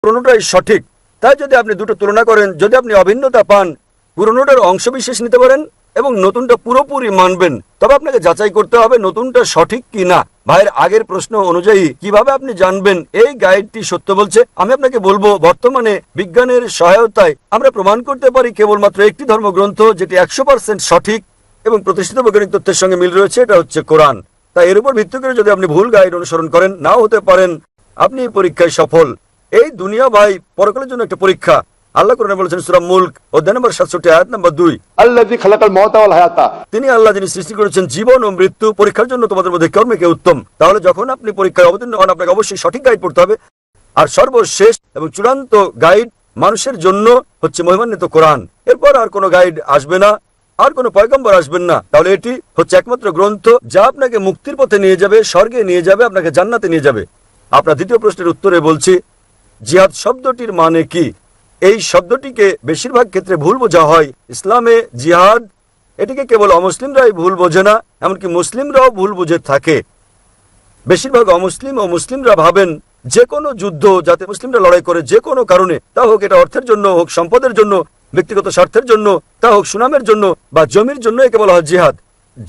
পুরনোটাই সঠিক। তাই যদি আপনি দুটো তুলনা করেন, যদি আপনি অভিন্নতা পান, পুরনোটার অংশবিশেষ নিতে পারেন এবং নতুনটা পুরোপুরি মানবেন, তবে আপনাকে যাচাই করতে হবে নতুনটা সঠিক কি না। ভাইয়ের আগের প্রশ্ন অনুযায়ী কিভাবে আপনি জানবেন এই গাইডটি সত্য বলছে? আমি আপনাকে বলবো, বর্তমানে বিজ্ঞানের সহায়তায় আমরা প্রমাণ করতে পারি কেবলমাত্র একটি ধর্মগ্রন্থ যেটি 100% সঠিক এবং প্রতিষ্ঠিত বৈজ্ঞানিক তথ্যের সঙ্গে মিল রয়েছে, এটা হচ্ছে কোরআন। তাই এর উপর ভিত্তি করে যদি আপনি ভুল গাইড অনুসরণ করেন, নাও হতে পারেন আপনি এই পরীক্ষায় সফল। এই দুনিয়া ভাই পরকালের জন্য একটা পরীক্ষা। আল্লাহ কোরআনে বলেছেন সূরা মুলক অধ্যায় নম্বর 67 আয়াত নম্বর 2, আল্লাযী খালাকাল মাউতা ওয়াল হায়াতা, তিনি আল্লাহ যিনি সৃষ্টি করেছেন জীবন ও মৃত্যু পরীক্ষার জন্য তোমাদের মধ্যে কর্মে কে উত্তম। তাহলে যখন আপনি পরীক্ষায় অবতীর্ণ হন, আপনাকে অবশ্যই সঠিক গাইড পড়তে হবে। আর সর্বশেষ এবং চূড়ান্ত গাইড মানুষের জন্য হচ্ছে মহিমান্বিত কোরআন। এরপর আর কোনো গাইড আসবে না, আর কোনো পয়গম্বর আসবেন না। তাহলে এটি হচ্ছে একমাত্র গ্রন্থ যা আপনাকে মুক্তির পথে নিয়ে যাবে, স্বর্গে নিয়ে যাবে, আপনাকে জান্নাতে নিয়ে যাবে। আপনার দ্বিতীয় প্রশ্নের উত্তরে বলছি, জিহাদ শব্দটির মানে কি? এই শব্দটিকে বেশিরভাগ ক্ষেত্রে ভুল বোঝা হয়। ইসলামে জিহাদ এটিকে কেবল অমুসলিমরাই ভুল বোঝে না, এমনকি মুসলিমরাও ভুল বুঝে থাকে। বেশিরভাগ অমুসলিম ও মুসলিমরা ভাবেন যে কোনো যুদ্ধ যাতে মুসলিমরা লড়াই করে যে কোনো কারণে, তা হোক এটা অর্থের জন্য, হোক সম্পদের জন্য, ব্যক্তিগত স্বার্থের জন্য, তা হোক সুনামের জন্য বা জমির জন্য, একে বলা হয় জিহাদ।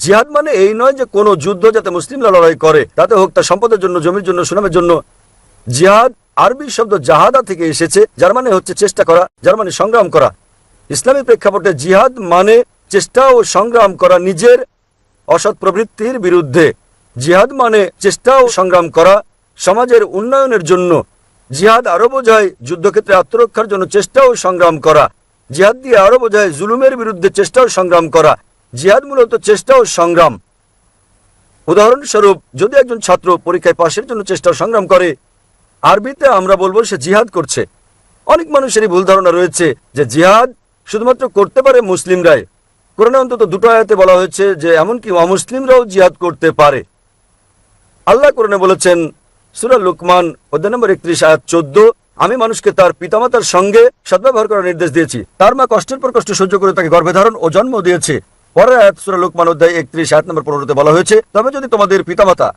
জিহাদ মানে এই নয় যে কোনো যুদ্ধ যাতে মুসলিমরা লড়াই করে, তাতে হোক তা সম্পদের জন্য, জমির জন্য, সুনামের জন্য। জিহাদ আরবি শব্দ জাহাদা থেকে এসেছে, যার মানে হচ্ছে চেষ্টা করা, যার মানে সংগ্রাম করা। ইসলামী প্রেক্ষাপটে জিহাদ মানে চেষ্টা ও সংগ্রাম করা নিজের অসৎ প্রবৃত্তির বিরুদ্ধে। জিহাদ মানে চেষ্টা ও সংগ্রাম করা সমাজের উন্নয়নের জন্য। জিহাদ আরো বোঝায় যুদ্ধক্ষেত্রে আত্মরক্ষার জন্য চেষ্টা ও সংগ্রাম করা। জিহাদ দিয়ে আরো বোঝায় জুলুমের বিরুদ্ধে চেষ্টা ও সংগ্রাম করা। জিহাদ মূলত চেষ্টা ও সংগ্রাম। উদাহরণস্বরূপ, যদি একজন ছাত্র পরীক্ষায় পাশের জন্য চেষ্টা ও সংগ্রাম করে, আরবিতে আমরা বলবো সে জিহাদ করছে। অনেক মানুষেরই ভুল ধারণা রয়েছে যে জিহাদ শুধুমাত্র করতে পারে মুসলিমরাই। কোরআনে অন্তত দুটো আয়াতে বলা হয়েছে যে এমনকি অমুসলিমরাও জিহাদ করতে পারে। আল্লাহ কোরআনে বলেছেন সূরা লুকমান অধ্যায় নম্বর 31 আয়াত 14, আমি মানুষকে তার পিতামাতার সঙ্গে সদ্ব্যবহার করার নির্দেশ দিয়েছি। তার মা কষ্টের পর কষ্ট সহ্য করে তাকে গর্ভে ধারণ ও জন্ম দিয়েছে। পরের আয়াত সূরা লুকমান অধ্যায় 31 আয়াত নম্বর 15 বলা হয়েছে, তবে যদি তোমাদের পিতামাতা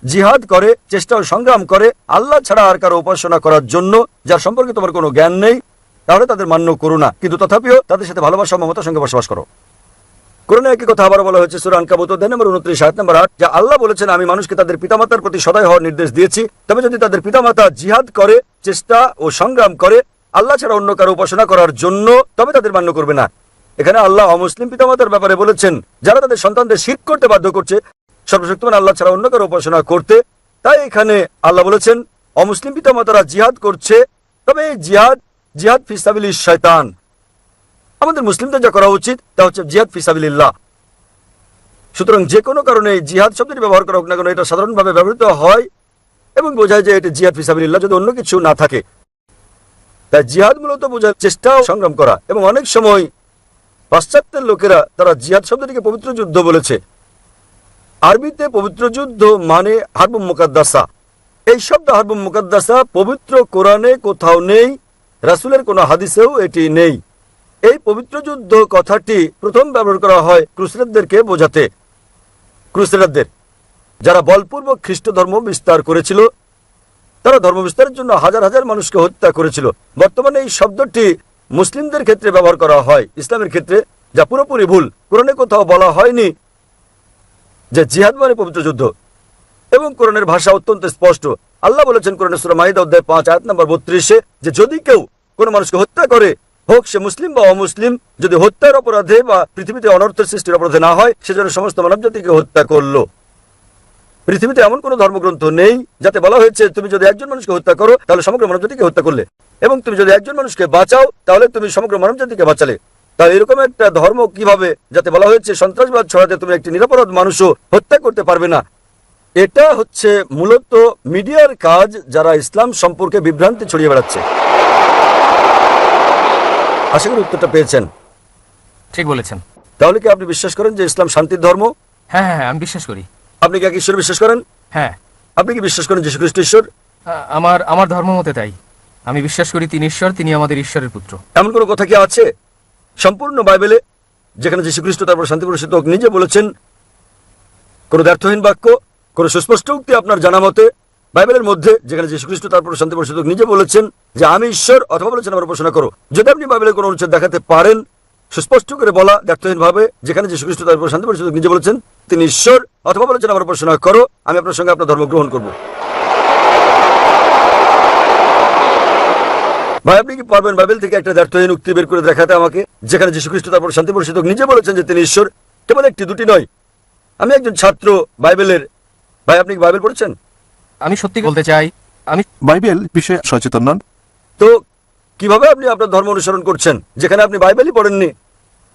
জিহাদ করে, চেষ্টা ও সংগ্রাম করে আল্লাহ ছাড়া আর কারো উপাসনা করার জন্য যার সম্পর্কে তোমার কোনো জ্ঞান নেই, তাহলে তাদের মান্য করো না, কিন্তু তথাপিও তাদের সাথে ভালোবাসা ও মমতার সঙ্গে বসবাস করো। কোরআনে একই কথা আবার বলা হয়েছে সূরা আনকাবুত অধ্যায় নম্বর 29 আয়াত নম্বর 8, যা আল্লাহ বলেছেন আমি মানুষকে তাদের পিতামাতার প্রতি সদয় হওয়ার নির্দেশ দিয়েছি, তবে যদি তাদের পিতামাতা জিহাদ করে, চেষ্টা ও সংগ্রাম করে আল্লাহ ছাড়া অন্য কারো উপাসনা করার জন্য, তবে তাদের মান্য করবে না। এখানে আল্লাহ অমুসলিম পিতামাতার ব্যাপারে বলেছেন যারা তাদের সন্তানদের শিরক করতে বাধ্য করছে সর্বশক্তিমান আল্লাহ ছাড়া অন্য কারো উপাসনা করতে। তাই এখানে আল্লাহ বলেছেন অমুসলিম পিতামাতারা জিহাদ করছে, তবে এই জিহাদ ফি সাবিলিশ শয়তান। আমাদের মুসলিমদের যা করা উচিত তা হচ্ছে জিহাদ ফি সাবিলিল্লাহ। সুতরাং যে কোনো কারণে জিহাদ শব্দটি ব্যবহার করা হোক না কেন, এটা সাধারণভাবে ব্যবহৃত হয় এবং বোঝায় যে এটা জিহাদ ফি সাবিলিল্লাহ যদি অন্য কিছু না থাকে। তাই জিহাদ মূলত বোঝায় চেষ্টা ও সংগ্রাম করা। এবং অনেক সময় পাশ্চাত্যের লোকেরা তারা জিহাদ শব্দটিকে পবিত্র যুদ্ধ বলেছে। আরবিতে পবিত্র যুদ্ধ মানে হারবুম মুকাদ্দাসা। এই শব্দ হারবুম মুকাদ্দাসা পবিত্র কোরআনে কোথাও নেই, রাসূলের কোনো হাদিসেও এটি নেই। এই পবিত্র যুদ্ধ কথাটি প্রথম ব্যবহার করা হয় ক্রুসেডারদেরকে বোঝাতে। ক্রুসেডারদের যারা বলপূর্বক খ্রিস্ট ধর্ম বিস্তার করেছিল, তারা ধর্ম বিস্তারের জন্য হাজার হাজার মানুষকে হত্যা করেছিল। বর্তমানে এই শব্দটি মুসলিমদের ক্ষেত্রে ব্যবহার করা হয় ইসলামের ক্ষেত্রে, যা পুরোপুরি ভুল। কোরআনে কোথাও বলা হয়নি যে জিহাদ মানে পবিত্র যুদ্ধ, এবং কোরআনের ভাষা অত্যন্ত স্পষ্ট। আল্লাহ বলেছেন কোরআনে সূরা মাইদা অধ্যায় 5 আয়াত নম্বর 32 যে যদি কেউ কোনো মানুষকে হত্যা করে, হোক সে মুসলিম বা অমুসলিম, যদি হত্যার অপরাধে বা পৃথিবীতে অনর্থের সৃষ্টির অপরাধে না হয়, সেজন্য সমস্ত মানবজাতিকে হত্যা করলো। পৃথিবীতে এমন কোনো ধর্মগ্রন্থ নেই যাতে বলা হয়েছে তুমি যদি একজন মানুষকে হত্যা করো তাহলে সমগ্র মানবজাতিকে হত্যা করলে, এবং তুমি যদি একজন মানুষকে বাঁচাও তাহলে তুমি সমগ্র মানবজাতিকে বাঁচালে। তাহলে এরকম একটা ধর্ম কিভাবে যাতে বলা হয়েছে সন্ত্রাসবাদ ছড়াতে তুমি একটি নিরপরাধ মানুষও হত্যা করতে পারবে না? এটা হচ্ছে মূলত মিডিয়ার কাজ, যারা ইসলাম সম্পর্কে বিভ্রান্তি ছড়িয়ে বেড়াচ্ছে। আশা করি উত্তরটা পেয়েছেন। ঠিক বলেছেন। তাহলে কি আপনি বিশ্বাস করেন যে ইসলাম শান্তির ধর্ম? হ্যাঁ হ্যাঁ, আমি বিশ্বাস করি। আপনি কি এক ঈশ্বর বিশ্বাস করেন? হ্যাঁ। আপনি কি বিশ্বাস করেন যীশু খ্রিস্ট ঈশ্বর? আমার ধর্ম মতে তাই। আমি বিশ্বাস করি তিনি ঈশ্বর, তিনি আমাদের ঈশ্বরের পুত্র। এমন কোনো কথা কি আছে সম্পূর্ণ বাইবেলে যেখানে যীশু খ্রিস্ট তারপর শান্তি প্রতিষ্ঠিত নিজে বলেছেন, কোন দ্ব্যর্থহীন বাক্য, কোন সুস্পষ্ট উক্তি আপনার জানা মতে বাইবেলের মধ্যে যেখানে যীশুখ্রিস্ট তারপর শান্তি বর্ষিত হোক নিজে বলেছেন যে আমি ঈশ্বর, অথবা বলেছেন আমার উপাসনা করো। যদি আপনি বাইবেলের কোনো অনুচ্ছেদ দেখাতে পারেন সুস্পষ্ট করে বলা দ্ব্যর্থহীনভাবে যেখানে যীশুখ্রিস্ট তারপর শান্তি বর্ষিত হোক নিজে বলেছেন তিনি ঈশ্বর, অথবা বলেছেন আমার উপাসনা করো, আমি আপনার সঙ্গে আপনার ধর্ম গ্রহণ করব। ভাই আপনি কি পারবেন বাইবেল থেকে একটা দ্ব্যর্থহীন উক্তি বের করে দেখাতে আমাকে যেখানে যীশুখ্রিস্ট তারপর শান্তি বর্ষিত হোক নিজে বলেছেন যে তিনি ঈশ্বর? কেবল একটি দুটি নয়। আমি একজন ছাত্র বাইবেলের। ভাই আপনি কি বাইবেল পড়েছেন? আমি সত্যি বলতে চাই, আমি বাইবেল বিষয়ে সচেতন নন। তো কিভাবে আপনি আপনার ধর্ম অনুসরণ করছেন যেখানে আপনি বাইবেলই পড়েননি?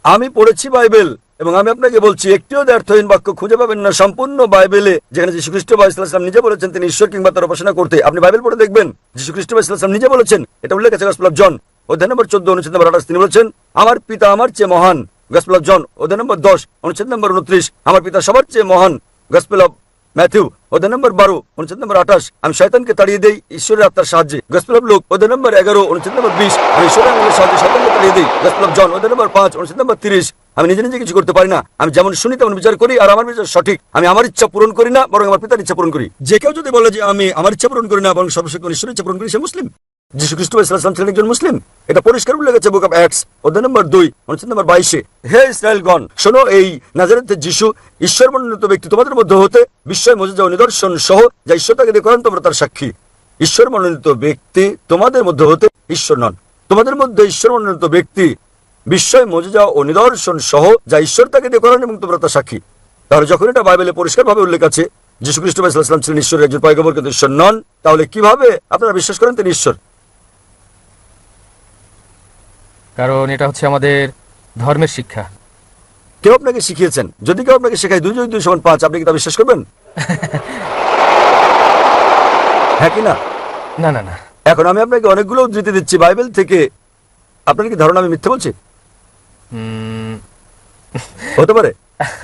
আমি পড়েছি বাইবেল এবং আমি আপনাকে বলছি একটিও দ্ব্যর্থহীন বাক্য খুঁজে পাবেন না সম্পূর্ণ বাইবেলে যেখানে যীশুখ্রিস্ট ইসলাম নিজে বলেছেন তিনি ঈশ্বর কিংবা তার উপাসনা করতে। আপনি বাইবেল পড়ে দেখবেন যীশুখ্রিস্ট ইসলাম নিজে বলেছেন, এটা উল্লেখ আছে গসপেল অফ জন অধ্যায় নম্বর 14 অনুচ্ছেদ নম্বর 28। তিনি বলেছেন আমার পিতা আমার চেয়ে মহান। গসপেল অফ জন অধ্যায় নম্বর 10 অনুচ্ছেদ নম্বর 29। আমার পিতা সবার চেয়ে মহান। গসপেল অফ ম্যাথিউ অধ্যায় নম্বর 12 অনুচ্ছেদ নম্বর 28। আমি শয়তানকে তাড়িয়ে দেই ঈশ্বরের আত্মার সাহায্যে। গসপেল অফ লুক অধ্যায় নম্বর 11 অনুচ্ছেদ নম্বর 20। আমি ঈশ্বরের আঙ্গুলের সাহায্যে শয়তানকে তাড়িয়ে দেই। গসপেল অফ জন অধ্যায় নম্বর 5 অনুচ্ছেদ নম্বর 30। আমি নিজে নিজে কিছু করতে পারি না, আমি যেমন শুনি তেমন বিচার করি, আর আমার বিচার সঠিক। আমি আমার ইচ্ছা পূরণ করি না, বরং আমার পিতার ইচ্ছা পূরণ করি। যে কেউ যদি বলে যে আমি আমার ইচ্ছা পূরণ করি না বরং সর্বশেষ ঈশ্বরের ইচ্ছা পূরণ করি, সে মুসলিম। যীশুখ্রিস্ট ইসলাম ছিলেন একজন মুসলিম, এটা পরিষ্কার উল্লেখ আছে বুক অফ অ্যাক্টস অধ্যায় নম্বর 2 অনুচ্ছেদ নম্বর 22। হে ইসরায়েলগণ, শোনো, এই নাজারেথের যিশু ঈশ্বর মনোনীত ব্যক্তি তোমাদের মধ্যে হতে বিস্ময় মজেজা ও নিদর্শন সহ যা ঈশ্বর তাকে দিয়ে করেন তোমরা তার সাক্ষী। ঈশ্বর মনোনীত ব্যক্তি তোমাদের মধ্যে হতে ঈশ্বর নন, তোমাদের মধ্যে ঈশ্বর মনোনীত ব্যক্তি বিস্ময় মজেজা ও নিদর্শন সহ যা ঈশ্বর তাকে দিয়ে করেন এবং তোমরা তার সাক্ষী। তাহলে যখন এটা বাইবেলে পরিষ্কারভাবে উল্লেখ আছে যীশুখ্রিস্ট ইসলাম ছিলেন ঈশ্বরের একজন পয়গম্বর কিন্তু ঈশ্বর নন, তাহলে কিভাবে আপনারা বিশ্বাস করেন তিনি ঈশ্বর? কারণ এটা হচ্ছে আমাদের ধর্মের শিক্ষা। কেউ আপনাকে শিখিয়েছেন? যদি কেউ আপনাকে শেখায় 2 + 2 = 5, আপনি কি তা বিশ্বাস করবেন? হ্যাঁ কি না? না না না, এখন আমি আপনাকে অনেকগুলো উদ্ধৃতি দিচ্ছি বাইবেল থেকে। আপনার কি ধারণা আমি মিথ্যে বলছি? হতে পারে।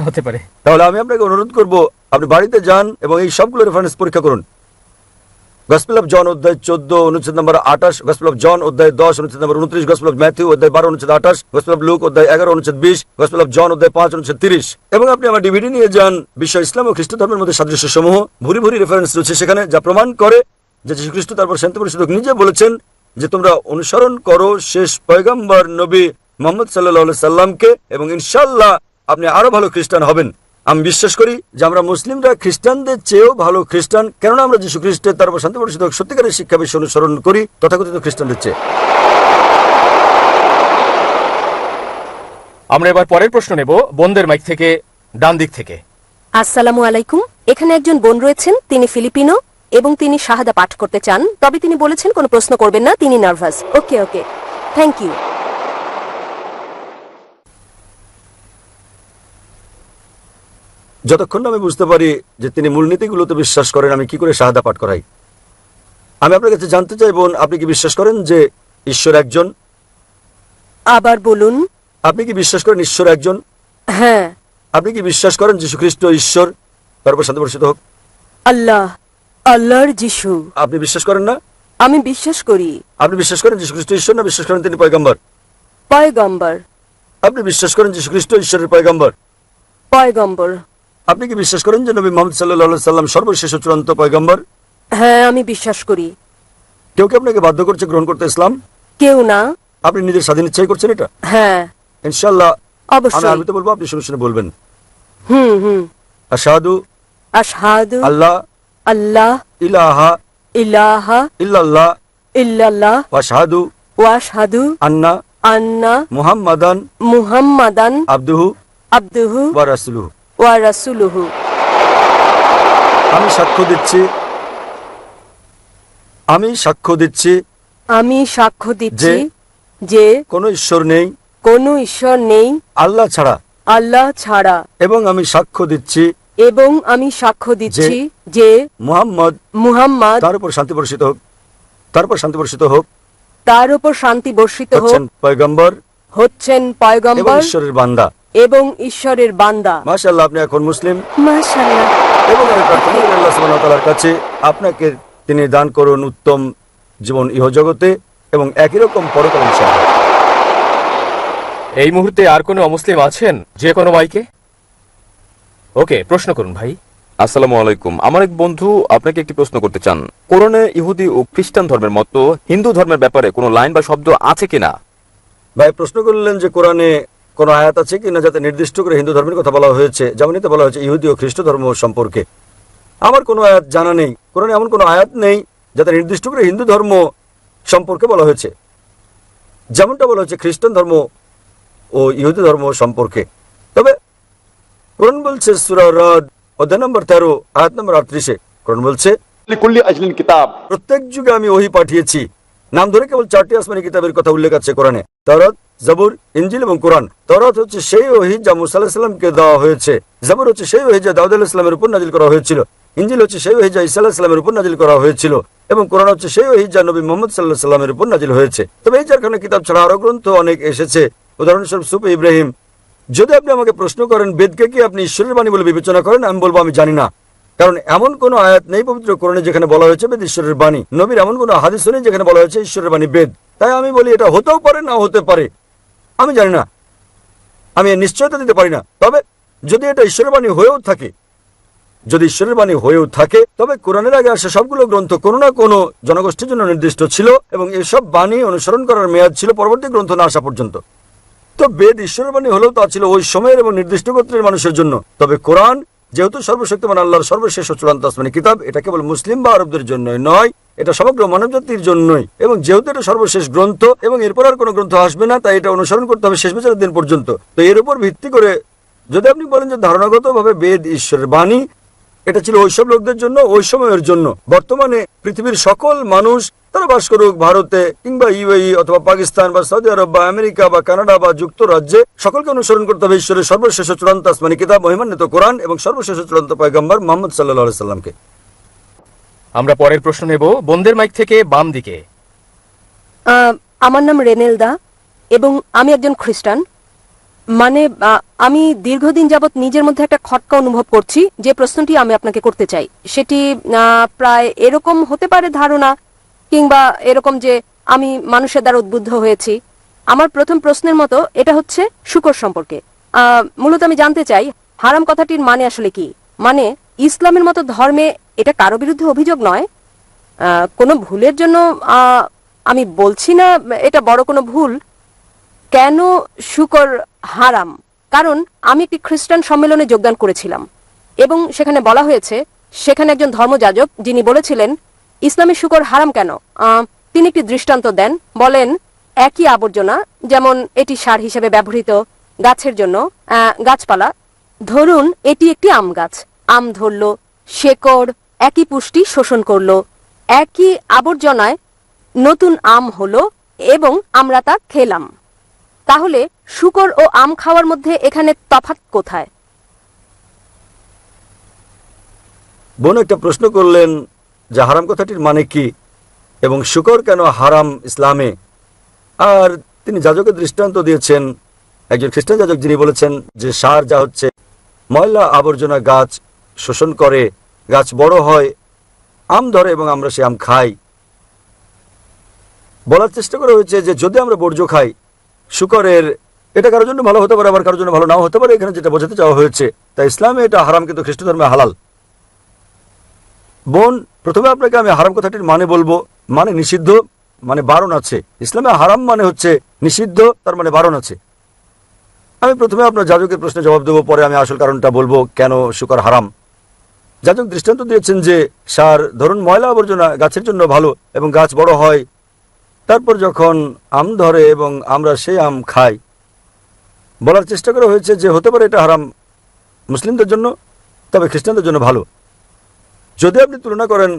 হতে পারে। তাহলে আমি আপনাকে অনুরোধ করব আপনি বাড়িতে যান এবং এই সবগুলো রেফারেন্স পরীক্ষা করুন। গসপেল অফ জন অধ্যায় 14 অনুচ্ছেদ নম্বর 28, গসপেল অফ জন অধ্যায় 10 অনুচ্ছেদ নম্বর 29, গসপেল অফ ম্যাথিউ অধ্যায় 12 অনুচ্ছেদ 28, গসপেল অফ লুক অধ্যায় 11 অনুচ্ছেদ 20, গসপেল অফ জন অধ্যায় 5 অনুচ্ছেদ 30। এবং আপনি আমার ডিভিডি নিয়ে যান। বিশ্ব ইসলাম ও খ্রিস্ট ধর্মের মধ্যে সাদৃশ্য সমূহ ভুরি ভুরি রেফারেন্স রয়েছে সেখানে, যা প্রমাণ করে যে যীশুখ্রিস্ট তারপর শান্তি পরিষদ নিজে বলেছেন যে তোমরা অনুসরণ করো শেষ পয়গম্বর নবী মুহাম্মদ সাল্লাল্লাহু আলাইহি সাল্লামকে এবং ইনশাআল্লাহ আপনি আরো ভালো খ্রিস্টান হবেন। আমি বিশ্বাস করি যে আমরা মুসলিমরা খ্রিস্টানদের চেয়েও ভালো খ্রিস্টান, কেননা আমরা যীশু খ্রিস্টের তারপর শান্তি পরিষদ সত্যিকারের শিক্ষা বিশ্ব অনুসরণ করি তথাকথিত খ্রিস্টানদের চেয়ে। আমরা এবার পরের প্রশ্ন নেব বোনদের মাইক থেকে, ডান দিক থেকে। আসসালামু আলাইকুম। এখানে একজন বোন রয়েছেন, তিনি ফিলিপিনো এবং তিনি শাহাদা পাঠ করতে চান, তবে তিনি বলেছেন কোনো প্রশ্ন করবেন না, তিনি nervous. Okay okay, thank you. যতক্ষণ না আমি বুঝতে পারি যে তিনি মূলনীতিগুলোতে বিশ্বাস করেন, আমি কি করে শাহাদা পাঠ করাই? আমি আপনার কাছে জানতে চাই বোন, আপনি কি বিশ্বাস করেন যে ঈশ্বর একজন? আবার বলুন। আপনি কি বিশ্বাস করেন ঈশ্বর একজন? হ্যাঁ। আপনি কি বিশ্বাস করেন যীশু খ্রিস্ট ঈশ্বর তারপর শান্তি বর্ষিত হোক? আল্লাহ, আল্লাহর যিশু। আপনি বিশ্বাস করেন না? আমি বিশ্বাস করি। আপনি বিশ্বাস করেন যীশু খ্রিস্ট ঈশ্বর, না বিশ্বাস করেন তিনি পয়গম্বর? পয়গম্বর। আপনি বিশ্বাস করেন যীশু খ্রিস্ট ঈশ্বরের পয়গম্বর? পয়গম্বর। আপনি কি বিশ্বাস করেন যে নবী মুহাম্মদ সাল্লাল্লাহু আলাইহি সাল্লাম সর্বশেষ ও চূড়ান্ত পয়গম্বর? হ্যাঁ, আমি বিশ্বাস করি। কেউ কি আপনাকে বাধ্য করছে গ্রহণ করতে ইসলাম? কেউ না। আপনি নিজের স্বাধীন ইচ্ছাই করছেন এটা? হ্যাঁ ইনশাআল্লাহ। আমি অবশ্যই। আরবিতে বলবো, আপনি শুনে শুনে বলবেন। হুম। আশহাদু আশহাদু আল্লাহ আল্লাহ ইলাহা ইলাহা ইল্লাল্লাহ ইল্লাল্লাহ ওয়া আশহাদু ওয়া আশহাদু আন্না আন্না মুহাম্মাদান মুহাম্মাদান আবদুহু আবদুহু ওয়া রাসূলুহু। ওয়া রাসূলুহু। আমি সাক্ষ্য দিচ্ছি আমি সাক্ষ্য দিচ্ছি যে কোনো ঈশ্বর নেই কোনো ঈশ্বর নেই আল্লাহ ছাড়া, আল্লাহ ছাড়া, এবং আমি সাক্ষ্য দিচ্ছি যে মুহাম্মদ মুহাম্মদ তার উপর শান্তি বর্ষিত হোক, তার উপর শান্তি বর্ষিত হোক, হচ্ছেন পয়গম্বর হচ্ছেন এবং পয়গম্বর ঈশ্বরের বান্দা। এবং ঈশ্বরের বান্দা। মাশাআল্লাহ, আপনি এখন মুসলিম। মাশাআল্লাহ। এবং আমি প্রার্থনা করি আল্লাহ সুবহানাহু ওয়া তাআলার কাছে আপনাকে তিনি দান করুন উত্তম জীবন ইহজগতে এবং একই রকম পরকালে ইনশাআল্লাহ। এই মুহূর্তে আর কোনো অমুসলিম আছেন যে কোনো মাইকে? ওকে, প্রশ্ন করুন ভাই। আসসালামু আলাইকুম। আমার এক বন্ধু আপনাকে একটি প্রশ্ন করতে চান। কোরআনে ইহুদি ও খ্রিস্টান ধর্মের মতো হিন্দু ধর্মের ব্যাপারে কোনো লাইন বা শব্দ আছে কিনা? ভাই প্রশ্ন করলেন যে কোরআনে কোনো আয়াত আছে কিনা যাতে নির্দিষ্ট করে হিন্দু ধর্মের কথা বলা হয়েছে, যেমন এতে বলা হয়েছে ইহুদি ও খ্রিস্ট ধর্ম সম্পর্কে। আমার কোনো আয়াত জানা নেই, কোরআনে এমন কোনো আয়াত নেই যাতে নির্দিষ্ট করে হিন্দু ধর্ম সম্পর্কে বলা হয়েছে, যেমনটা বলা হয়েছে খ্রিস্টান ধর্ম ও ইহুদি ধর্ম সম্পর্কে। তবে কোরআন বলছে সূরা রাদ অধ্যায় নম্বর 13 আয়াত নম্বর 38, কোরআন বলছে लिकुल्ली अजलिन किताब। প্রত্যেক যুগে আমি ওহী পাঠিয়েছি। নাম ধরে কেবল 4টি আসমানি কিতাবের কথা উল্লেখ আছে কোরআনে, তাওরাত, জাবুর, ইনজিল এবং কোরআন। তাওরাত হচ্ছে সেই ওহী যা মুসা আলাইহিস সালামকে দেওয়া হয়েছে, জাবুর হচ্ছে সেই ওহী যা দাউদ আলাইহিস সালামের উপর নাজিল করা হয়েছিল, ইনজিল হচ্ছে সেই ওহী যা ঈসা আলাইহিস সালামের উপর নাজিল করা হয়েছিল, এবং কোরআন হচ্ছে সেই ওহী যা নবী মুহাম্মদ সাল্লাল্লাহু আলাইহি সাল্লামের উপর নাজিল হয়েছে। তবে এই চারখানা কিতাব ছাড়া আরো গ্রন্থ অনেক এসেছে, উদাহরণস্বরূপ সুফ ইব্রাহিম। যদি আপনি আমাকে প্রশ্ন করেন বেদকে কি আপনি ঈশ্বরের বাণী বলে বিবেচনা করেন, আমি বলবো আমি জানি না, কারণ এমন কোনো আয়াত নেই পবিত্র কোরআনে যেখানে বলা হয়েছে বেদ ঈশ্বরের বাণী। নবীর এমন কোনো হাদিস নেই যেখানে বলা হয়েছে ঈশ্বরের বাণী বেদ। তাই আমি বলি এটা হতেও পারে না হতে পারে, আমি জানি না, আমি এর নিশ্চয়তা দিতে পারি না। তবে যদি এটা ঈশ্বরের বাণী হয়েও থাকে, যদি ঈশ্বরের বাণী হয়েও থাকে, তবে কোরআনের আগে আসা সবগুলো গ্রন্থ কোনো না কোনো জনগোষ্ঠীর জন্য নির্দিষ্ট ছিল, এবং এসব বাণী অনুসরণ করার মেয়াদ ছিল পরবর্তী গ্রন্থ না আসা পর্যন্ত। তো বেদ ঈশ্বরের বাণী হলেও তা ছিল ওই সময়ের এবং নির্দিষ্ট গোত্রের মানুষের জন্য। তবে কোরআন যেহেতু সর্বশক্তিমান আল্লাহর সর্বশেষ ও চূড়ান্ত আসমানি কিতাব, এটা কেবল মুসলিম বা আরবদের জন্যই নয়, এটা সমগ্র মানবজাতির জন্যই। এবং যেহেতু এটা সর্বশেষ গ্রন্থ এবং এরপর আর কোনো গ্রন্থ আসবে না, তাই এটা অনুসরণ করতে হবে শেষ বিচারের দিন পর্যন্ত। তো এর উপর ভিত্তি করে যদি আপনি বলেন যে ধারণাগতভাবে বেদ ঈশ্বরের বাণী, এটা ছিল ওইসব লোকদের জন্য, ওই সময়ের জন্য। বর্তমানে পৃথিবীর সকল মানুষ, তারা বাস করুক ভারতে কিংবা ইউএই অথবা পাকিস্তান বা সৌদি আরব বা আমেরিকা বা কানাডা বা যুক্তরাজ্যে, সকলকে অনুসরণ করতে হবে ঈশ্বরের সর্বশেষ ও চূড়ান্ত আসমানি কিতাব মহিমান্বিত কোরআন এবং সর্বশেষ ও চূড়ান্ত পয়গম্বর মুহাম্মদ সাল্লাল্লাহু আলাইহি সাল্লামকে। আমরা পরের প্রশ্ন নেব বোনদের মাইক থেকে বাম দিকে। আমার নাম রেনেলদা এবং আমি একজন খ্রিস্টান। মানে আমি দীর্ঘদিন যাবৎ নিজের মধ্যে একটা খটকা অনুভব করছি। যে প্রশ্নটি আমি আপনাকে করতে চাই সেটি প্রায় এরকম হতে পারে ধারণা, কিংবা এরকম যে আমি মানুষের দ্বারা উদ্বুদ্ধ হয়েছি। আমার প্রথম প্রশ্নের মতো এটা হচ্ছে শুকর সম্পর্কে। মূলত আমি জানতে চাই হারাম কথাটির মানে আসলে কি। মানে ইসলামের মতো ধর্মে এটা কারো বিরুদ্ধে অভিযোগ নয়, কোনো ভুলের জন্য আমি বলছি না এটা বড় কোনো ভুল। কেন শুকর হারাম? কারণ আমি একটি খ্রিস্টান সম্মেলনে যোগদান করেছিলাম এবং সেখানে বলা হয়েছে, সেখানে একজন ধর্মযাজক যিনি বলেছিলেন ইসলামে শুকর হারাম কেন, তিনি একটি দৃষ্টান্ত দেন। বলেন একই আবর্জনা, যেমন এটি সার হিসেবে ব্যবহৃত গাছের জন্য, গাছপালা, ধরুন এটি একটি আম গাছ, আম ধরল, শেকড় একই পুষ্টি শোষণ করলো, একই আবর্জনায় নতুন আম হলো এবং আমরা তা খেলাম। তাহলে শুকর ও আম খাওয়ার মধ্যে এখানে তফাৎ কোথায়? বোন একটা প্রশ্ন করলেন যে হারাম কথাটির মানে কি এবং শুকর কেন হারাম ইসলামে। আর তিনি যাজকের দৃষ্টান্ত দিয়েছেন, একজন খ্রিস্টান যাজক যিনি বলেছেন যে সার যা হচ্ছে ময়লা আবর্জনা গাছ শোষণ করে, গাছ বড় হয়, আম ধরে এবং আমরা সে আম খাই। বলার চেষ্টা করা হয়েছে যে যদি আমরা বর্জ্য খাই শুকরের, এটা কারোর জন্য ভালো হতে পারে আবার কারোর জন্য ভালো নাও হতে পারে, এখানে যেটা বোঝাতে চাওয়া হয়েছে। তাই ইসলামে এটা হারাম কিন্তু খ্রিস্ট ধর্মে হালাল। বোন প্রথমে আপনাকে আমি হারাম কথাটির মানে বলবো, মানে নিষিদ্ধ, মানে বারণ আছে। ইসলামে হারাম মানে হচ্ছে নিষিদ্ধ, তার মানে বারণ আছে। আমি প্রথমে আপনার যাজকের প্রশ্নে জবাব দেবো, পরে আমি আসল কারণটা বলবো কেন শুকর হারাম। যাজক দৃষ্টান্ত দিয়েছেন যে সার ধরুন ময়লা আবর্জনা গাছের জন্য ভালো এবং গাছ বড় হয়, তারপর যখন আম ধরে এবং আমরা সেই আম খাই। বলার চেষ্টা করা হয়েছে যে হতে পারে এটা হারাম মুসলিমদের জন্য, তবে খ্রিস্টানদের জন্য ভালো। যদি আপনি তুলনা করেন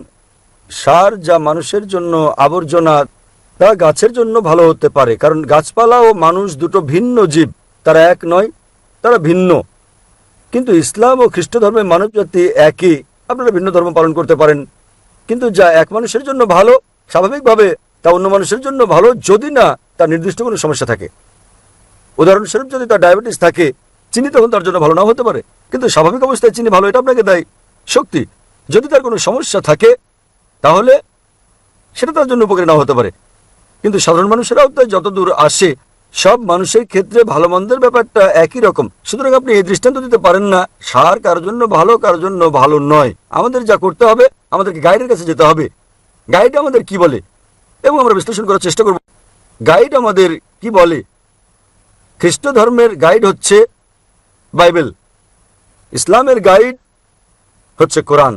সার যা মানুষের জন্য আবর্জনা, তা গাছের জন্য ভালো হতে পারে, কারণ গাছপালা ও মানুষ দুটো ভিন্ন জীব, তারা এক নয়, তারা ভিন্ন। কিন্তু ইসলাম ও খ্রিস্ট ধর্মের মানব জাতি একই। আপনারা ভিন্ন ধর্ম পালন করতে পারেন, কিন্তু যা এক মানুষের জন্য ভালো স্বাভাবিকভাবে তা অন্য মানুষের জন্য ভালো, যদি না তার নির্দিষ্ট কোনো সমস্যা থাকে। উদাহরণস্বরূপ যদি তার ডায়াবেটিস থাকে, চিনি তখন তার জন্য ভালো নাও হতে পারে, কিন্তু স্বাভাবিক অবস্থায় চিনি ভালো, এটা আপনাকে দেয় শক্তি। যদি তার কোনো সমস্যা থাকে তাহলে সেটা তার জন্য উপকারী নাও হতে পারে। কিন্তু সাধারণ মানুষেরাও তাই যতদূর আসে সব মানুষের ক্ষেত্রে ভালো মন্দের ব্যাপারটা একই রকম। সুতরাং আপনি এই দৃষ্টান্ত দিতে পারেন না সার কারোর জন্য ভালো, কারোর জন্য ভালো নয়। আমাদের যা করতে হবে, আমাদেরকে গাইডের কাছে যেতে হবে। গাইড আমাদের কি বলে এবং আমরা বিশ্লেষণ করার চেষ্টা করব গাইড আমাদের কি বলে। খ্রিস্ট ধর্মের গাইড হচ্ছে বাইবেল, ইসলামের গাইড হচ্ছে কোরআন।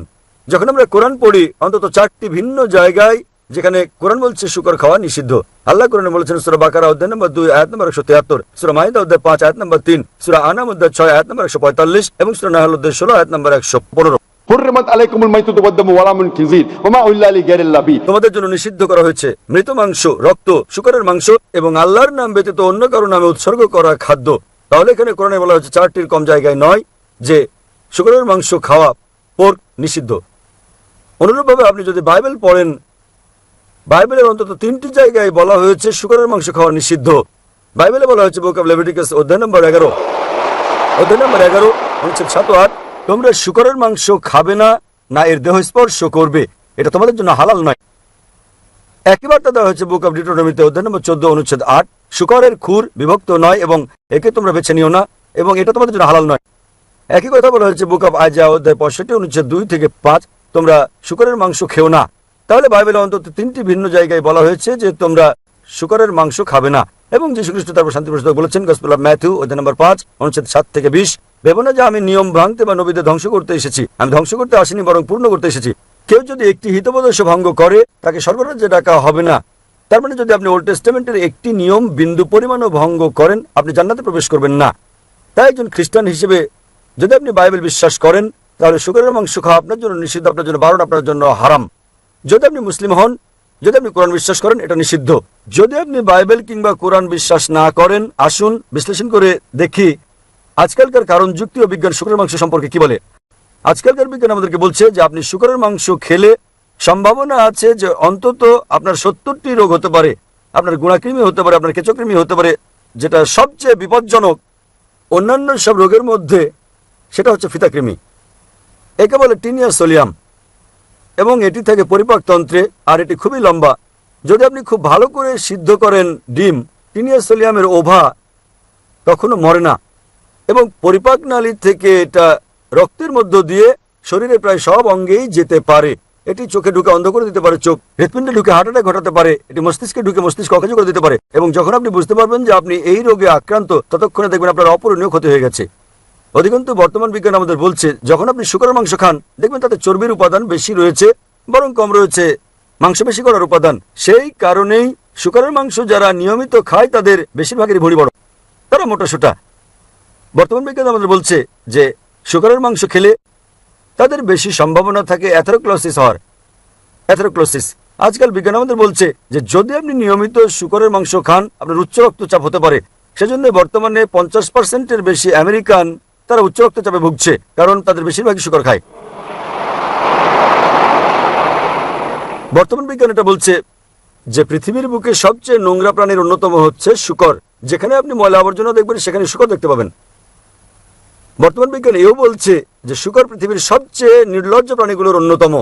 যখন আমরা কোরআন পড়ি, অন্তত 4টি ভিন্ন জায়গায় যেখানে কোরআন বলছে শুকর খাওয়া নিষিদ্ধ। আল্লাহ কোরআনে বলেছেন সূরা বাকারা অধ্যায় নম্বর 2 আয়াত নম্বর 173, সূরা মাইদা অধ্যায় 5 আয়াত নম্বর 3, সূরা আনাম অধ্যায় 6 আয়াত নম্বর 145 এবং সূরা নাহল অধ্যায় 16 আয়াত নম্বর 115। حرمت عليكم الميتة والدم ولحم الخنزير وما أهل لغير الله به। তোমাদের জন্য নিষিদ্ধ করা হয়েছে মৃত মাংস, রক্ত, শুকরের মাংস এবং আল্লাহর নাম ব্যতীত অন্য কারো নামে উৎসর্গ করা খাদ্য। তাহলে এখানে কোরআনে বলা হচ্ছে 4টির কম জায়গায় নয় যে শুকরের মাংস খাওয়া, পোর্ক নিষিদ্ধ। অনুরূপভাবে আপনি যদি বাইবেল পড়েন, বাইবেলের অন্তত 3টি জায়গায় বলা হয়েছে শুকরের মাংস খাওয়া নিষিদ্ধ। বাইবেলে বলা হয়েছে বুক অফ লেভিটিকাস অধ্যায় নম্বর 11 অনুচ্ছেদ 7 ও 8, তোমরা শুকরের মাংস খাবে না, না এর দেহ স্পর্শ করবে, এটা তোমাদের জন্য হালাল নয়। একই বার্তা দেওয়া হয়েছে বুক অফ ডিউটেরোনমিতে অধ্যায় নম্বর 14 অনুচ্ছেদ 8, শুকরের খুর বিভক্ত নয় এবং একে তোমরা বেছে নিও না এবং এটা তোমাদের জন্য হালাল নয়। একই কথা বলা হয়েছে বুক অফ আইজায়া অধ্যায় 65 অনুচ্ছেদ 2 থেকে 5, তোমরা শুকরের মাংস খেও না। তাহলে বাইবেলে অন্তত 3টি ভিন্ন জায়গায় বলা হয়েছে যে তোমরা শুকরের মাংস খাবে না। এবং যীশু খ্রিস্ট তারপর শান্তি প্রস্তাব বলেছেন গসপেল অফ ম্যাথিউ অধ্যায় নম্বর 5 অনুচ্ছেদ 7 থেকে 20, ভেবো না যে আমি নিয়ম ভাঙতে বা নবীদের ধ্বংস করতে এসেছি। আমি ধ্বংস করতে আসিনি, বরং পূর্ণ করতে এসেছি। কেউ যদি একটি হিতোপদেশ ভঙ্গ করে, তাকে স্বর্গরাজ্যে ডাকা হবে না। তার মানে যদি আপনি ওল্ড টেস্টামেন্টের একটি নিয়ম বিন্দু পরিমাণও ভঙ্গ করেন, আপনি জান্নাতে প্রবেশ করবেন না। তাই একজন খ্রিস্টান হিসেবে যদি আপনি বাইবেল বিশ্বাস করেন, তাহলে শুকরের মাংস খাওয়া আপনার জন্য নিষিদ্ধ, আপনার জন্য বারণ, আপনার জন্য হারাম। যদি আপনি মুসলিম হন, যদি আপনি কোরআন বিশ্বাস করেন, এটা নিষিদ্ধ। যদি আপনি বাইবেল কিংবা কোরআন বিশ্বাস না করেন, আসুন বিশ্লেষণ করে দেখি আজকালকার কারণ যুক্তি ও বিজ্ঞান শুকরের মাংস সম্পর্কে কি বলে। আজকালকার বিজ্ঞান আমাদেরকে বলছে যে আপনি শুকরের মাংস খেলে সম্ভাবনা আছে যে অন্তত আপনার 70টি রোগ হতে পারে। আপনার গুণাকৃমি হতে পারে, আপনার কেঁচোকৃমি হতে পারে, যেটা সবচেয়ে বিপজ্জনক অন্যান্য সব রোগের মধ্যে সেটা হচ্ছে ফিতাকৃমি। একে বলে টিনিয়া সোলিয়াম এবং এটি থাকে পরিপাকতন্ত্রে, আর এটি খুবই লম্বা। যদি আপনি খুব ভালো করে সিদ্ধ করেন ডিম, টিনিয়া সোলিয়ামের ওভা তখনও মরে না এবং পরিপাক নালী থেকে এটা রক্তের মধ্য দিয়ে শরীরে প্রায় সব অঙ্গেই যেতে পারে। এটি চোখে ঢুকে অন্ধ করে দিতে পারে চোখ, হৃৎপিণ্ডে ঢুকে হার্ট অ্যাটাক ঘটাতে পারে, এটি মস্তিষ্কে ঢুকে মস্তিষ্ক অকেজো করে দিতে পারে। এবং যখন আপনি বুঝতে পারবেন যে আপনি এই রোগে আক্রান্ত, ততক্ষণে দেখবেন আপনার অপূরণীয় ক্ষতি হয়ে গেছে। অধিকন্তু বর্তমান বিজ্ঞান আমাদের বলছে যখন আপনি শুকরের মাংস খান, দেখবেন তাতে চর্বির উপাদান বেশি রয়েছে, বরং কম রয়েছে মাংসপেশি করার উপাদান। সেই কারণেই শুকরের মাংস যারা নিয়মিত খায় তাদের বেশিরভাগেরই ভুঁড়ি বড়, তারা মোটাসোটা। বর্তমান বিজ্ঞান আমাদের বলছে যে শুকরের মাংস খেলে তাদের বেশি সম্ভাবনা থাকে অ্যাথেরোক্লোসিস হওয়ার। অ্যাথেরোক্লোসিস আজকাল বিজ্ঞান আমাদের বলছে যে যদি আপনি নিয়মিত শুকরের মাংস খান, আপনার উচ্চ রক্তচাপ হতে পারে। সেজন্য বর্তমানে 50%-এর বেশি আমেরিকান তারা উচ্চ রক্তচাপে ভুগছে, কারণ তাদের বেশিরভাগই শুকর খায়। বর্তমান বিজ্ঞান এটা বলছে যে পৃথিবীর বুকে সবচেয়ে নোংরা প্রাণীর অন্যতম হচ্ছে শুকর। যেখানে আপনি ময়লা আবর্জনা দেখবেন, সেখানে শুকর দেখতে পাবেন। বর্তমান বিজ্ঞান এও বলছে যে শুকর পৃথিবীর সবচেয়ে নির্লজ্জ প্রাণীগুলোর অন্যতম।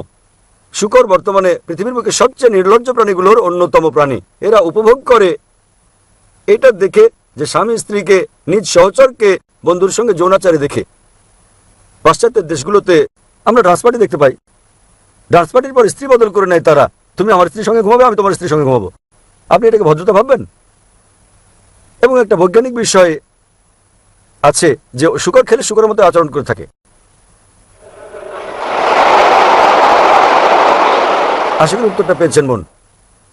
শুকর বর্তমানে পৃথিবীর বুকে সবচেয়ে নির্লজ্জ প্রাণীগুলোর অন্যতম প্রাণী। এরা উপভোগ করে এটা দেখে যে স্বামী স্ত্রীকে, নিজ সহচরকে বন্ধুর সঙ্গে যৌনাচারে দেখে। পাশ্চাত্যের দেশগুলোতে আমরা ডান্স পার্টি দেখতে পাই। ডান্স পার্টির পর স্ত্রী বদল করে নেয় তারা। তুমি আমার স্ত্রীর সঙ্গে ঘুমাবে, আমি তোমার স্ত্রীর সঙ্গে ঘুমাবো। আপনি এটাকে ভদ্রতা ভাববেন? এবং একটা বৈজ্ঞানিক বিষয় আছে যে শুকর খেলে শুকরের মতো আচরণ করে থাকে। আশা করি উত্তরটা পেয়েছেন বোন।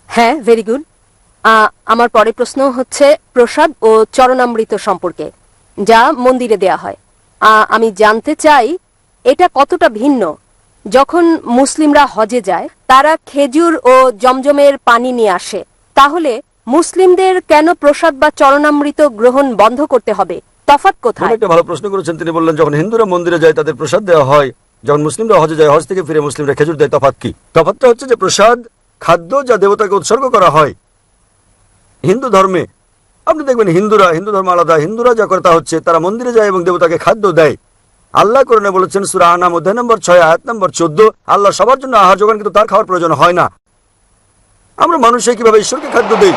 হ্যাঁ, ভেরি গুড। আমার পরের প্রশ্ন হচ্ছে প্রসাদ ও চরণামৃত সম্পর্কে, যা মন্দিরে দেয়া হয়। আমি জানতে চাই এটা কতটা ভিন্ন। যখন মুসলিমরা হজে যায়, তারা খেজুর ও জমজমের পানি নিয়ে আসে, তাহলে মুসলিমদের কেন প্রসাদ বা চরণামৃত গ্রহণ বন্ধ করতে হবে? তফাৎ কোথায়? একটা ভালো প্রশ্ন করেছেন। তিনি বললেন যখন হিন্দুরা মন্দিরে যায় তাদের প্রসাদ দেওয়া হয়, যখন মুসলিমরা হজে যায়, হজ থেকে ফিরে মুসলিমরা খেজুর দেয়। তফাৎ কি? তফাৎটা হচ্ছে যে প্রসাদ খাদ্য যা দেবতাকে উৎসর্গ করা হয়। হিন্দু ধর্মে আপনি দেখবেন হিন্দু ধর্ম আলাদা। হিন্দুরা যা করে তা হচ্ছে তারা মন্দিরে যায় এবং দেবতাকে খাদ্য দেয়। আল্লাহ কোরআনে বলেছেন সূরা আনাম অধ্যায় নম্বর 6 আয়াত নম্বর 14, আল্লাহ সবার জন্য আহার যোগান, কিন্তু তার খাওয়ার প্রয়োজন হয় না। আমরা মানুষে কিভাবে ঈশ্বরকে খাদ্য দেই?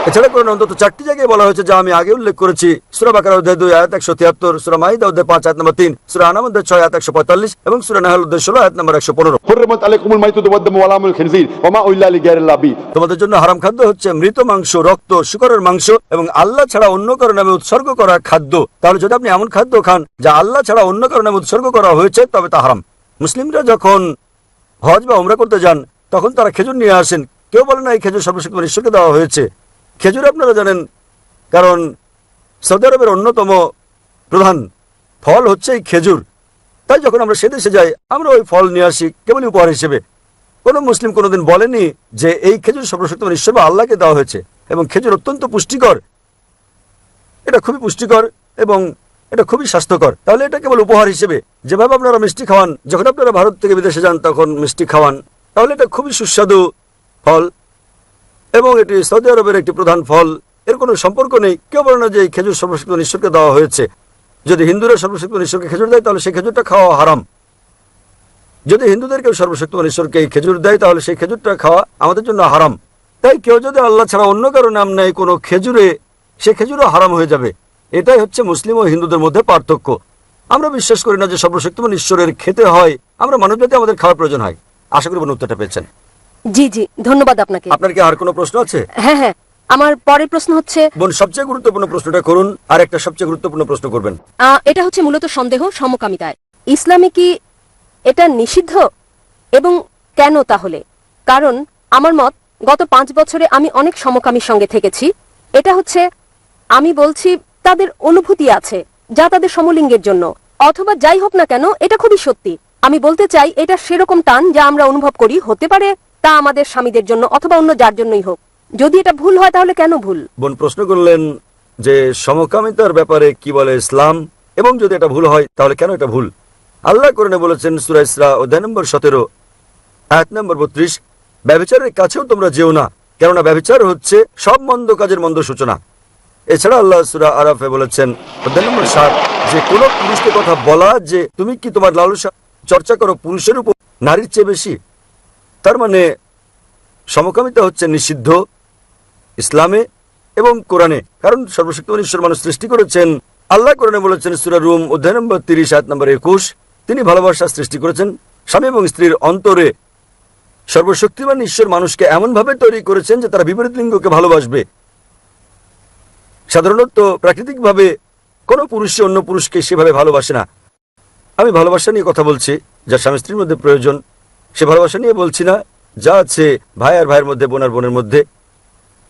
এছাড়া কোরআন অন্তত 4টি জায়গায় বলা হয়েছে যা আমি আগে উল্লেখ করেছি। সূরা বাকারা অধ্যায় 2 আয়াত 173, সূরা মাইদা অধ্যায় 5 আয়াত নম্বর 3, সূরা আনাম অধ্যায় 6 আয়াত 145 এবং সূরা নাহল অধ্যায় 16 আয়াত নম্বর 115। حرمت عليكم الميتة والدم ولحم الخنزير وما أهل لغير الله به। তোমাদের জন্য হারাম খাদ্য হচ্ছে মৃত মাংস, রক্ত, শূকরের মাংস এবং আল্লাহ ছাড়া অন্য কারো নামে উৎসর্গ করা খাদ্য। তাহলে যদি আপনি এমন খাদ্য খান যা আল্লাহ ছাড়া অন্য কারো নামে উৎসর্গ করা হয়েছে তবে তা হারাম। মুসলিমরা যখন হজ বা উমরা করতে যান তখন তারা খেজুর নিয়ে আসেন। কেউ বলে না এই খেজুর সর্বশক্তিমান ঈশ্বরকে দেওয়া হয়েছে। খেজুর আপনারা জানেন, কারণ সৌদি আরবের অন্যতম প্রধান ফল হচ্ছে এই খেজুর। তাই যখন আমরা সে দেশে যাই আমরা ওই ফল নিয়ে আসি কেবলই উপহার হিসেবে। কোনো মুসলিম কোনোদিন বলেনি যে এই খেজুর সর্বশক্তিমান ঈশ্বর বা আল্লাহকে দেওয়া হয়েছে। এবং খেজুর অত্যন্ত পুষ্টিকর, এটা খুবই পুষ্টিকর এবং এটা খুবই স্বাস্থ্যকর। তাহলে এটা কেবল উপহার হিসেবে, যেভাবে আপনারা মিষ্টি খাওয়ান, যখন আপনারা ভারত থেকে বিদেশে যান তখন মিষ্টি খাওয়ান, তাহলে এটা খুবই সুস্বাদু ফল এবং এটি সৌদি আরবের একটি প্রধান ফল। এর কোনো সম্পর্ক নেই। কেউ বলে না যে এই খেজুর সর্বশক্তিমান ঈশ্বরকে দেওয়া হয়েছে। যদি হিন্দুরা সর্বশক্তিমান ঈশ্বরকে খেজুর দেয় তাহলে সেই খেজুরটা খাওয়া হারাম। যদি হিন্দুদের কেউ সর্বশক্তিমান ঈশ্বরকে এই খেজুর দেয় তাহলে সেই খেজুরটা খাওয়া আমাদের জন্য হারাম। তাই কেউ যদি আল্লাহ ছাড়া অন্য কারো নাম নেয় কোনো খেজুরে, সে খেজুরও হারাম হয়ে যাবে। এটাই হচ্ছে মুসলিম ও হিন্দুদের মধ্যে পার্থক্য। আমরা বিশ্বাস করি না যে সর্বশক্তিমান ঈশ্বরের খেতে হয়, আমরা মানবজাতি আমাদের খাওয়ার প্রয়োজন হয়। আশা করি উত্তরটা পেয়েছেন। জি জি, ধন্যবাদ আপনাকে। আপনার কি আর কোনো প্রশ্ন আছে? হ্যাঁ হ্যাঁ, আমার পরের প্রশ্ন হচ্ছে, বোন সবচেয়ে গুরুত্বপূর্ণ প্রশ্নটা করুন, আর একটা সবচেয়ে গুরুত্বপূর্ণ প্রশ্ন করবেন। এটা হচ্ছে মূলত সন্দেহ সমকামিতায়। ইসলামে কি এটা নিষিদ্ধ এবং কেন তাহলে? কারণ আমার মত, গত 5 বছরে আমি অনেক সমকামীর সঙ্গে থেকেছি। এটা হচ্ছে, আমি বলছি তাদের অনুভূতি আছে যা তাদের সমলিঙ্গের জন্য, অথবা যাই হোক না কেন, এটা খুবই সত্যি। আমি বলতে চাই এটা সেরকম টান যা আমরা অনুভব করি, হতে পারে তা আমাদের স্বামীদের জন্য অথবা অন্য যার জন্যই হোক। যদি এটা ভুল হয় তাহলে কেন ভুল? বোন প্রশ্ন করলেন যে সমকামিতার ব্যাপারে কি বলে ইসলাম, এবং যদি এটা ভুল হয় তাহলে কেন এটা ভুল। আল্লাহ কোরআনে বলেছেন সূরা ইসরা অধ্যায় নম্বর 17 আয়াত নম্বর 32, ব্যভিচারের কাছেও তোমরা যেও না, কেননা ব্যভিচার হচ্ছে সব মন্দ কাজের মন্দ সূচনা। এছাড়া আল্লাহ সূরা আরাফে বলেছেন অধ্যায় নম্বর 7, যে কোনো পুরুষকে কথা বলা যে তুমি কি তোমার লালসা চর্চা করো পুরুষের উপর নারীর চেয়ে বেশি। তার মানে সমকামিতা হচ্ছে নিষিদ্ধ ইসলামে এবং কোরআনে, কারণ সর্বশক্তিমান ঈশ্বর মানুষ সৃষ্টি করেছেন। আল্লাহ কোরআনে বলেছেন সূরা রুম অধ্যায় নম্বর 30 আয়াত নম্বর 21, তিনি ভালোবাসা সৃষ্টি করেছেন স্বামী এবং স্ত্রীর অন্তরে। সর্বশক্তিমান ঈশ্বর মানুষকে এমনভাবে তৈরি করেছেন যে তারা বিপরীত লিঙ্গকে ভালোবাসবে। সাধারণত প্রাকৃতিকভাবে কোনো পুরুষ অন্য পুরুষকে সেভাবে ভালোবাসে না। আমি ভালোবাসা নিয়ে কথা বলছি যা স্বামী স্ত্রীর মধ্যে প্রয়োজন, সে ভালোবাসা নিয়ে বলছি না যা আছে ভাই আর ভাইয়ের মধ্যে, বোন আর বোনের মধ্যে।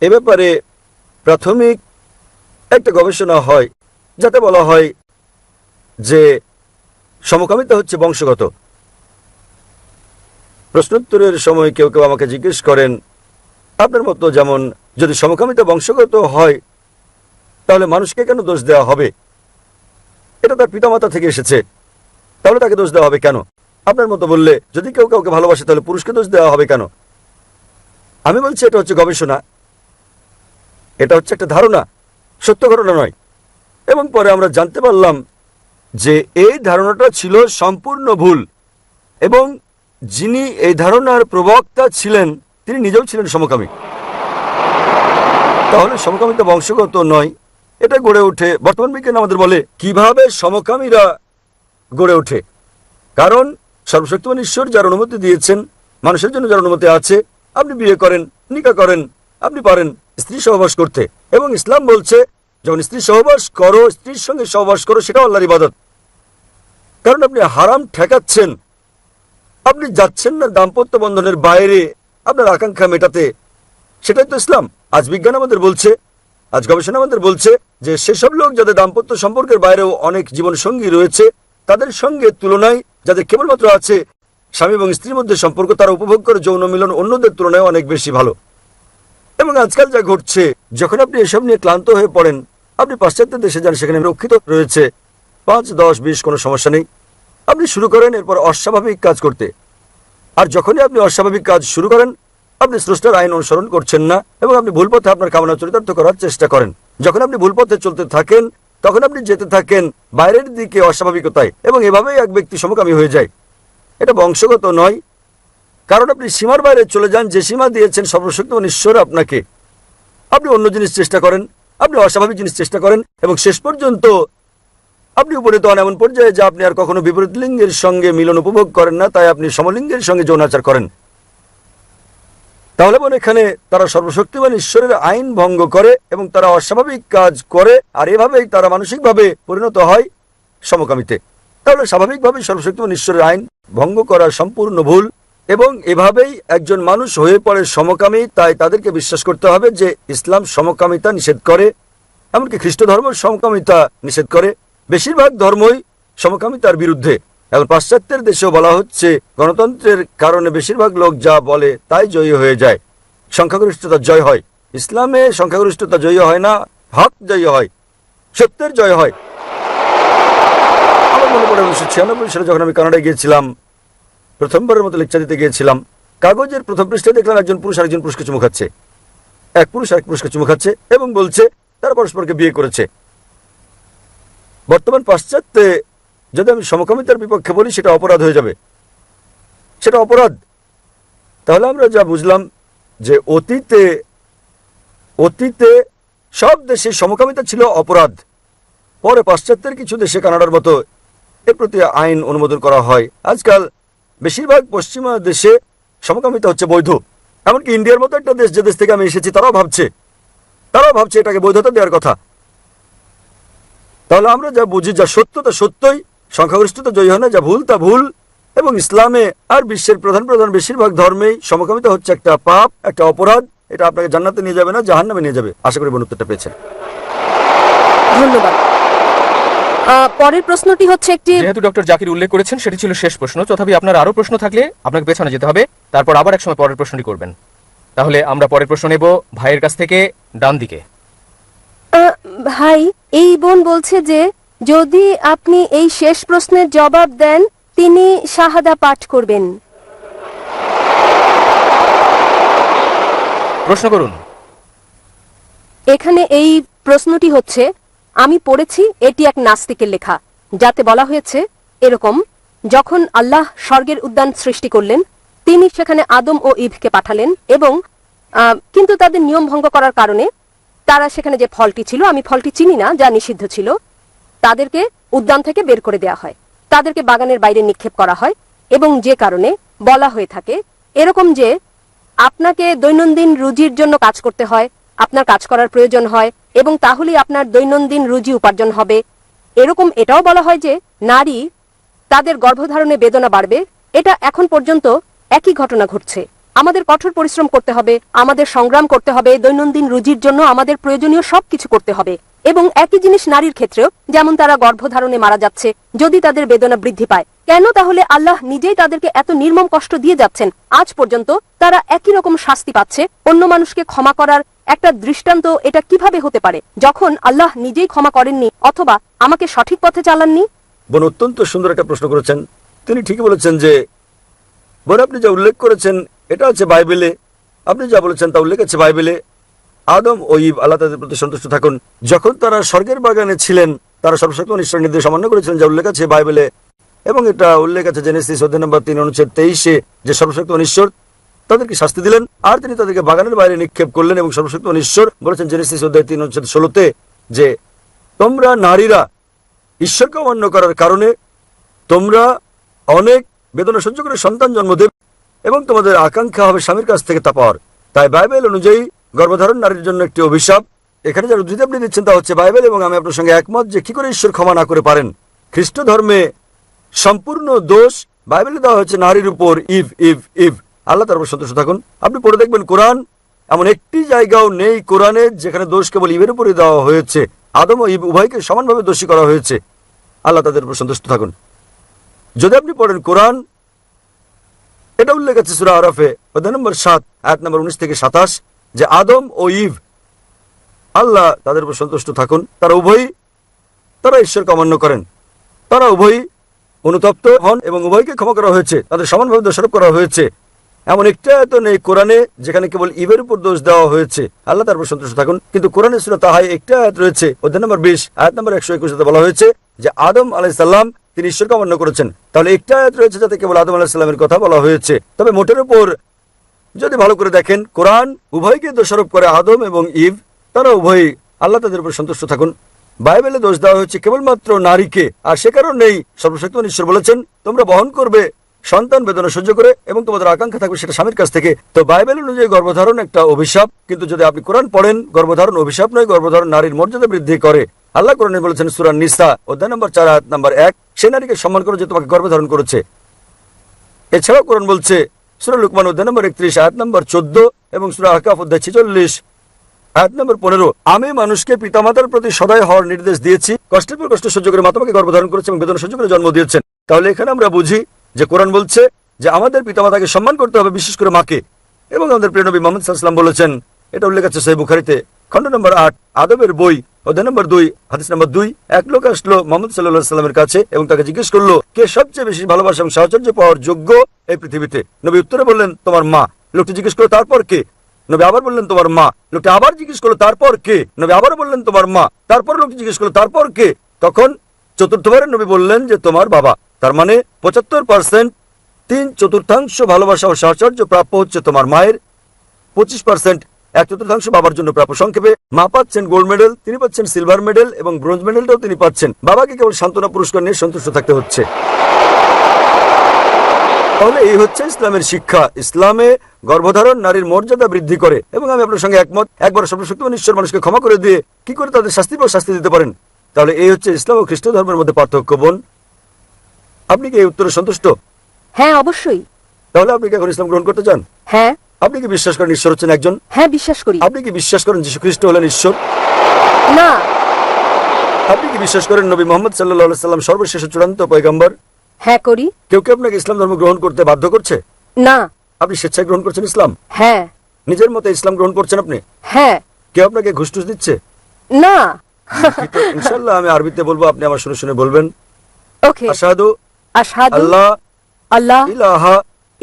এ ব্যাপারে প্রাথমিক একটা গবেষণা হয় যাতে বলা হয় যে সমকামিতা হচ্ছে বংশগত। প্রশ্নোত্তরের সময় কেউ কেউ আমাকে জিজ্ঞেস করেন, আপনার মতো যেমন যদি সমকামিতা বংশগত হয় তাহলে মানুষকে কেন দোষ দেওয়া হবে? এটা তার পিতামাতা থেকে এসেছে, তাহলে তাকে দোষ দেওয়া হবে কেন? আপনার মতো বললে যদি কেউ কাউকে ভালোবাসে তাহলে পুরুষকে দোষ দেওয়া হবে কেন? আমি বলছি এটা হচ্ছে গবেষণা, এটা হচ্ছে একটা ধারণা, সত্য ঘটনা নয়। এবং পরে আমরা জানতে পারলাম যে এই ধারণাটা ছিল সম্পূর্ণ ভুল, এবং যিনি এই ধারণার প্রবক্তা ছিলেন তিনি নিজেও ছিলেন সমকামী। তাহলে সমকামিতা বংশগত নয়, এটা গড়ে ওঠে। বর্তমান বিজ্ঞান আমাদের বলে কিভাবে সমকামীরা গড়ে ওঠে, কারণ সর্বশক্তিমান ঈশ্বর যার অনুমতি দিয়েছেন, মানুষের জন্য যার অনুমতি আছে, আপনি বিয়ে করেন, নিকাহ করেন, আপনি পারেন স্ত্রী সহবাস করতে। এবং ইসলাম বলছে যখন স্ত্রী সহবাস করো, স্ত্রীর সঙ্গে সহবাস করো, সেটা আল্লাহর ইবাদত। কারণ আপনি হারাম ঠেকাচ্ছেন, আপনি যাচ্ছেন না দাম্পত্য বন্ধনের বাইরে আপনার আকাঙ্ক্ষা মেটাতে। সেটাই তো ইসলাম। আজ বিজ্ঞান আমাদের বলছে, আজ গবেষণা আমাদের বলছে যে সেসব লোক যাদের দাম্পত্য সম্পর্কের বাইরেও অনেক জীবন সঙ্গী রয়েছে, তাদের সঙ্গে তুলনায় যাদের কেবলমাত্র আছে স্বামী এবং স্ত্রীর মধ্যে সম্পর্ক, তারা উপভোগ করে যৌন মিলন অন্যদের তুলনায় অনেক বেশি ভালো। এবং আজকাল যা ঘটছে, যখন আপনি এসব নিয়ে ক্লান্ত হয়ে পড়েন, আপনি পাশ্চাত্য দেশে যান, সেখানে রক্ষিত রয়েছে 5, 10, 20 কোনো সমস্যা নেই। আপনি শুরু করেন এরপর অস্বাভাবিক কাজ করতে, আর যখনই আপনি অস্বাভাবিক কাজ শুরু করেন আপনি স্রষ্টার আইন অনুসরণ করছেন না এবং আপনি ভুল পথে আপনার কামনা চরিতার্থ করার চেষ্টা করেন। যখন আপনি ভুল পথে চলতে থাকেন তখন আপনি যেতে থাকেন বাইরের দিকে অস্বাভাবিকতায়, এবং এভাবেই এক ব্যক্তি সমকামী হয়ে যায়। এটা বংশগত নয়, কারণ আপনি সীমার বাইরে চলে যান, যে সীমা দিয়েছেন সর্বশক্তিমান ঈশ্বর আপনাকে। আপনি অন্য জিনিস চেষ্টা করেন, আপনি অস্বাভাবিক জিনিস চেষ্টা করেন, এবং শেষ পর্যন্ত আপনি উপনীত হন এমন পর্যায়ে যে আপনি আর কখনো বিপরীত লিঙ্গের সঙ্গে মিলন উপভোগ করেন না, তাই আপনি সমলিঙ্গের সঙ্গে যৌনাচার করেন। তাহলে বলে এখানে তারা সর্বশক্তিমান ঈশ্বরের আইন ভঙ্গ করে এবং তারা অস্বাভাবিক কাজ করে, আর এভাবেই তারা মানসিকভাবে পরিণত হয় সমকামিতে। তাহলে স্বাভাবিকভাবে সর্বশক্তিমান ঈশ্বরের আইন ভঙ্গ করা সম্পূর্ণ ভুল, এবং এভাবেই একজন মানুষ হয়ে পড়ে সমকামী। তাই তাদেরকে বিশ্বাস করতে হবে যে ইসলাম সমকামিতা নিষেধ করে, এমনকি খ্রিস্ট ধর্ম সমকামিতা নিষেধ করে। বেশিরভাগ ধর্মই সমকামিতার বিরুদ্ধে। এখন পাশ্চাত্যের দেশেও বলা হচ্ছে গণতন্ত্রের কারণে বেশিরভাগ লোক যা বলে তাই জয়ী হয়ে যায়, সংখ্যাগরিষ্ঠতা জয় হয়। ইসলামে সংখ্যাগরিষ্ঠতা জয়ী হয় না, হক জয়ী হয়, সত্যের জয় হয়। আমার মনে পড়ে 1996 সালে যখন আমি কানাডায় গিয়েছিলাম, প্রথমবারের মতো লেকচার দিতে গিয়েছিলাম, কাগজের প্রথম পৃষ্ঠায় দেখলাম একজন পুরুষ আরেকজন পুরুষকে চুমু খাচ্ছে, এক পুরুষ আরেক পুরুষকে চুমু খাচ্ছে এবং বলছে তারা পরস্পরকে বিয়ে করেছে। বর্তমান পাশ্চাত্যে যদি আমি সমকামিতার বিপক্ষে বলি সেটা অপরাধ হয়ে যাবে, সেটা অপরাধ। তাহলে আমরা যা বুঝলাম যে অতীতে সব দেশে সমকামিতা ছিল অপরাধ। পরে পাশ্চাত্যের কিছু দেশে কানাডার মতো এর প্রতি আইন অনুমোদন করা হয়। আজকাল বেশিরভাগ পশ্চিমা দেশে সমকামিতা হচ্ছে বৈধ। এমনকি ইন্ডিয়ার মতো একটা দেশ, যে দেশ থেকে আমি এসেছি, তারাও ভাবছে এটাকে বৈধতা দেওয়ার কথা। তাহলে আমরা যা বুঝি, যা সত্য তা সত্যই, সংখ্যাগরিষ্ঠতা জয়ী হয় না, যা ভুল তা ভুল। এবং ইসলামে আর বিশ্বের প্রধান বেশিরভাগ ধর্মেই সমকামিতা হচ্ছে একটা পাপ, একটা অপরাধ। এটা আপনাকে জান্নাতে নিয়ে যাবে না, জাহান্নামে নিয়ে যাবে। আশা করি উত্তরটা পেয়েছেন। ধন্যবাদ। পরের প্রশ্নটি হচ্ছে একটি, যেহেতু ডক্টর জাকির উল্লেখ করেছেন সেটি ছিল শেষ প্রশ্ন, তথাপি আপনার আরো প্রশ্ন থাকলে আপনাকে পেছনে যেতে হবে, তারপর আবার একসময় পরের প্রশ্নটি করবেন। তাহলে আমরা পরের প্রশ্ন নেব ভাইয়ের কাছ থেকে, ডান দিকে। ভাই, এই বোন বলছে যে যদি আপনি এই শেষ প্রশ্নের জবাব দেন তিনি শাহাদা পাঠ করবেন। প্রশ্ন করুন। এখানে এই প্রশ্নটি হচ্ছে, আমি পড়েছি এটি এক নাস্তিকের লেখা, যাতে বলা হয়েছে এরকম, যখন আল্লাহ স্বর্গের উদ্যান সৃষ্টি করলেন তিনি সেখানে আদম ও ইভকে পাঠালেন, এবং কিন্তু তাদের নিয়ম ভঙ্গ করার কারণে তারা সেখানে যে ফলটি ছিল, আমি ফলটি চিনি না, যা নিষিদ্ধ ছিল, তাদেরকে উদ্যান থেকে বের করে দেওয়া হয়, তাদেরকে বাগানের বাইরে নিক্ষেপ করা হয়। এবং যে কারণে বলা হয়ে থাকে এরকম যে আপনাকে দৈনন্দিন রুজির জন্য কাজ করতে হয়, আপনার কাজ করার প্রয়োজন হয়, এবং তাহলেই আপনার দৈনন্দিন রুজি উপার্জন হবে। এরকম এটাও বলা হয় যে নারী তাদের গর্ভধারণে বেদনা বাড়বে। এটা এখন পর্যন্ত একই ঘটনা ঘটছে। আমাদের কঠোর পরিশ্রম করতে হবে, আমাদের সংগ্রাম করতে হবে, দৈনন্দিন রুজির জন্য আমাদের প্রয়োজনীয় সবকিছু করতে হবে। এবং একই জিনিস নারীর ক্ষেত্রেও, যেমন তারা গর্ভধারণে মারা যাচ্ছে, যদি তাদের বেদনা বৃদ্ধি পায়, কেন তাহলে আল্লাহ নিজেই তাদেরকে এত নির্মম কষ্ট দিয়ে যাচ্ছেন? আজ পর্যন্ত তারা একই রকম শাস্তি পাচ্ছে। অন্য মানুষকে ক্ষমা করার একটা দৃষ্টান্ত এটা কিভাবে হতে পারে, যখন আল্লাহ নিজেই ক্ষমা করেননি অথবা আমাকে সঠিক পথে চালাননি? বোন অত্যন্ত সুন্দর একটা প্রশ্ন করেছেন। তিনি ঠিকই বলেছেন যে বোন আপনি যা উল্লেখ করেছেন এটা হচ্ছে বাইবেলে, আপনি যা বলেছেন তা উল্লেখ আছে বাইবেলে। আদম ও ঈভ, আল্লাহ তাদের প্রতি সন্তুষ্ট থাকুন, যখন তারা স্বর্গের বাগানে ছিলেন তারা সর্বশক্তিমান ঈশ্বরের নির্দেশ অমান্য করেছিলেন, যা উল্লেখ আছে বাইবেলে। এবং এটা উল্লেখ আছে জেনেসিস অধ্যায় নম্বর 3 অনুচ্ছেদ 23-এ, যে সর্বশক্তিমান ঈশ্বর তাদেরকে শাস্তি দিলেন আর তিনি তাদেরকে বাগানের বাইরে নিক্ষেপ করলেন। এবং সর্বশক্তিমান ঈশ্বর বলেছেন জেনেসিস অধ্যায় 3 অনুচ্ছেদ 16-তে যে তোমরা নারীরা ঈশ্বরকে অমান্য করার কারণে তোমরা অনেক বেদনা সহ্য করে সন্তান জন্ম দেবে এবং তোমাদের আকাঙ্ক্ষা হবে স্বামীর কাছ থেকে তা পাওয়ার। তাই বাইবেল অনুযায়ী গর্ভধারণ নারীর জন্য একটি অভিশাপ। এখানে যারা উদ্ধৃতি আপনি দিচ্ছেন তা হচ্ছে বাইবেল, এবং আমি আপনার সঙ্গে একমত যে কি করে ঈশ্বর ক্ষমা না করে পারেন। খ্রিস্ট ধর্মে সম্পূর্ণ দোষ বাইবেলে দেওয়া হয়েছে নারীর উপর, ইভ ইভ ইভ। আল্লাহ তার উপর সন্তুষ্ট থাকুন। আপনি পড়ে দেখবেন কোরআন এমন একটি জায়গাও নেই কোরআনে যেখানে দোষ কেবল ইভের উপরে দেওয়া হয়েছে। আদম ও ইভ উভয়কে সমানভাবে দোষী করা হয়েছে। আল্লাহ তাদের উপর সন্তুষ্ট থাকুন। যদি আপনি পড়েন কোরআন, এটা উল্লেখ আছে সূরা আরাফে অধ্যায় নম্বর 7 আয়াত নম্বর 19 থেকে 27, যে আদম ও ইভ আল্লাহ তাদের উপর সন্তুষ্ট থাকুন, তারা ঈশ্বরকে অমান্য করেন, তারা উভয়ই অনুতপ্ত হন এবং উভয়কে ক্ষমা করা হয়েছে, তাদের সমানভাবে দোষারোপ করা হয়েছে। এমন একটা আয়াত নেই কোরআনে যেখানে কেবল ইভের উপর দোষ দেওয়া হয়েছে। আল্লাহ তার উপর সন্তুষ্ট থাকুন। কিন্তু কোরআনে সূরা তাহায় একটা আয়াত রয়েছে অধ্যায় নম্বর 20 আয়াত নম্বর 121-তে বলা হয়েছে যে আদম আলাইহিস সালাম তিনি ঈশ্বরকে অমান্য করেছেন। তাহলে একটা আয়াত রয়েছে যাতে কেবল আদম আলাইহিস সালামের কথা বলা হয়েছে। তবে মোটের উপর যদি ভালো করে দেখেন, কোরআন উভয়কে দোষারোপ করে, আদম এবং ইভ, তারা উভয়ই আল্লাহ তাদের উপর সন্তুষ্ট থাকুন। বাইবেলে দোষ দেওয়া হচ্ছে কেবলমাত্র নারীকে, আর সে কারণেই সর্বশক্তিমান ঈশ্বর বলেছেন তোমরা বহন করবে সন্তান বেদনা সহ্য করে এবং তোমাদের আকাঙ্ক্ষা থাকবে সেটা স্বামীর কাছ থেকে। তো বাইবেল অনুযায়ী গর্ভধারণ একটা অভিশাপ, কিন্তু যদি আপনি কোরআন পড়েন, গর্ভধারণ অভিশাপ নয়, গর্ভধারণ নারীর মর্যাদা বৃদ্ধি করে। আল্লাহ কোরআনে বলেছেন সূরা নিসা অধ্যায় নম্বর 4 আয়াত নম্বর 1, সে নারীকে সম্মান করো যে তোমাকে গর্ভধারণ করেছে। এছাড়াও কোরআন বলছে সূরা লুকমান অধ্যায় নম্বর 31 আয়াত নম্বর 14 এবং সূরা আহকাফ অধ্যায় 46 আয়াত নম্বর 15, আমি মানুষকে পিতামাতার প্রতি সদয় হওয়ার নির্দেশ দিয়েছি, কষ্টের পর কষ্ট সহ্য করে মা তোমাকে গর্ভধারণ করেছে এবং বেদনা সহ্য করে জন্ম দিয়েছেন। তাহলে এখানে আমরা বুঝি যে কোরআন বলছে যে আমাদের পিতামাতাকে সম্মান করতে হবে, বিশেষ করে মাকে। এবং আমাদের প্রিয় নবী মুহাম্মদ সাল্লাল্লাহু আলাইহি ওয়াসাল্লাম বলেছেন, এটা উল্লেখ আছে সহিহ বুখারীতে খণ্ড নম্বর 8 আদবের বই অধ্যায় নম্বর 2 হাদিস নম্বর 2, এক লোক আসলো মুহাম্মদ সাল্লাল্লাহু আলাইহি ওয়াসাল্লামের কাছে এবং তাকে জিজ্ঞেস করলো কে সবচেয়ে বেশি ভালোবাসা এবং সাহচর্য পাওয়ার যোগ্য এই পৃথিবীতে। নবী উত্তরে বললেন তোমার মা। লোকটি জিজ্ঞেস করলো তারপর কে? নবী আবার বললেন তোমার মা। লোকটি আবার জিজ্ঞেস করলো তারপর কে? নবী আবার বললেন তোমার মা। তারপর লোকটি জিজ্ঞেস করলো তারপর কে? তখন চতুর্থবারের নবী বললেন যে তোমার বাবা। তার মানে 75%, 3/4 ভালোবাসা ও সাহচর্য প্রাপ্য হচ্ছে তোমার মায়ের, 25%, 1/4 বাবার জন্য প্রাপ্য। সংক্ষেপে মা পাচ্ছেন গোল্ড মেডেল, তিনি পাচ্ছেন সিলভার মেডেল এবং ব্রোঞ্জ মেডেলটাও তিনি পাচ্ছেন। বাবাকে কেবল সান্ত্বনা পুরস্কার নিয়ে সন্তুষ্ট থাকতে হচ্ছে। তাহলে এই হচ্ছে ইসলামের শিক্ষা। ইসলামে গর্ভধারণ নারীর মর্যাদা বৃদ্ধি করে এবং আমি আপনার সঙ্গে একমত। একবার সর্বশক্তিমান ঈশ্বর মানুষকে ক্ষমা করে দিয়ে কি করে তাদের শাস্তি দিতে পারেন? তাহলে এই হচ্ছে ইসলাম ও খ্রিস্ট ধর্মের মধ্যে পার্থক্য। বোন, আপনি কি এই উত্তরে সন্তুষ্ট? হ্যাঁ, অবশ্যই। তাহলে আপনি কি এখন ইসলাম গ্রহণ করতে চান? হ্যাঁ। আপনি কি বিশ্বাস করেন ঈশ্বর হচ্ছেন একজন? হ্যাঁ, বিশ্বাস করি। আপনি কি বিশ্বাস করেন যীশু খ্রিস্ট হলেন ঈশ্বর? না। আপনি কি বিশ্বাস করেন নবী মুহাম্মদ সাল্লাল্লাহু আলাইহি সাল্লাম সর্বশেষ চূড়ান্ত পয়গম্বর? হ্যাঁ, করি। কেউ কি আপনাকে ইসলাম ধর্ম গ্রহণ করতে বাধ্য করছে? না। আপনি স্বেচ্ছায় গ্রহণ করছেন ইসলাম? হ্যাঁ। নিজের মতে ইসলাম গ্রহণ করছেন আপনি? হ্যাঁ। কেউ আপনাকে ঘুষ টুস দিচ্ছে? না। ইনশাআল্লাহ আমি আরবিতে বলবো, আপনি আমার শুনে শুনে বলবেন। ওকে। আশহাদু আশহাদু আল্লাহ আল্লাহ ইলাহা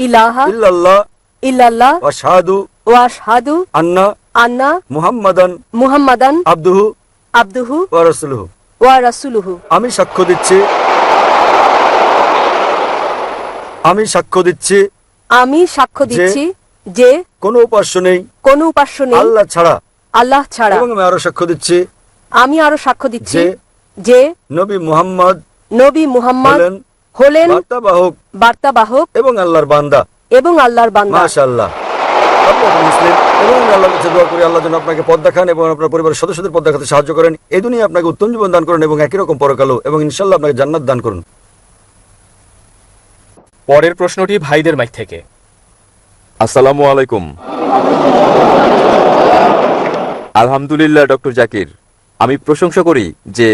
ইলাহা ইল্লাল্লাহ ইল্লাল্লাহ ওয়া আশহাদু ওয়া আশহাদু আন্না মুহাম্মাদান আবদুহু আবদুহু ওয়া রাসূলুহু। ওয়া রাসূলুহু। আমি সাক্ষ্য দিচ্ছি যে কোনো উপাস্য নেই আল্লাহ ছাড়া। এবং আমি আরো সাক্ষ্য দিচ্ছি যে নবী মুহাম্মদ হলেন বার্তাবাহক এবং আল্লাহর বান্দা। মাশাআল্লাহ, আপনি এখন মুসলিম এবং আমি আল্লাহর কাছে দোয়া করি আল্লাহ যেন আপনাকে পথ দেখান এবং আপনার পরিবারের সদস্যদের পথ দেখাতে সাহায্য করেন। এই দুনিয়ায় আপনাকে উত্তম জীবন দান করেন এবং একই রকম পরকালও, এবং ইনশাআল্লাহ আপনাকে জান্নাত দান করুন। পরের প্রশ্নটি ভাইদের মাইক থেকে। আসসালামু আলাইকুম। আলহামদুলিল্লাহ ডক্টর জাকির, আমি প্রশংসা করি যে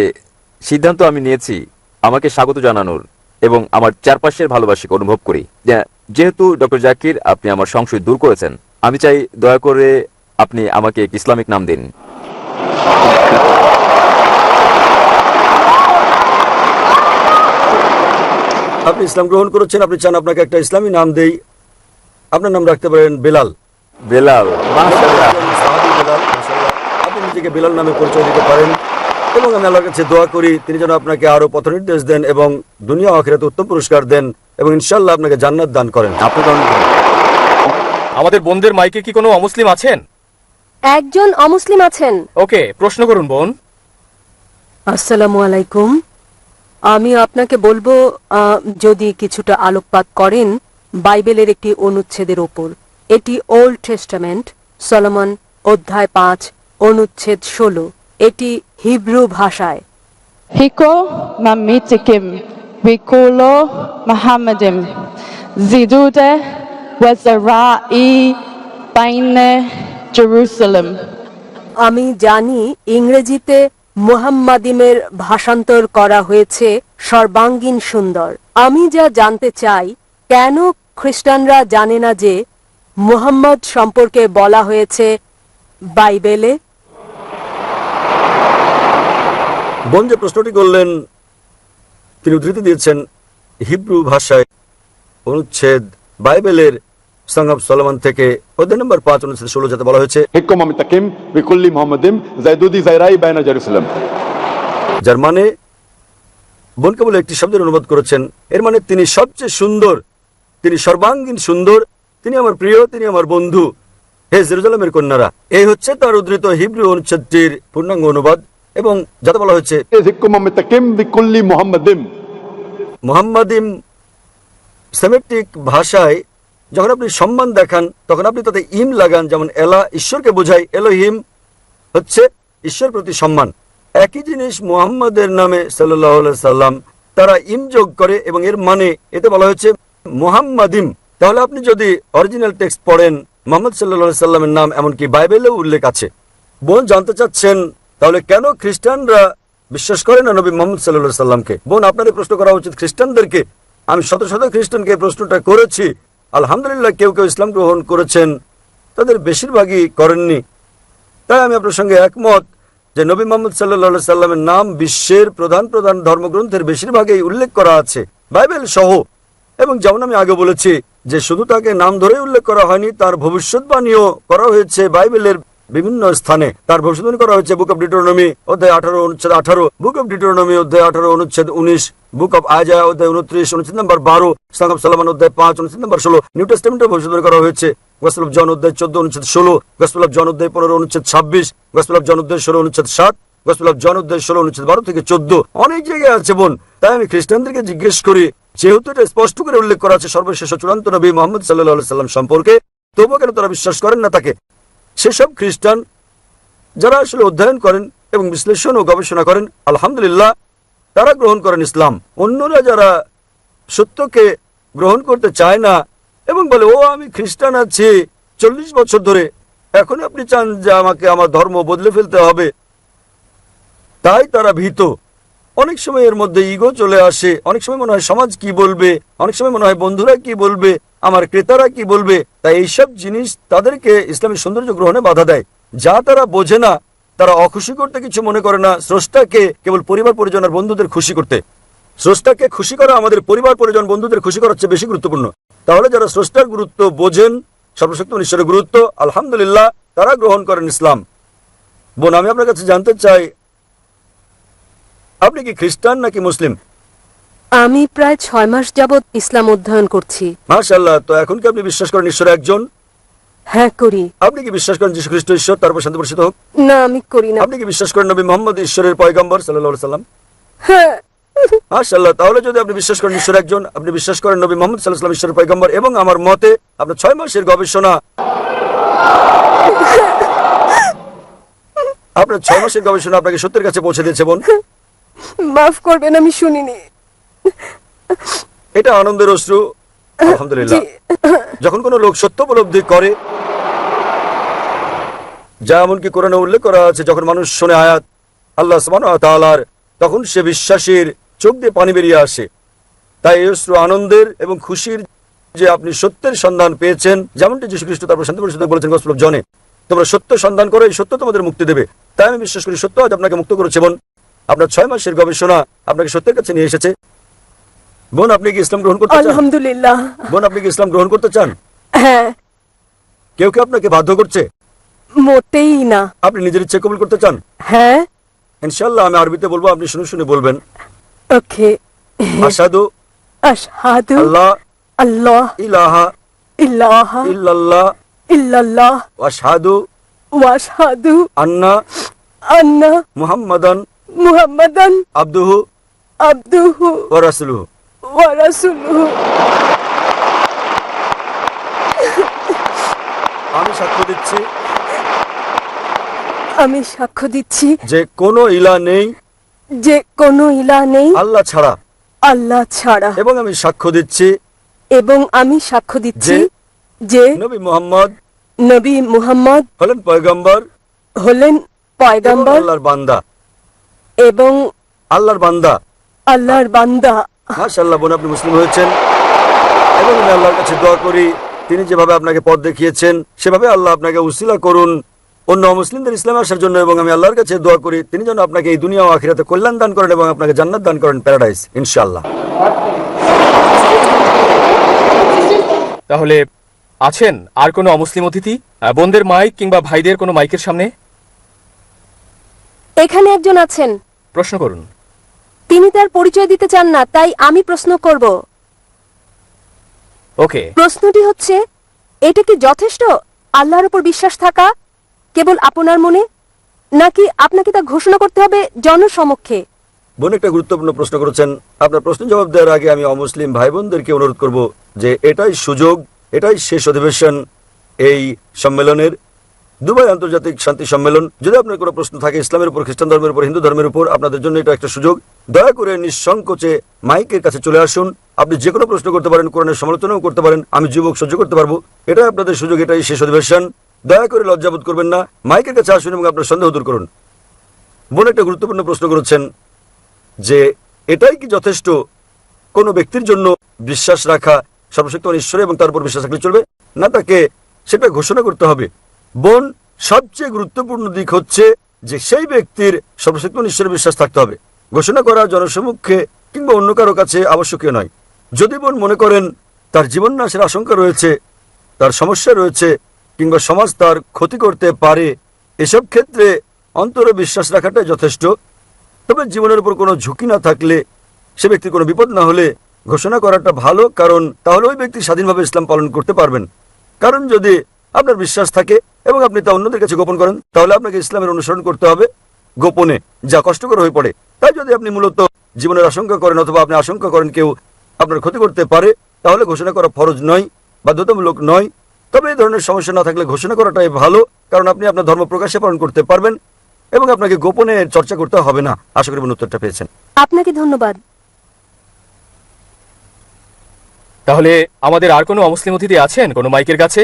সিদ্ধান্ত আমি নিয়েছি আমাকে স্বাগত জানানোর এবং আমার চারপাশের ভালোবাসাকে অনুভব করি। যেহেতু ডক্টর জাকির আপনি আমার সংশয় দূর করেছেন, আমি চাই দয়া করে আপনি আমাকে এক ইসলামিক নাম দিন। আপনি ইসলাম গ্রহণ করেছেন, আপনি চান আপনাকে একটা ইসলামী নাম দেই। আপনার নাম রাখতে পারেন বেলাল। বেলাল, মাশাআল্লাহ। সাহাবী বেলাল, মাশাআল্লাহ। আপনি নিজেকে বেলাল নামে পরিচয় দিতে পারেন এবং আমি আল্লাহর কাছে দোয়া করি তিনি যেন আপনাকে আরো পথ নির্দেশ দেন এবং দুনিয়া ও আখিরাতে উত্তম পুরস্কার দেন এবং ইনশাআল্লাহ আপনাকে জান্নাত দান করেন। আমাদের বোনদের মাইকে কি কোনো অমুসলিম আছেন? একজন অমুসলিম আছেন। ওকে, প্রশ্ন করুন বোন। আসসালামু আলাইকুম। আমি আপনাকে বলবো যদি কিছুটা আলোকপাত করেন বাইবেলের একটি অনুচ্ছেদের ওপর। এটি ওল্ড টেস্টামেন্ট, সলোমন অধ্যায় 5 অনুচ্ছেদ 16। এটি হিব্রু ভাষায়। Hiko mamitikim wikulo Muhammadim zidude wazarai baine Jerusalem. আমি জানি ইংরেজিতে মুহাম্মাদিমের ভাষান্তর করা হয়েছে সর্বাঙ্গীন সুন্দর। আমি যা জানতে চাই, কেন খ্রিস্টানরা জানে না যে মুহাম্মদ সম্পর্কে বলা হয়েছে বাইবেলে? বোন যে প্রশ্নটি করলেন তিনি উদ্ধৃতি দিয়েছেন হিব্রু ভাষায় অনুচ্ছেদ বাইবেলের সং অফ সলোমন থেকে অধ্যায় নম্বর 5 অনুচ্ছেদ 16 যাতে বলা হয়েছে হিকুম আমিতাকিম বিকুল্লি মুহাম্মাদিম জাইদুদি জাইরাই বাইনা জেরুসালেম। যার মানে বোন কেবল একটি শব্দের অনুবাদ করেছেন, এর মানে তিনি সবচেয়ে সুন্দর, তিনি সর্বাঙ্গীন সুন্দর, তিনি আমার প্রিয়, তিনি আমার বন্ধু, হে জেরুজালেমের কন্যারা। এই হচ্ছে তার উদ্ধৃত হিব্রু অনুচ্ছেদটির পূর্ণাঙ্গ অনুবাদ, এবং যাতে বলা হয়েছে ذكر متكم بكل محمد মুহাম্মাদিম। সেমেটিক ভাষায় যখন আপনি সম্মান দেখান তখন আপনি তাতে ইম লাগান, যেমন এলা ঈশ্বরকে বোঝায়, এলোহিম হচ্ছে ঈশ্বর প্রতি সম্মান। একই জিনিস মুহাম্মাদের নামে সাল্লাল্লাহু আলাইহি সাল্লাম তারা ইম যোগ করে, এবং এর মানে এতে বলা হয়েছে মুহাম্মাদিম। তাহলে আপনি যদি অরিজিনাল টেক্সট পড়েন, মুহাম্মদ সাল্লাল্লাহু আলাইহি সাল্লামের নাম এমনকি বাইবেলেও উল্লেখ আছে। বোন জানতে চাচ্ছেন তাহলে কেন খ্রিস্টানরা বিশ্বাস করে না নবী মুহাম্মদ সাল্লাল্লাহু আলাইহি সাল্লামকে? বোন, আপনার এই প্রশ্ন করা উচিত খ্রিস্টানদেরকে। আমি শত শত খ্রিস্টানকে এই প্রশ্নটা করেছি। আলহামদুলিল্লাহ, কেউ কেউ ইসলাম গ্রহণ করেছেন, তাদের বেশিরভাগই করেননি। তাই আমি আপনার সঙ্গে একমত যে নবী মুহাম্মদ সাল্লাল্লাহু আলাইহি সাল্লামের নাম বিশ্বের প্রধান প্রধান ধর্মগ্রন্থের বেশিরভাগেই উল্লেখ করা আছে, বাইবেল সহ। এবং যেমন আমি আগে বলেছি যে শুধু তাকে নাম ধরে উল্লেখ করা হয়নি, তার ভবিষ্যৎবাণীও করা হয়েছে বাইবেলের বিভিন্ন স্থানে। তার ভবিষ্যৎবাণী করা হয়েছে বুক অফ ডিটোরনমি অধ্যায় 18 অনুচ্ছেদ 18, বুক অফ ডিটোরনমি অধ্যায় 18 অনুচ্ছেদ 19, বুক অফ আইজায়া অধ্যায় 29 অনুচ্ছেদ নাম্বার 12, সং অফ সলোমন অধ্যায় 5 অনুচ্ছেদ নাম্বার 16। নিউ টেস্টামেন্টের ভবিষ্যৎবাণী করা হয়েছে গসপেল অফ জন অধ্যায় 14 অনুচ্ছেদ 16, গসপেল অফ জন অধ্যায় 15 অনুচ্ছেদ 26, গসপেল অফ জন অধ্যায় 16 অনুচ্ছেদ 7, গসপেল অফ জন অধ্যায় 16 অনুচ্ছেদ 12 থেকে 14। অনেক জায়গায় আছে বোন। তাই আমি খ্রিস্টানদেরকে জিজ্ঞেস করি, যেহেতু এটা স্পষ্ট করে উল্লেখ করা আছে সর্বশেষ চূড়ান্ত নবী মুহাম্মদ সাল্লাল্লাহু আলাইহি সাল্লাম সম্পর্কে, তবুও কেন তারা বিশ্বাস করেন না তাকে? সেসব খ্রিস্টান যারা আসলে অধ্যয়ন করেন এবং বিশ্লেষণ ও গবেষণা করেন, আলহামদুলিল্লাহ তারা গ্রহণ করেন ইসলাম। অন্যরা যারা সত্যকে গ্রহণ করতে চায় না এবং বলে, ও আমি খ্রিস্টান আছি 40 বছর ধরে, এখন আপনি চান যে আমাকে আমার ধর্ম বদলে ফেলতে হবে, তাই তারা ভীত। অনেক সময় এর মধ্যে ইগো চলে আসে। অনেক সময় মনে হয় সমাজ কি বলবে, অনেক সময় মনে হয় বন্ধুরা কি বলবে, আমার ক্রেতারা কি বলবে। তাই এইসব জিনিস তাদেরকে ইসলামের সৌন্দর্য গ্রহণে বাধা দেয়। যা তারা বোঝে না, তারা অখুশি করতে কিছু মনে করে না, স্রষ্টাকে কেবল পরিবার পরিজন আর বন্ধুদের খুশি করতে। স্রষ্টাকে খুশি করা আমাদের পরিবার পরিজন বন্ধুদের খুশি করার চেয়ে বেশি গুরুত্বপূর্ণ। তাহলে যারা স্রষ্টার গুরুত্ব বোঝেন, সর্বশক্তিমান ঈশ্বরের গুরুত্ব, আলহামদুলিল্লাহ তারা গ্রহণ করেন ইসলাম। বোন, আমি আপনার কাছে জানতে চাই, আপনি কি খ্রিস্টান নাকি মুসলিম? আমি প্রায় 6 মাস যাবৎ ইসলাম অধ্যয়ন করছি। মাশাআল্লাহ। তো এখন কি আপনি বিশ্বাস করেন ঈশ্বর একজন? হ্যাঁ, করি। আপনি কি বিশ্বাস করেন যীশু খ্রিস্ট ঈশ্বর, তারপর শান্তি বর্ষিত হোক? না, আমি করি না। আপনি কি বিশ্বাস করেন নবী মুহাম্মদ ঈশ্বরের পয়গম্বর সাল্লাল্লাহু আলাইহি সাল্লাম? হ্যাঁ। মাশাআল্লাহ। তাহলে যদি আপনি বিশ্বাস করেন ঈশ্বর একজন, আপনি বিশ্বাস করেন নবী মুহাম্মদ সাল্লাল্লাহু আলাইহি সাল্লাম ঈশ্বরের পয়গম্বর, এবং আমার মতে আপনার 6 মাসের গবেষণা, আপনার 6 মাসের গবেষণা আপনাকে সত্যের কাছে পৌঁছে দিয়েছে বোন। মাফ করবেন, আমি শুনিনি। এটা আনন্দের অশ্রু। আলহামদুলিল্লাহ। যখন কোনো লোক সত্য উপলব্ধি করে, যা এমনকি কোরআনে উল্লেখ করা আছে, যখন মানুষ শোনে আয়াত আল্লাহ সুবহানাহু ওয়া তাআলার, তখন সে বিশ্বাসীর চোখ দিয়ে পানি বেরিয়ে আসে। তাই এই অশ্রু আনন্দের এবং খুশির যে আপনি সত্যের সন্ধান পেয়েছেন, যেমনটি যীশু খ্রিস্ট তারপর শান্তি বর্ষিত বলেছেন গসপেল অফ জনে, তোমরা সত্য সন্ধান করো, এই সত্য তোমাদের মুক্তি দেবে। তাই আমি বিশ্বাস করি সত্য আজ আপনাকে মুক্ত করেছে বোন। আপনার 6 মাসের গবেষণা আপনাকে সত্যের কাছে নিয়ে এসেছে। বোন, আপনি কি ইসলাম গ্রহণ করতে চান? আলহামদুলিল্লাহ। বোন, আপনি কি ইসলাম গ্রহণ করতে চান? হ্যাঁ। কেউ কি আপনাকে বাধ্য করছে? মোটেই না। আপনি নিজের ইচ্ছে কবুল করতে চান? হ্যাঁ। ইনশাআল্লাহ আমি আরবিতে বলবো, আপনি শুনে শুনে বলবেন। ওকে। আশহাদু আশহাদু আল্লাহ আল্লাহ ইলাহা ইলাহা ইল্লাল্লাহ ইল্লাল্লাহ ওয়া আশহাদু ওয়া আশহাদু আন্না আন্না মুহাম্মাদান মুহাম্মাদান আবদুহু আবদুহু ওয়া রাসূলুহু। ওয়া রাসূলুহু। আমি সাক্ষ্য দিচ্ছি আমি সাক্ষ্য দিচ্ছি যে কোনো ইলাহ নেই যে কোনো ইলাহ নেই আল্লাহ ছাড়া, আল্লাহ ছাড়া, এবং আমি সাক্ষ্য দিচ্ছি এবং আমি সাক্ষ্য দিচ্ছি যে যে নবী মুহাম্মদ নবী মুহাম্মদ হলেন পয়গম্বর হলেন এবং পয়গম্বর আল্লাহর বান্দা। এবং আল্লাহর বান্দা। আল্লাহর বান্দা। মাশাআল্লাহ বোন, আপনি মুসলিম হয়েছেন, এবং আমি আল্লাহর কাছে দোয়া করি তিনি যেভাবে আপনাকে পথ দেখিয়েছেন সেভাবে আল্লাহ আপনাকে উসিলা করুন অন্য মুসলিমদের ইসলামে আসার জন্য, এবং আমি আল্লাহর কাছে দোয়া করি তিনি যেন আপনাকে এই দুনিয়া ও আখিরাতে কল্যাণ দান করেন এবং আপনাকে জান্নাত দান করেন, প্যারাডাইস, ইনশাআল্লাহ। তাহলে আছেন আর কোনো অমুসলিম অতিথি বোনদের মাইক কিংবা ভাইদের কোনো মাইকের সামনে? এখানে একজন আছেন, প্রশ্ন করুন। তিনি তার পরিচয় দিতে চান না, তাই আমি প্রশ্ন করব। ওকে। প্রশ্নটি হচ্ছে, এটা কি যথেষ্ট আল্লাহর উপর বিশ্বাস থাকা কেবল আপনার মনে, নাকি আপনাকে তা ঘোষণা করতে হবে জনসমক্ষে? বোন একটা গুরুত্বপূর্ণ প্রশ্ন করেছেন। আপনার প্রশ্নের জবাব দেওয়ার আগে আমি অমুসলিম ভাই বোনদেরকে অনুরোধ করব যে এটাই সুযোগ, এটাই শেষ অধিবেশন এই সম্মেলনের, দুবাই আন্তর্জাতিক শান্তি সম্মেলন। যদি আপনার কোনো প্রশ্ন থাকে ইসলামের উপর, খ্রিস্টান ধর্মের উপর, হিন্দু ধর্মের উপর, আপনাদের জন্য এটা একটা সুযোগ। দয়া করে নিঃসংকোচে মাইকের কাছে চলে আসুন। আপনি যে কোনো প্রশ্ন করতে পারেন, কোরআনের সমালোচনাও করতে পারেন। আমি যুবক, সহ্য করতে পারবো। এটাই আপনাদের সুযোগ, এটাই শেষ অধিবেশন। দয়া করে লজ্জাবোধ করবেন না, মাইকের কাছে আসুন এবং আপনার সন্দেহ দূর করুন। বোন একটা গুরুত্বপূর্ণ প্রশ্ন করেছেন যে এটাই কি যথেষ্ট কোনো ব্যক্তির জন্য বিশ্বাস রাখা সর্বশক্তিমান ঈশ্বরে এবং তার উপর বিশ্বাস রাখলে চলবে, না তাকে সেটা ঘোষণা করতে হবে? বোন, সবচেয়ে গুরুত্বপূর্ণ দিক হচ্ছে যে সেই ব্যক্তির সর্বশক্তিমান ঈশ্বরে বিশ্বাস থাকতে হবে। ঘোষণা করা জনসমক্ষে কিংবা অন্য কারো কাছে আবশ্যকীয় নয়। যদি বোন মনে করেন তার জীবন নাশের আশঙ্কা রয়েছে, তার সমস্যা রয়েছে, কিংবা সমাজ তার ক্ষতি করতে পারে, এসব ক্ষেত্রে অন্তরে বিশ্বাস রাখাটাই যথেষ্ট। তবে জীবনের উপর কোনো ঝুঁকি না থাকলে, সে ব্যক্তির কোনো বিপদ না হলে ঘোষণা করাটা ভালো, কারণ তাহলে ওই ব্যক্তি স্বাধীনভাবে ইসলাম পালন করতে পারবেন। কারণ যদি আপনার বিশ্বাস থাকে এবং আপনি তা অন্যদের কাছে গোপন করেন, তাহলে আপনাকে ইসলামের অনুসরণ করতে হবে গোপনে, যা কষ্টকর হয়ে পড়ে। তাই যদি আপনি মূলত জীবনের আশঙ্কা করেন অথবা আপনি আশঙ্কা করেন কেউ আপনার ক্ষতি করতে পারে, তাহলে ঘোষণা করা ফরজ নয়, বাধ্যতামূলক নয়। তবে এই ধরনের সমস্যা না থাকলে ঘোষণা করাটাই ভালো, কারণ আপনি আপনার ধর্ম প্রকাশ্যে পালন করতে পারবেন এবং আপনাকে গোপনে চর্চা করতে হবে না। আশা করি উত্তরটা পেয়েছেন। আপনাকে ধন্যবাদ। তাহলে আমাদের আর কোনো অমুসলিম অতিথি আছেন কোনো মাইকের কাছে?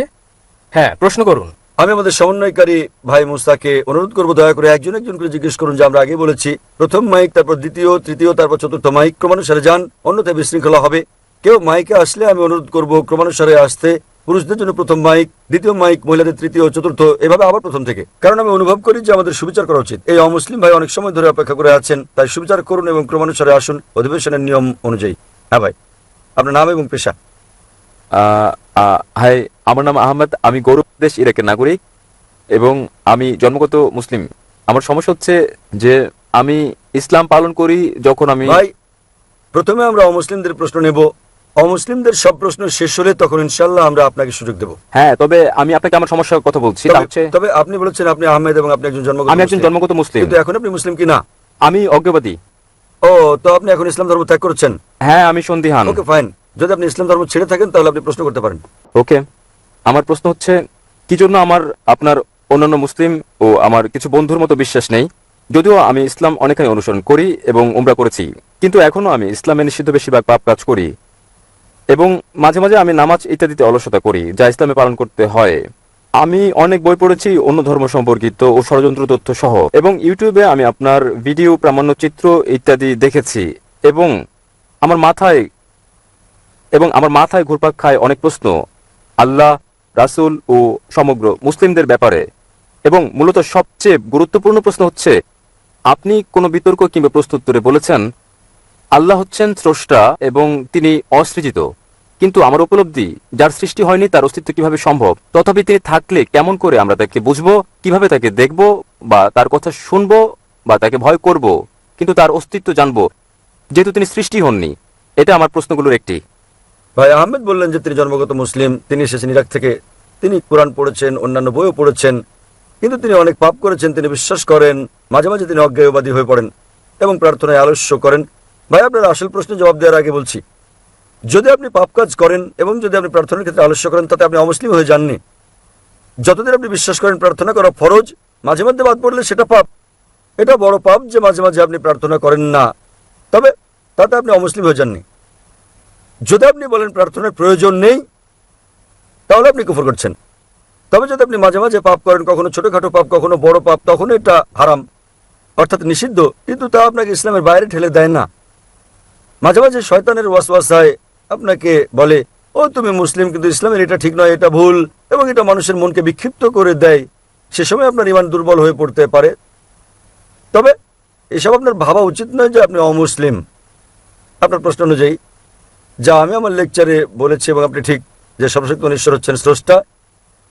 হ্যাঁ, প্রশ্ন করুন। আমি আমাদের সমন্বয়কারী ভাই মুস্তাকে অনুরোধ করবো, দয়া করে একজন একজন করে জিজ্ঞেস করুন। যে আমরা আগে বলেছি, প্রথম মাইক, তারপর দ্বিতীয়, তৃতীয়, তারপর চতুর্থ মাইক, ক্রমানুসারে যান, অন্যথায় বিশৃঙ্খলা হবে। কেউ মাইকে আসলে আমি অনুরোধ করবো ক্রমানুসারে আসতে। পুরুষদের জন্য প্রথম মাইক, দ্বিতীয় মাইক, মহিলাদের তৃতীয়, চতুর্থ, এভাবে আবার প্রথম থেকে। কারণ আমি অনুভব করি যে আমাদের সুবিচার করা উচিত। এই অমুসলিম ভাই অনেক সময় ধরে অপেক্ষা করে আছেন, তাই সুবিচার করুন এবং ক্রমানুসারে আসুন অধিবেশনের নিয়ম অনুযায়ী। হ্যাঁ ভাই, আপনার নাম এবং পেশা? হাই, আমার নাম আহমেদ। আমি গৌরব দেশ ইরাকের নাগরিক এবং আমি জন্মগত মুসলিম। আমার সমস্যা হচ্ছে যে আমি ইসলাম পালন করি যখন আমি ভাই, প্রথমে আমরা অমুসলিমদের প্রশ্ন নেব। অমুসলিমদের সব প্রশ্ন শেষ হলে তখন ইনশাল্লাহ আমরা আপনাকে সুযোগ দেব। হ্যাঁ, তবে আমি আপনাকে আমার সমস্যার কথা বলছি। তা হচ্ছে তবে আপনি বলেছেন আপনি আহমেদ এবং আপনি একজন জন্মগত আমি একজন মুসলিম। জন্মগত মুসলিম। কিন্তু এখন আপনি মুসলিম কি না? আমি অজ্ঞবাদী। ও, তো আপনি এখন ইসলাম ধর্ম ত্যাগ করেছেন? হ্যাঁ, আমি সন্দিহান। ওকে, ফাইন। যদি আপনি ইসলাম ধর্ম ছেড়ে থাকেন তাহলে আপনি প্রশ্ন করতে পারেন। ওকে, আমার প্রশ্ন হচ্ছে কি জন্য আমার আপনার অন্যান্য মুসলিম ও আমার কিছু বন্ধুর মতো বিশ্বাস নেই, যদিও আমি ইসলাম অনেকখানি অনুসরণ করি এবং উমরা করেছি, কিন্তু এখনো আমি ইসলামে নিষিদ্ধ বেশিরভাগ পাপ কাজ করি এবং মাঝে মাঝে আমি নামাজ ইত্যাদিতে অলসতা করি, যা ইসলামে পালন করতে হয়। আমি অনেক বই পড়েছি অন্য ধর্ম সম্পর্কিত ও ষড়যন্ত্র তথ্য সহ, এবং ইউটিউবে আমি আপনার ভিডিও, প্রামাণ্যচিত্র ইত্যাদি দেখেছি এবং আমার মাথায় ঘুরপাক খায় অনেক প্রশ্ন আল্লাহ, রাসূল ও সমগ্র মুসলিমদের ব্যাপারে। এবং মূলত সবচেয়ে গুরুত্বপূর্ণ প্রশ্ন হচ্ছে, আপনি কোনো বিতর্ক কিংবা প্রশ্নোত্তরে বলেছেন আল্লাহ হচ্ছেন স্রষ্টা এবং তিনি অসৃজিত, কিন্তু আমার উপলব্ধি যার সৃষ্টি হয়নি তার অস্তিত্ব কিভাবে সম্ভব? তথাপি তিনি থাকলে কেমন করে আমরা তাকে বুঝবো, কিভাবে তাকে দেখব বা তার কথা শুনবো বা তাকে ভয় করব, কিন্তু তার অস্তিত্ব জানবো যেহেতু তিনি সৃষ্টি হননি? এটা আমার প্রশ্নগুলোর একটি। ভাই আহমেদ বললেন যে তিনি জন্মগত মুসলিম, তিনি এসেছেন ইরাক থেকে, তিনি কোরআন পড়েছেন, অন্যান্য বইও পড়েছেন, কিন্তু তিনি অনেক পাপ করেছেন, তিনি বিশ্বাস করেন, মাঝে মাঝে তিনি অজ্ঞেয়বাদী হয়ে পড়েন এবং প্রার্থনায় আলস্য করেন। ভাই, আপনার আসল প্রশ্নের জবাব দেওয়ার আগে বলছি, যদি আপনি পাপ কাজ করেন এবং যদি আপনি প্রার্থনার ক্ষেত্রে আলস্য করেন, তাতে আপনি অমুসলিম হয়ে যাননি। যতদিন আপনি বিশ্বাস করেন প্রার্থনা করা ফরজ, মাঝে মধ্যে বাদ পড়লে সেটা পাপ। এটা বড় পাপ যে মাঝে মাঝে আপনি প্রার্থনা করেন না, তবে তাতে আপনি অমুসলিম হয়ে যাননি। যদি আপনি বলেন প্রার্থনার প্রয়োজন নেই, তাহলে আপনি কুফর করছেন। তবে যদি আপনি মাঝে মাঝে পাপ করেন, কখনো ছোটখাটো পাপ, কখনো বড় পাপ, তখন এটা হারাম, অর্থাৎ নিষিদ্ধ, কিন্তু তা আপনাকে ইসলামের বাইরে ঠেলে দেয় না। মাঝে মাঝে শয়তানের ওয়াসওয়াসায় আপনাকে বলে, ও তুমি মুসলিম, কিন্তু ইসলামের এটা ঠিক নয়, এটা ভুল, এবং এটা মানুষের মনকে বিক্ষিপ্ত করে দেয়। সে সময় আপনার ঈমান দুর্বল হয়ে পড়তে পারে। তবে এসব আপনার ভাবা উচিত নয় যে আপনি অমুসলিম। আপনার প্রশ্ন অনুযায়ী যা আমি আমার লেকচারে বলেছি, এবং আপনি ঠিক যে সর্বশক্তিমান ঈশ্বর হচ্ছেন স্রষ্টা,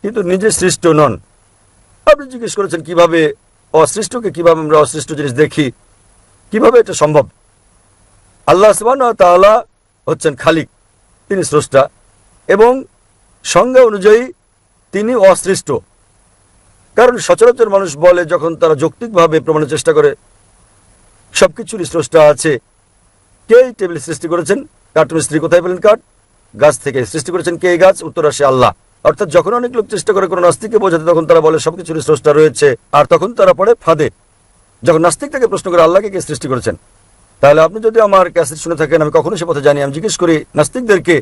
কিন্তু নিজে সৃষ্ট নন। আপনি জিজ্ঞেস করেছেন কিভাবে অসৃষ্টকে, কিভাবে আমরা অসৃষ্ট জিনিস দেখি, কিভাবে এটা সম্ভব? আল্লাহ সুবহানাহু ওয়া তাআলা হচ্ছেন খালিক, তিনি স্রষ্টা, এবং সংজ্ঞা অনুযায়ী তিনি অসৃষ্ট। কারণ সচরাচর মানুষ বলে, যখন তারা যৌক্তিকভাবে প্রমাণের চেষ্টা করে সবকিছুরই স্রষ্টা আছে, কে এই টেবিল সৃষ্টি করেছেন, কাঠ মিস্ত্রি কোথায় পেলেন কাঠ, গাছ থেকে সৃষ্টি করেছেন কে এই গাছ, উত্তর আসে আল্লাহ। অর্থাৎ যখন অনেক লোক চেষ্টা করে কোনো নাস্তিককে বোঝাতে, তখন তারা বলে সবকিছুরই স্রষ্টা রয়েছে, আর তখন তারা পড়ে ফাঁদে। যখন নাস্তিক তাকে প্রশ্ন করে আল্লাহকে কে সৃষ্টি করেছেন, তাহলে আপনি যদি আমার ক্যাসেট শুনে থাকেন, আমি কখনো সে পথে জানি, আমি জিজ্ঞেস করি নাস্তিকদেরকে,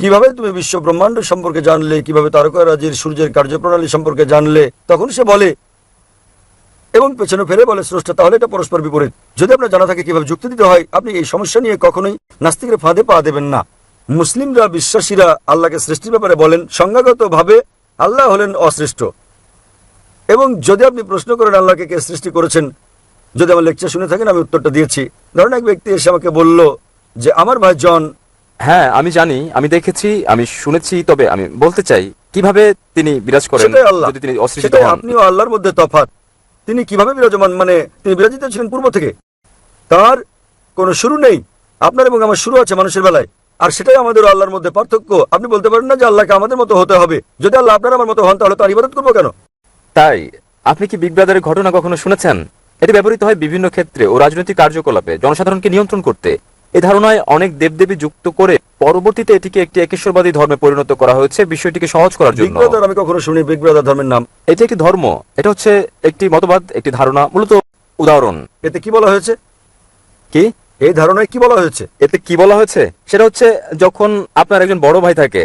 কিভাবে তুমি বিশ্ব ব্রহ্মাণ্ড সম্পর্কে জানলে, কিভাবে তারকারাজির সূর্যের কার্যপ্রণালী সম্পর্কে জানলে, তখন সে বলে এবং পেছনে ফেরে বলে স্রষ্টা। তাহলে এটা পরস্পর বিপরীত। যদি আপনার জানা থাকে কিভাবে যুক্তি দিতে হয়, আপনি এই সমস্যা নিয়ে কখনোই নাস্তিকের ফাঁদে পা দেবেন না। মুসলিমরা, বিশ্বাসীরা আল্লাহকে সৃষ্টির ব্যাপারে বলেন সংজ্ঞাগতভাবে আল্লাহ হলেন অসৃষ্ট। এবং যদি আপনি প্রশ্ন করেন আল্লাহকে কে সৃষ্টি করেছেন, যদি আমার লেকচার শুনে থাকেন, আমি উত্তরটা দিয়েছি। ধরেন এক ব্যক্তি এসে আমাকে বলল যে আমার ভাই জন, হ্যাঁ আমি জানি, আমি দেখেছি, আমি শুনেছি, তবে আমি বলতে চাই কিভাবে তিনি বিরাজ করেন সেটাই আল্লাহ, যদি তিনি অসৃষ্ট সেটাই হন। আপনিও আল্লাহর মধ্যে তফাৎ। তিনি কিভাবে বিরাজমান, মানে তিনি বিরাজিত ছিলেন পূর্ব থেকে, তার কোনো শুরু নেই। আপনার এবং আমার শুরু আছে মানুষের বেলায়, আর সেটাই আমাদের আল্লাহর মধ্যে পার্থক্য। আপনি বলতে পারেন না যে আল্লাহকে আমাদের মতো হতে হবে। যদি আল্লাহ আপনার আমার মতো হন, তাহলে তার ইবাদত করবো কেন? তাই আপনি কি বিগ ব্রাদারের ঘটনা কখনো শুনেছেন? এটি ব্যবহৃত হয় বিভিন্ন ক্ষেত্রে ও রাজনৈতিক কার্যকলাপে জনসাধারণকে নিয়ন্ত্রণ করতে। এই ধারণায় অনেক দেবদেবী যুক্ত করে পরবর্তীতে এটিকে একটি একেশ্বরবাদী ধর্মে পরিণত করা হয়েছে বিষয়টিকে সহজ করার বিগ জন্য। ব্রাদার আমি কখনো শুনি বিগ ব্রাদার ধর্মের নাম। এটি একটি ধর্ম, এটা হচ্ছে একটি মতবাদ, একটি ধারণা, মূলত উদাহরণ। এতে কি বলা হয়েছে? কি এই ধারণায় কি বলা হয়েছে? এতে কি বলা হয়েছে সেটা হচ্ছে, যখন আপনার একজন বড় ভাই থাকে,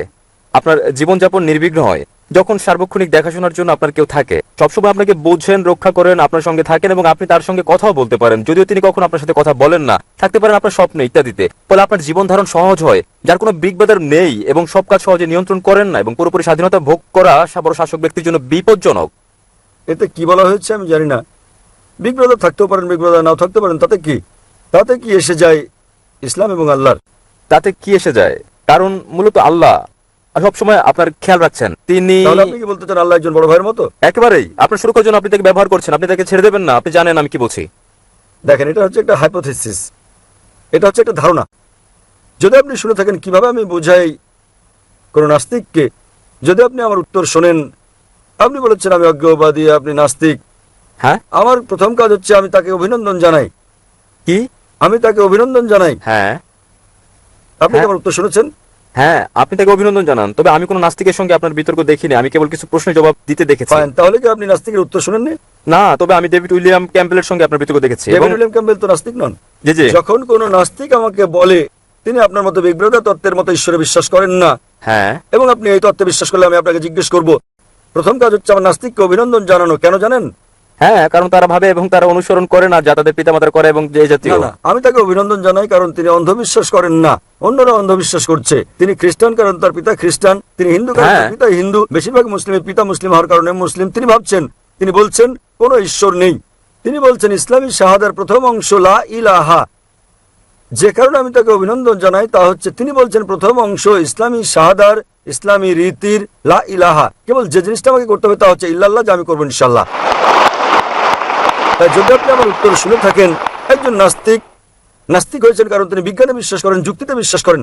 আপনার জীবনযাপন নির্বিঘ্ন হয়, যখন সার্বক্ষণিক দেখাশোনার জন্য আপনার কেউ থাকে, সবসময় আপনাকে বোঝেন, রক্ষা করেন, আপনার সঙ্গে থাকেন এবং আপনি তার সঙ্গে কথাও বলতে পারেন, যদিও তিনি কখনো আপনার সাথে কথা বলেন না, থাকতে পারেন আপনার স্বপ্নে ইত্যাদিতে, ফলে আপনার জীবন ধারণ সহজ হয়। যার কোনো বিগ ব্রাদার নেই এবং সব কাজ সহজে নিয়ন্ত্রণ করেন না এবং পুরোপুরি স্বাধীনতা ভোগ করা বড় শাসক ব্যক্তির জন্য বিপজ্জনক। এতে কি বলা হয়েছে আমি জানি না। বিগ ব্রাদার থাকতেও পারেন, বিগ ব্রাদার নাও থাকতে পারেন, তাতে কি এসে যায় ইসলাম এবং আল্লাহর? তাতে কি এসে যায়? কারণ মূলত আল্লাহ সবসময় আপনার খেয়াল রাখছেন। তিনি, তাহলে আপনি কি বলতে চান আল্লাহ একজন বড় ভাইয়ের মতো? একেবারেই আপনার সুরক্ষার জন্য আপনি তাকে ব্যবহার করছেন, আপনি তাকে ছেড়ে দেবেন না। আপনি জানেন আমি কি বলছি। দেখেন, এটা হচ্ছে একটা হাইপোথিসিস, এটা হচ্ছে একটা ধারণা। যদি আপনি শুনে থাকেন কিভাবে আমি বোঝাই কোন নাস্তিককে, যদি আপনি আমার উত্তর শোনেন, আপনি বলেছেন আমি অজ্ঞবাদী, আপনি নাস্তিক। হ্যাঁ, আমার প্রথম কাজ হচ্ছে আমি তাকে অভিনন্দন জানাই। কি? আমি তাকে অভিনন্দন জানাই। হ্যাঁ আপনি কি আমার উত্তর শুনেছেন? হ্যাঁ, আপনি তাকে অভিনন্দন জানান। তবে আমি কোনো নাস্তিকের সঙ্গে আপনার বিতর্ক দেখিনি, আমি কেবল কিছু প্রশ্নের জবাব দিতে দেখেছি। ফাইন, তাহলে কি আপনি নাস্তিকের উত্তর শুনেননি? না, তবে আমি ডেভিড উইলিয়াম ক্যাম্পবেলের সঙ্গে আপনার বিতর্ক দেখেছি। ডেভিড উইলিয়াম ক্যাম্পবেল তো নাস্তিক নন। জি জি। যখন কোন নাস্তিক আমাকে বলে তিনি আপনার মতো বিগ ব্রাদার তত্ত্বের মতো ঈশ্বরে বিশ্বাস করেন না, হ্যাঁ, এবং আপনি এই তত্ত্বে বিশ্বাস করলে, আমি আপনাকে জিজ্ঞেস করব, প্রথম কাজ হচ্ছে আমার নাস্তিককে অভিনন্দন জানানো। কেন জানেন? হ্যাঁ, কারণ তারা ভাবে এবং তারা অনুসরণ করে না যা তাদের পিতামাতার করে এবং যে জাতীয়। না, আমি তাকে অভিনন্দন জানাই কারণ তিনি অন্ধবিশ্বাস করেন না। অন্যরা অন্ধবিশ্বাস করছে। তিনি খ্রিস্টান কারণ তার পিতা খ্রিস্টান, তিনি হিন্দু কারণ তার পিতা হিন্দু, বেশিরভাগ মুসলিমের পিতা মুসলিম হওয়ার কারণে মুসলিম। তিনি ভাবছেন, তিনি বলছেন কোনো ঈশ্বর নেই। তিনি বলছেন ইসলামী শাহাদার প্রথম অংশ লা ইলাহা। যে কারণে আমি তাকে অভিনন্দন জানাই তা হচ্ছে তিনি বলছেন প্রথম অংশ ইসলামী শাহাদার, ইসলামী রীতির লা ইলাহা। কেবল যে জিনিসটা আমাকে করতে হবে তা হচ্ছে ইল্লাল্লাহ, যা আমি করবো ইনশাল্লাহ। তাই যদি আপনি আমার উত্তর শুনে থাকেন, একজন নাস্তিক হয়েছেন কারণ তিনি বিজ্ঞানে বিশ্বাস করেন, যুক্তিতে বিশ্বাস করেন।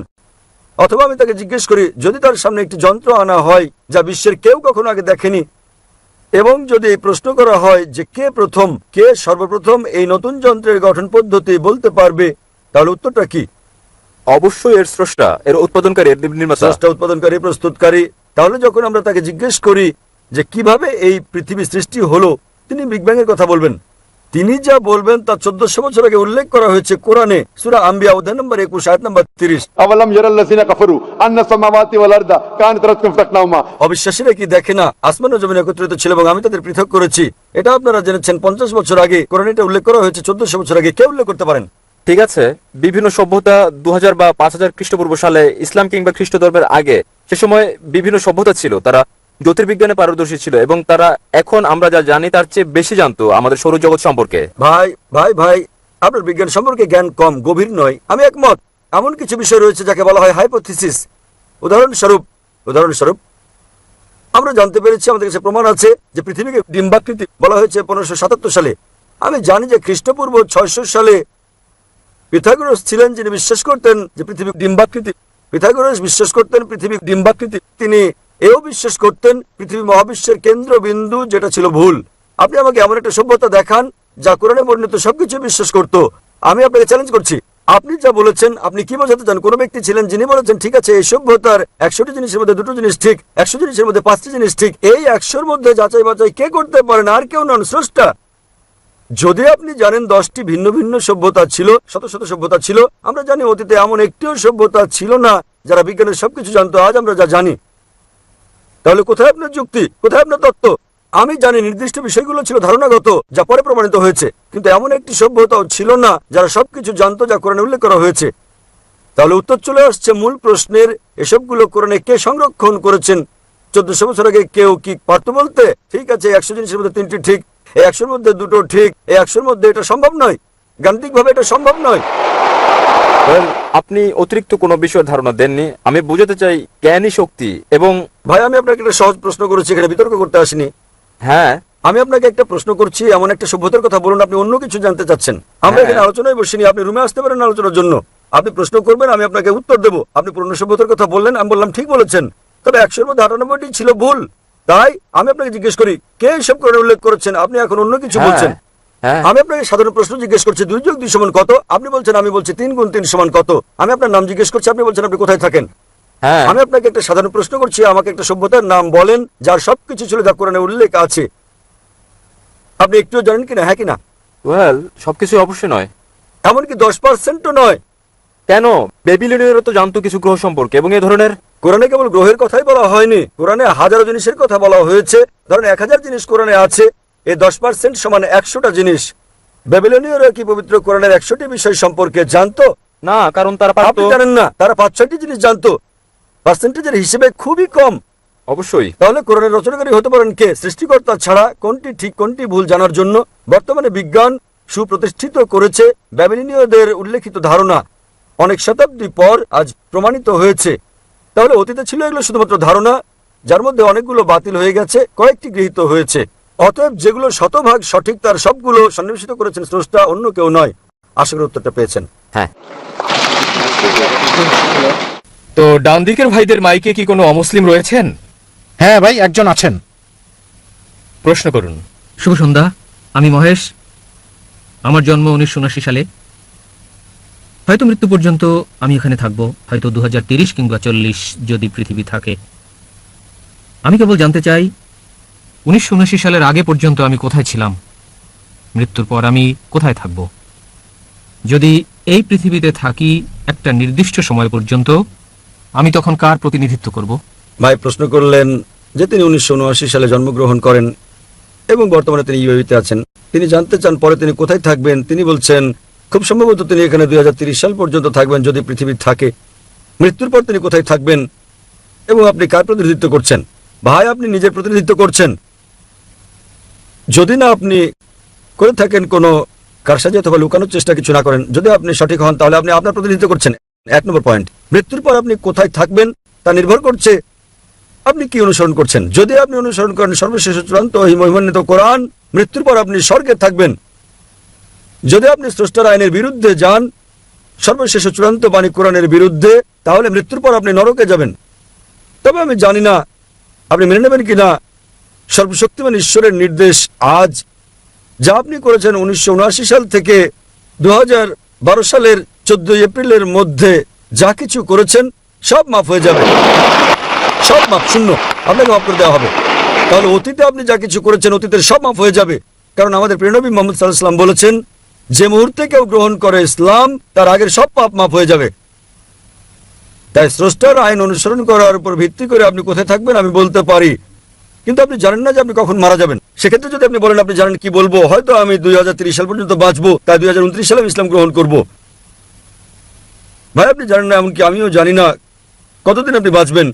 অথবা আমি তাকে জিজ্ঞেস করি, যদি তার সামনে একটি যন্ত্র আনা হয় যা বিশ্বের কেউ কখনো আগে দেখেনি, এবং যদি এই প্রশ্ন করা হয় যে কে সর্বপ্রথম এই নতুন যন্ত্রের গঠন পদ্ধতি বলতে পারবে, তাহলে উত্তরটা কি? অবশ্যই এর স্রষ্টা, এর উৎপাদনকারী, এর নির্মাতা। স্রষ্টা, উৎপাদনকারী, প্রস্তুতকারী। তাহলে যখন আমরা তাকে জিজ্ঞেস করি যে কিভাবে এই পৃথিবী সৃষ্টি হলো, তিনি বিগ ব্যাং এর কথা বলবেন। তিনি যা বলবেন তা 1400 বছর আগে উল্লেখ করা হয়েছে কোরআনে, সূরা আম্বিয়া অধ্যায় নম্বর 21 আয়াত নম্বর 30। أولم يرى الذين كفروا أن السماوات والأرض كانت رتقا ففتقناهما। অবিশ্বাসীরা কি দেখে না আসমান ও জমিন একত্রিত ছিল এবং আমি তাদের পৃথক করেছি? এটা আপনারা জেনেছেন 50 বছর আগে কোরআনে এটা উল্লেখ করা হয়েছে। 1400 বছর আগে কে উল্লেখ করতে পারেন? ঠিক আছে, বিভিন্ন সভ্যতা 2000 বা 5000 খ্রিস্টপূর্ব সালে, ইসলাম কিংবা খ্রিস্ট ধর্মের আগে, সে সময় বিভিন্ন সভ্যতা ছিল, তারা জ্যোতির্বিজ্ঞানে পারদর্শী ছিল এবং তারা এখন আমরা যা জানি তার চেয়ে বেশি জানতো আমাদের সৌরজগৎ সম্পর্কে। ভাই, আপনার বিজ্ঞান সম্পর্কে জ্ঞান কম, গভীর নয়। আমি একমত। এমন কিছু বিষয় রয়েছে যাকে বলা হয় হাইপোথিসিস। উদাহরণস্বরূপ আমরা জানতে পেরেছি, আমাদের কাছে প্রমাণ আছে যে পৃথিবীকে ডিম্বাকৃতি বলা হয়েছে 1577 সালে। আমি জানি যে খ্রিস্টপূর্ব 600 সালে পিথাগোরাস ছিলেন যিনি বিশ্বাস করতেন যে পৃথিবী ডিম্বাকৃতি। পিথাগোরাস বিশ্বাস করতেন পৃথিবী ডিম্বাকৃতি। তিনি এও বিশ্বাস করতেন পৃথিবী মহাবিশ্বের কেন্দ্রবিন্দু, যেটা ছিল ভুল। আপনি আমাকে এমন একটা সভ্যতা দেখান যা কোরআনে বর্ণিত সবকিছু বিশ্বাস করত। আমি আপনাকে চ্যালেঞ্জ করছি, আপনি যা বলেছেন আপনি কি বোঝাতে চান? কোন ব্যক্তি ছিলেন যিনি বলেছেন ঠিক আছে এই সভ্যতার 100টি জিনিসের মধ্যে 2টো জিনিস ঠিক, 100 জিনিসের মধ্যে 5টি জিনিস ঠিক। এই 100-র মধ্যে যাচাই বাছাই কে করতে পারেন? আর কেউ নন, স্রষ্টা। যদি আপনি জানেন 10টি ভিন্ন ভিন্ন সভ্যতা ছিল, শত শত সভ্যতা ছিল, আমরা জানি অতীতে এমন একটিও সভ্যতা ছিল না যারা বিজ্ঞানের সবকিছু জানতো আজ আমরা যা জানি। তাহলে কোথায় আপনার যুক্তি, কোথায় আপনার তত্ত্ব? আমি জানি নির্দিষ্ট বিষয়গুলো ছিল ধারণাগত, যা পরে প্রমাণিত হয়েছে, কিন্তু এমন একটি সভ্যতাও ছিল না যারা সবকিছু জানতো যা কোরআনে উল্লেখ করা হয়েছে। তাহলে উত্তর চলে আসছে মূল প্রশ্নের, এসবগুলো কোরআনে কে সংরক্ষণ করেছেন? 1400 বছর আগে কেউ কি পারত বলতে ঠিক আছে 100 জিনিসের মধ্যে 3টি ঠিক, এই 100-র মধ্যে 2টো ঠিক, এই 100-র মধ্যে এটা সম্ভব নয়, গাণিতিকভাবে এটা সম্ভব নয়। Well, আপনি অতিরিক্ত কোনো বিষয়ের ধারণা দেননি। আমি বুঝাতে চাই জ্ঞানী শক্তি এবং ভাই আমি আপনাকে একটা সহজ প্রশ্ন করেছি, এখানে বিতর্ক করতে আসিনি। হ্যাঁ, আমি আপনাকে একটা প্রশ্ন করছি, এমন একটা সভ্যতার কথা বলুন আপনি অন্য কিছু জানতে চাচ্ছেন। আমরা হ্যাঁ। এখানে আলোচনায় বসিনি, আপনি রুমে আসতে পারেন আলোচনার জন্য। আপনি প্রশ্ন করবেন, আমি আপনাকে উত্তর দেবো। আপনি পুরনো সভ্যতার কথা বললেন, আমি বললাম ঠিক বলেছেন, তবে 100-র মধ্যে 98টি ছিল ভুল। তাই আমি আপনাকে জিজ্ঞেস করি কে এসব করে উল্লেখ করেছেন? আপনি এখন অন্য কিছু হ্যাঁ, বলছেন। হ্যাঁ। আমি আপনাকে সাধারণ প্রশ্ন জিজ্ঞেস করছি 2 যোগ 2 সমান কত? আপনি বলছেন, আমি বলছি 3 গুণ 3 সমান কত? আমি আপনার নাম জিজ্ঞেস করছি, আপনি বলছেন আপনি কোথায় থাকেন। হ্যাঁ, আমি আপনাকে একটা সাধারণ প্রশ্ন করছি, আমাকে একটা সভ্যতার নাম বলেন যার সবকিছু ছিল যা কোরআনে উল্লেখ আছে। আপনি একটু জানেন কিনা, হ্যাঁ কিনা? ওয়েল, সবকিছু অবশ্যই নয়। এমনকি 10%ও নয়। কেন? বেবিলনীয়রা তো জানতো কিছু গ্রহ সম্পর্কে এবং এ ধরনের। কোরআনে কেবল গ্রহের কথাই বলা হয়নি, কোরআনে হাজারো জিনিসের কথা বলা হয়েছে। ধরেন 1000 জিনিস কোরআনে আছে, এই 10% সমান 100টা জিনিস। বেবিলনীয়রা কি পবিত্র কোরআনের 100টি বিষয় সম্পর্কে জানতো? না, কারণ তারা আপনি পারতো। জানেন না, তারা 5-6টি জিনিস জানতো। পার্সেন্টেজের হিসেবে খুবই কম। অবশ্যই। তাহলে কোরআনের রচনাকারী হতে পারেন কে? সৃষ্টিকর্তা ছাড়া কোনটি ঠিক কোনটি ভুল জানার জন্য বর্তমানে বিজ্ঞান সুপ্রতিষ্ঠিত করেছে ব্যাবিলনীয়দের উল্লেখিত ধারণা অনেক শতাব্দী পর আজ প্রমাণিত হয়েছে। তাহলে অতীতে ছিল এগুলো শুধুমাত্র ধারণা, যার মধ্যে অনেকগুলো বাতিল হয়ে গেছে, কয়েকটি গৃহীত হয়েছে। অতএব যেগুলো শতভাগ সঠিক তার সবগুলো সন্নিবেশিত করেছেন স্রষ্টা, অন্য কেউ নয়। আশা করি উত্তরটা পেয়েছেন। হ্যাঁ, তো ডান দিকের ভাইদের মাইকে কি কোনো অমুসলিম রয়েছেন? হ্যাঁ ভাই, একজন আছেন। প্রশ্ন করুন। শুভ সন্ধ্যা, আমি মহেশ। আমার জন্ম 1979 সালে। হয়তো মৃত্যু পর্যন্ত আমি এখানে থাকব, হয়তো 2030 কিংবা 40 যদি পৃথিবী থাকে। আমি কেবল জানতে চাই 1979 সালের আগে পর্যন্ত আমি কোথায় ছিলাম, মৃত্যুর পর আমি কোথায় থাকব। যদি এই পৃথিবীতে থাকি একটা নির্দিষ্ট সময় পর্যন্ত, আমি তখন কার প্রতিনিধিত্ব করব? ভাই প্রশ্ন করলেন যে তিনি 1979 সালে জন্মগ্রহণ করেন এবং বর্তমানে তিনি ইউএইতে আছেন। তিনি জানতে চান পরে তিনি কোথায় থাকবেন। তিনি বলছেন খুব সম্ভবত তিনি এখানে 2030 সাল পর্যন্ত থাকবেন যদি পৃথিবী থাকে। মৃত্যুর পর তিনি কোথায় থাকবেন এবং আপনি কার প্রতিনিধিত্ব করছেন? ভাই আপনি নিজের প্রতিনিধিত্ব করছেন। যদি না আপনি করে থাকেন কোনো কারসাজি অথবা লুকানোর চেষ্টা কিছু না করেন, যদি আপনি সঠিক হন তাহলে আপনি আপনার প্রতিনিধিত্ব করছেন। 1 নম্বর পয়েন্ট, মৃত্যুর পর আপনি কোথায় থাকবেন তা নির্ভর করছে আপনি কি অনুসরণ করছেন। যদি আপনি অনুসরণ করেন সর্বশেষ চূড়ান্ত এই মহিমান্বিত কোরআন, মৃত্যুর পর আপনি স্বর্গে থাকবেন। যদি আপনি স্রষ্টার আইনের বিরুদ্ধে যান, সর্বশেষ চূড়ান্ত বাণী কোরআনের বিরুদ্ধে, তাহলে মৃত্যুর পর আপনি নরকে যাবেন। তবে আমি জানি না আপনি মেনে নেবেন কিনা সর্বশক্তিমান ঈশ্বরের নির্দেশ আজ যা আপনি করেছেন 1979 সাল থেকে 2012 সালের 14 এপ্রিলের মধ্যে যা কিছু করেছেন সব মাফ হয়ে যাবে, সব মাফ, শূন্য, আপনাকে মাফ করে দেওয়া হবে। তাহলে অতীতে আপনি যা কিছু করেছেন অতীতের সব মাফ হয়ে যাবে, কারণ আমাদের প্রিয় নবী মুহাম্মদ সাল্লাল্লাহু আলাইহি ওয়াসাল্লাম বলেছেন যে মুহূর্তে কেউ গ্রহণ করে ইসলাম তার আগের সব পাপ মাফ হয়ে যাবে। তাই স্রষ্টার আইন অনুসরণ করার উপর ভিত্তি করে আপনি কোথায় থাকবেন আমি বলতে পারি, কিন্তু আপনি জানেন না যে আপনি কখন মারা যাবেন। সেক্ষেত্রে যদি আপনি বলেন আপনি জানেন কি বলবো, হয়তো আমি 2030 সাল পর্যন্ত বাঁচবো, তাই 2029 সালে আমি ইসলাম গ্রহণ করব। ভাই আপনি জানেন না, এমনকি আমিও জানি না কতদিন আপনি বাঁচবেন।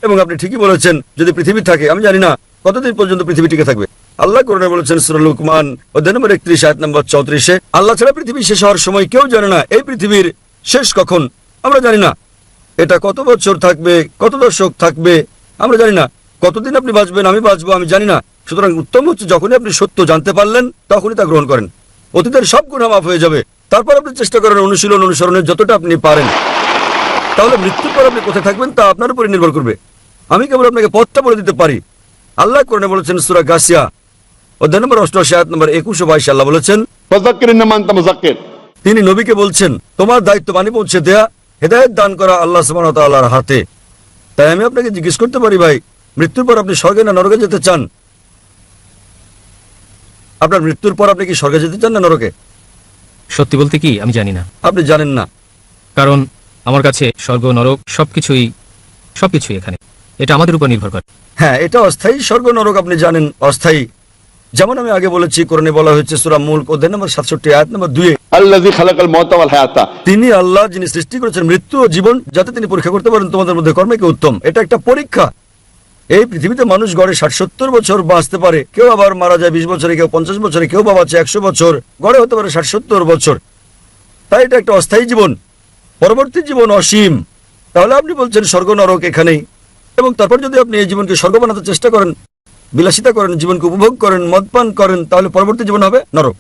এবং আপনি ঠিকই বলেছেন যদি পৃথিবী থাকে, আমি জানি না কতদিন পর্যন্ত পৃথিবী টিকে থাকবে। আল্লাহ কোরআনে বলেছেন সূরা লুকমান অধ্যায় নম্বর 31 আয়াত নম্বর 34, আল্লাহ ছাড়া পৃথিবী শেষ হওয়ার সময় কেউ জানে না এই পৃথিবীর শেষ কখন। আমরা জানি না এটা কত বছর থাকবে, কত দশক থাকবে, আমরা জানি না কতদিন আপনি বাঁচবেন, আমি বাঁচবো, আমি জানি না। সুতরাং উত্তম হচ্ছে যখনই আপনি সত্য জানতে পারলেন তখনই তা গ্রহণ করেন। অতীতের সব গুনাহ মাফ হয়ে যাবে। তারপর আপনি চেষ্টা করেন অনুশীলন অনুসরণের যতটা আপনি পারেন। তাহলে মৃত্যুর পর আপনি কোথায় থাকবেন তা আপনার উপরে নির্ভর করবে। আমি কেবল আপনাকে পথটা বলে দিতে পারি। আল্লাহ কোরআনে বলেছেন সূরা গাসিয়া অধ্যায় নম্বর 88 আয়াত নম্বর 21 ও 22 আল্লাহ বলেছেন, فذكر انما انت مذكر। তিনি নবীকে বলছেন তোমার দায়িত্ব বাণী পৌঁছে দেয়া, হেদায়েত দান করা আল্লাহ সুবহানাহু ওয়া তাআলার হাতে। তাই আমি আপনাকে জিজ্ঞেস করতে পারি ভাই, মৃত্যুর পর আপনি স্বর্গে না নরকে যেতে চান? আপনার মৃত্যুর পর আপনি কি স্বর্গে যেতে চান না নরকে? সত্যি বলতে কি আমি জানি না, আপনি জানেন না। কারণ আমার কাছে স্বর্গ নরক সবকিছুই এখানে, এটা আমাদের উপর নির্ভর করে। হ্যাঁ, এটা অস্থায়ী স্বর্গ নরক, আপনি জানেন অস্থায়ী। যেমন আমি আগে বলেছি, কোরআনে বলা হয়েছে সূরা মুলক অধ্যায় নম্বর 67 আয়াত নম্বর 2, الذي خلق الموت والحياة। তিনি আল্লাহ যিনি সৃষ্টি করেছেন মৃত্যু ও জীবন, যাতে তিনি পরীক্ষা করতে পারেন তোমাদের মধ্যে কর্মে কে উত্তম। এটা একটা পরীক্ষা। এই পৃথিবীতে মানুষ গড়ে 60-70 বছর বাঁচতে পারে, কেউ আবার মারা যায় 20 বছরে, কেউ 50 বছরে, কেউ বা বাঁচে 100 বছর, গড়ে হতে পারে 60-70 বছর। তাই এটা একটা অস্থায়ী জীবন, পরবর্তী জীবন অসীম। তাহলে আপনি বলছেন স্বর্গ নরক এখানেই, এবং তারপর যদি আপনি এই জীবনকে স্বর্গ বানাতে চেষ্টা করেন, বিলাসিতা করেন, জীবনকে উপভোগ করেন, মদপান করেন, তাহলে পরবর্তী জীবন হবে নরক।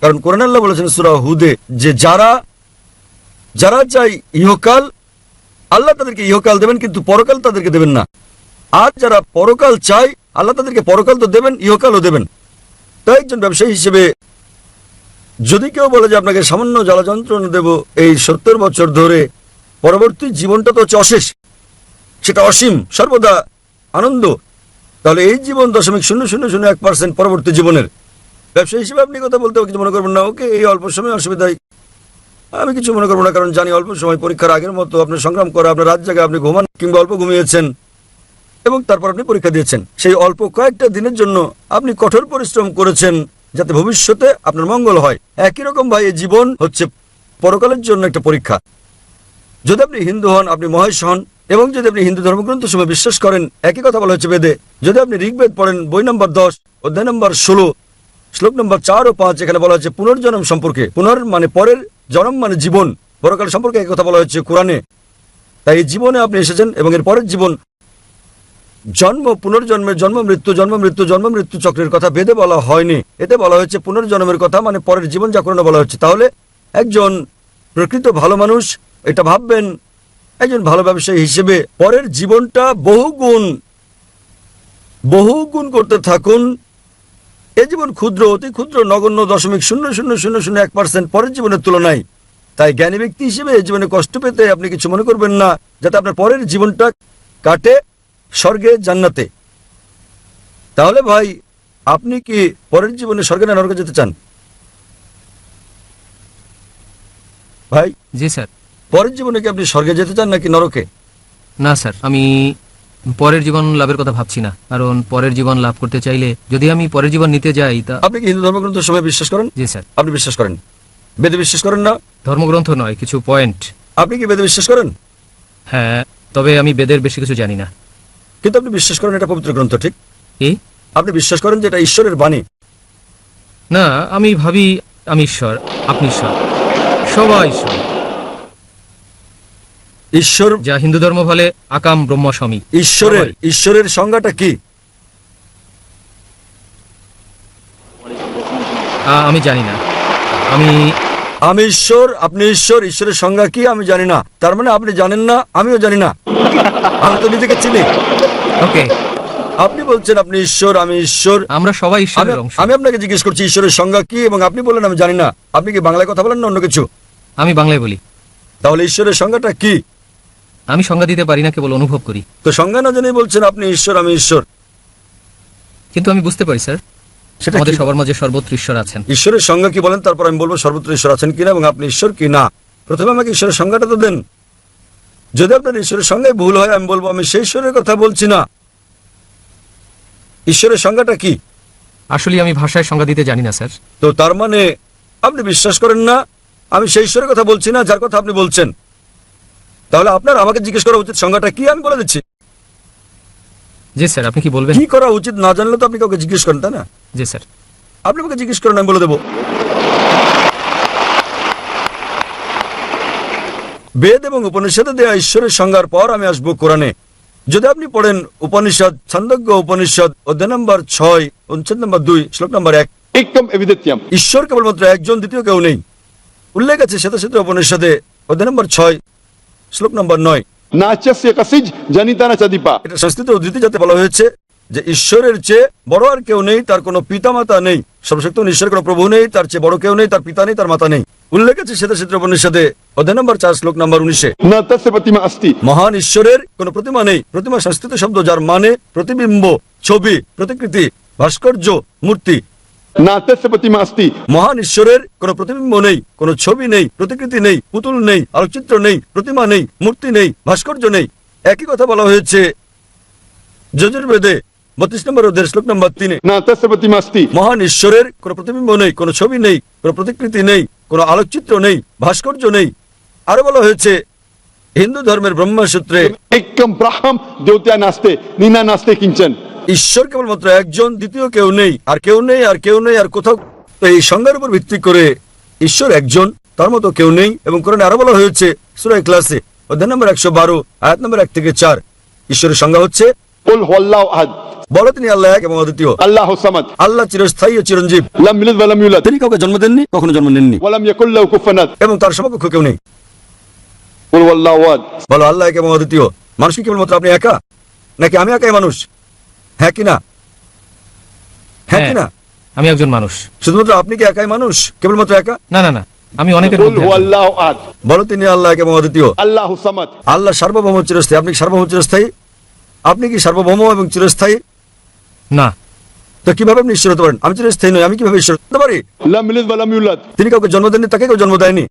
কারণ কোরআন আল্লাহ বলেছেন সূরা হুদে যে যারা চাই ইহকাল, আল্লাহ তাদেরকে ইহকাল দেবেন, কিন্তু পরকাল তাদেরকে দেবেন না। আর যারা পরকাল চায়, আল্লাহ তাদেরকে পরকাল তো দেবেন, ইহকালও দেবেন। তাই একজন ব্যবসায়ী হিসেবে যদি কেউ বলে যে আপনাকে সামান্য জ্বালা যন্ত্রণা দেব এই 70 বছর ধরে, পরবর্তী জীবনটা তো হচ্ছে অশেষ, সেটা অসীম, সর্বদা আনন্দ, তাহলে এই জীবন 0.0001% পরবর্তী জীবনের। ব্যবসায়ী হিসেবে আপনি কথা বলতে কিছু মনে করবেন না, ওকে এই অল্প সময় অসুবিধায় আমি কিছু মনে করবো না, কারণ জানি অল্প সময় পরীক্ষার আগের মতো আপনার সংগ্রাম করা, আপনার রাত জায়গায় আপনি ঘুমান কিংবা অল্প ঘুমিয়েছেন এবং তারপর আপনি পরীক্ষা দিয়েছেন। সেই অল্প কয়েকটা দিনের জন্য আপনি কঠোর পরিশ্রম করেছেন যাতে ভবিষ্যতে আপনার মঙ্গল হয়। একই রকম ভাই এই জীবন হচ্ছে পরকালের জন্য একটা পরীক্ষা। যদি আপনি হিন্দু হন, আপনি মহেশ হন, এবং যদি আপনি হিন্দু ধর্মগ্রন্থ সময় বিশ্বাস করেন, একই কথা বলা হচ্ছে বেদে। যদি আপনি ঋগ্বেদ পড়েন বই নম্বর 10 অধ্যায় নম্বর 16 শ্লোক নম্বর 4 ও 5, এখানে বলা হচ্ছে পুনর্জন্ম সম্পর্কে। পুনর মানে পরের, জন্ম মানে জীবন, পরকাল সম্পর্কে একই কথা বলা হচ্ছে কোরআনে। তাই এই জীবনে আপনি এসেছেন এবং এর পরের জীবন, জন্ম পুনর্জন্মের, জন্ম মৃত্যু, জন্ম মৃত্যু, জন্ম মৃত্যু চক্রের কথা বেদে বলা হয়নি। এতে বলা হয়েছে পুনর্জন্মের কথা, মানে পরের জীবন, যা কোরআনে বলা হচ্ছে। তাহলে একজন প্রকৃত ভালো মানুষ এটা ভাববেন, একজন ভালো ব্যবসায়ী হিসেবে পরের জীবনটা বহুগুণ করতে থাকুন। এই জীবন ক্ষুদ্র, অতি ক্ষুদ্র, নগণ্য, 0.0001% পরের জীবনের তুলনায়। তাই জ্ঞানী ব্যক্তি হিসেবে এই জীবনে কষ্ট পেতে আপনি কিছু মনে করবেন না, যাতে আপনার পরের জীবনটা কাটে স্বর্গে, জান্নাতে। তাহলে ভাই, আপনি কি পরের জীবনে স্বর্গে না নরকে যেতে চান? ভাই জি স্যার। পরের জীবনে কি আপনি স্বর্গে যেতে চান নাকি নরকে? না স্যার, আমি পরের জীবন লাভের কথা ভাবছি না, কারণ পরের জীবন লাভ করতে চাইলে যদি আমি পরের জীবন নিতে যাই তা। আপনি কি হিন্দু ধর্মগ্রন্থ সময় বিশ্বাস করেন? জি স্যার। আপনি বিশ্বাস করেন? বেদে বিশ্বাস করেন না? ধর্মগ্রন্থ নয়, কিছু পয়েন্ট। আপনি কি বেদে বিশ্বাস করেন? হ্যাঁ, তবে আমি বেদের বেশি কিছু জানি না। কিন্তু আপনি বিশ্বাস করেন এটা পবিত্র গ্রন্থ, ঠিক? কি? আপনি বিশ্বাস করেন যে এটা ঈশ্বরের বাণী? না, আমি ভাবি আমি ঈশ্বর, আপনি ঈশ্বর, সবাই ঈশ্বর। ঈশ্বর, যা হিন্দু ধর্ম বলে আকাম ব্রহ্ম স্বামী। ঈশ্বরের সংজ্ঞাটা কি? আমি জানি না। আমি ঈশ্বর, আপনি ঈশ্বর, ঈশ্বরের সংজ্ঞা কি আমি জানি না। তার মানে আপনি জানেন না, আমিও জানি না। আমি তো নিজেকে চিনি। ওকে, আপনি বলছেন আপনি ঈশ্বর, আমি ঈশ্বর, আমরা সবাই ঈশ্বরের অংশ। আমি আপনাকে জিজ্ঞেস করছি ঈশ্বরের সংজ্ঞা কি, এবং আপনি বলেন আমি জানি না। আপনি কি বাংলায় কথা বলেন না অন্য কিছু? আমি বাংলায় বলি। তাহলে ঈশ্বরের সংজ্ঞাটা কি? আমি সংজ্ঞা দিতে পারি না, কেবল অনুভব করি। তো সংজ্ঞা না জেনেই বলছেন আপনি ঈশ্বর, আমি ঈশ্বর। কিন্তু আমি বুঝতে পারি স্যার, সেটা আমাদের কি? সবার মাঝে সর্বত্র ঈশ্বর আছেন। ঈশ্বরের সংজ্ঞা কি বলেন, তারপর আমি বলবো সর্বত্র ঈশ্বর আছেন কিনা এবং আপনি ঈশ্বর কি না। প্রথমে আমাকে ঈশ্বরের সংজ্ঞাটা তো দেন। যদি আপনার ঈশ্বরের সংজ্ঞায় ভুল হয়, আমি বলবো আমি সেই ঈশ্বরের কথা বলছি না। ঈশ্বরের সংজ্ঞাটা কি? আসলে আমি ভাষায় সংজ্ঞা দিতে জানি না স্যার। তো তার মানে আপনি বিশ্বাস করেন না, আমি সেই ঈশ্বরের কথা বলছি না যার কথা আপনি বলছেন। তাহলে আপনার আমাকে জিজ্ঞেস করা উচিত সংজ্ঞাটা কি, আমি বলে দিচ্ছি। জি স্যার, আপনি কি বলবেন? কি করা উচিত না জানলে তো আপনি কাউকে জিজ্ঞেস করেন, তাই না? জি স্যার। আপনি আমাকে জিজ্ঞেস করেন, আমি বলে দেবো। বেদ এবং উপনিষদে দেয়া ঈশ্বরের সংজ্ঞার পর আমি আসবো কোরআনে। যদি আপনি পড়েন উপনিষদ, ছান্দোগ্য উপনিষদ অধ্যায় নম্বর 6 অনুচ্ছেদ নম্বর 2 শ্লোক নম্বর 1, একম এবিদিত্যম, ঈশ্বর কেবলমাত্র একজন, দ্বিতীয় কেউ নেই। উল্লেখ আছে শ্বেতসূত্র উপনিষদে অধ্যায় নম্বর 6 শ্লোক নম্বর 9। नाच्यस्य कसिज जनिता न चदीपा। এটা সংস্কৃত উদ্ধৃতি যাতে বলা হয়েছে যে ঈশ্বরের চেয়ে বড় আর কেউ নেই, তার কোনো পিতা মাতা নেই। সর্বশক্ত ঈশ্বরের কোনো প্রভু নেই, তার চেয়ে বড় কেউ নেই, তার পিতা নেই, তার মাতা নেই। উল্লেখ আছে শ্বেতাক্ষেত্র উপনিষদে অধ্যায় নম্বর 4 শ্লোক নম্বর 19। न तस्य प्रतिमा अस्ति। মহান ঈশ্বরের কোনো প্রতিমা নেই। প্রতিমা সংস্কৃত শব্দ যার মানে প্রতিবিম্ব, ছবি, প্রতিকৃতি, ভাস্কর্য, মূর্তি। न तस्य प्रतिमा अस्ति। মহান ঈশ্বরের কোনো প্রতিবিম্ব নেই, কোনো ছবি নেই, প্রতিকৃতি নেই, পুতুল নেই, আলোকচিত্র নেই, প্রতিমা নেই, মূর্তি নেই, ভাস্কর্য নেই। একই কথা বলা হয়েছে যজুর্বেদে 32 নম্বর অধ্যায় শ্লোক নম্বর 3। न तस्य प्रतिमा अस्ति। মহান ঈশ্বরের কোনো প্রতিবিম্ব নেই, কোনো ছবি নেই, কোনো প্রতিকৃতি নেই, কোনো আলোকচিত্র নেই, ভাস্কর্য নেই। আরো বলা হয়েছে হিন্দু ধর্মের ব্রহ্মসূত্রে एकम ब्रह्म द्योत्या नास्ते नीना नास्ते किंचन। ঈশ্বর কেবলমাত্র একজন, দ্বিতীয় কেউ নেই, আর কেউ নেই, আর কেউ নেই, আর কোথাও। তো এই সংজ্ঞার উপর ভিত্তি করে ঈশ্বর একজন, তার মতো কেউ নেই। এবং কোরআনে আরো বলা হয়েছে সূরা ইখলাসে অধ্যায় নম্বর 112 আয়াত নম্বর 1 থেকে 4। ঈশ্বরের সংজ্ঞা হচ্ছে कुल हुवल्लाहु अहद। বলো তিনি আল্লাহ এক এবং অদ্বিতীয়। अल्लाहु समद। আল্লাহ চিরস্থায়ী ও চিরঞ্জীব। लम यलिद वलम यूलद। তিনি কাউকে জন্ম দেননি, কখনো জন্ম নেননি, वलम यकुल लहु कुफुवन अहद। এবং তার সমকক্ষ কেউ নেই। कुल हुवल्लाहु अहद। বলো আল্লাহ এক এবং অদ্বিতীয়। মানুষ কি কেবলমাত্র আপনি একা, নাকি আমি একাই মানুষ? হ্যাঁ কি না? হ্যাঁ কি না? আমি একজন মানুষ। শুধুমাত্র আপনি কি একাই মানুষ, কেবলমাত্র একা? না না না, আমি অনেকের कुल মধ্যে একজন। हुवल्लाहु अहद। বলো তিনি আল্লাহ এক এবং অদ্বিতীয়। अल्लाहु समद। আল্লাহ সার্বভৌম চিরস্থায়ী। আপনি কি সার্বভৌম চিরস্থায়ী? আপনি কি সার্বভৌম এবং চিরস্থায়ী? না, তো কিভাবে আপনি ঈশ্বর হতে পারেন? আমি চিরস্থায়ী নই, আমি কিভাবে ঈশ্বর হতে পারি? लम यलिद वलम यूलद। তিনি কাউকে জন্ম দেননি, তাকে কেউ জন্ম দেয়নি।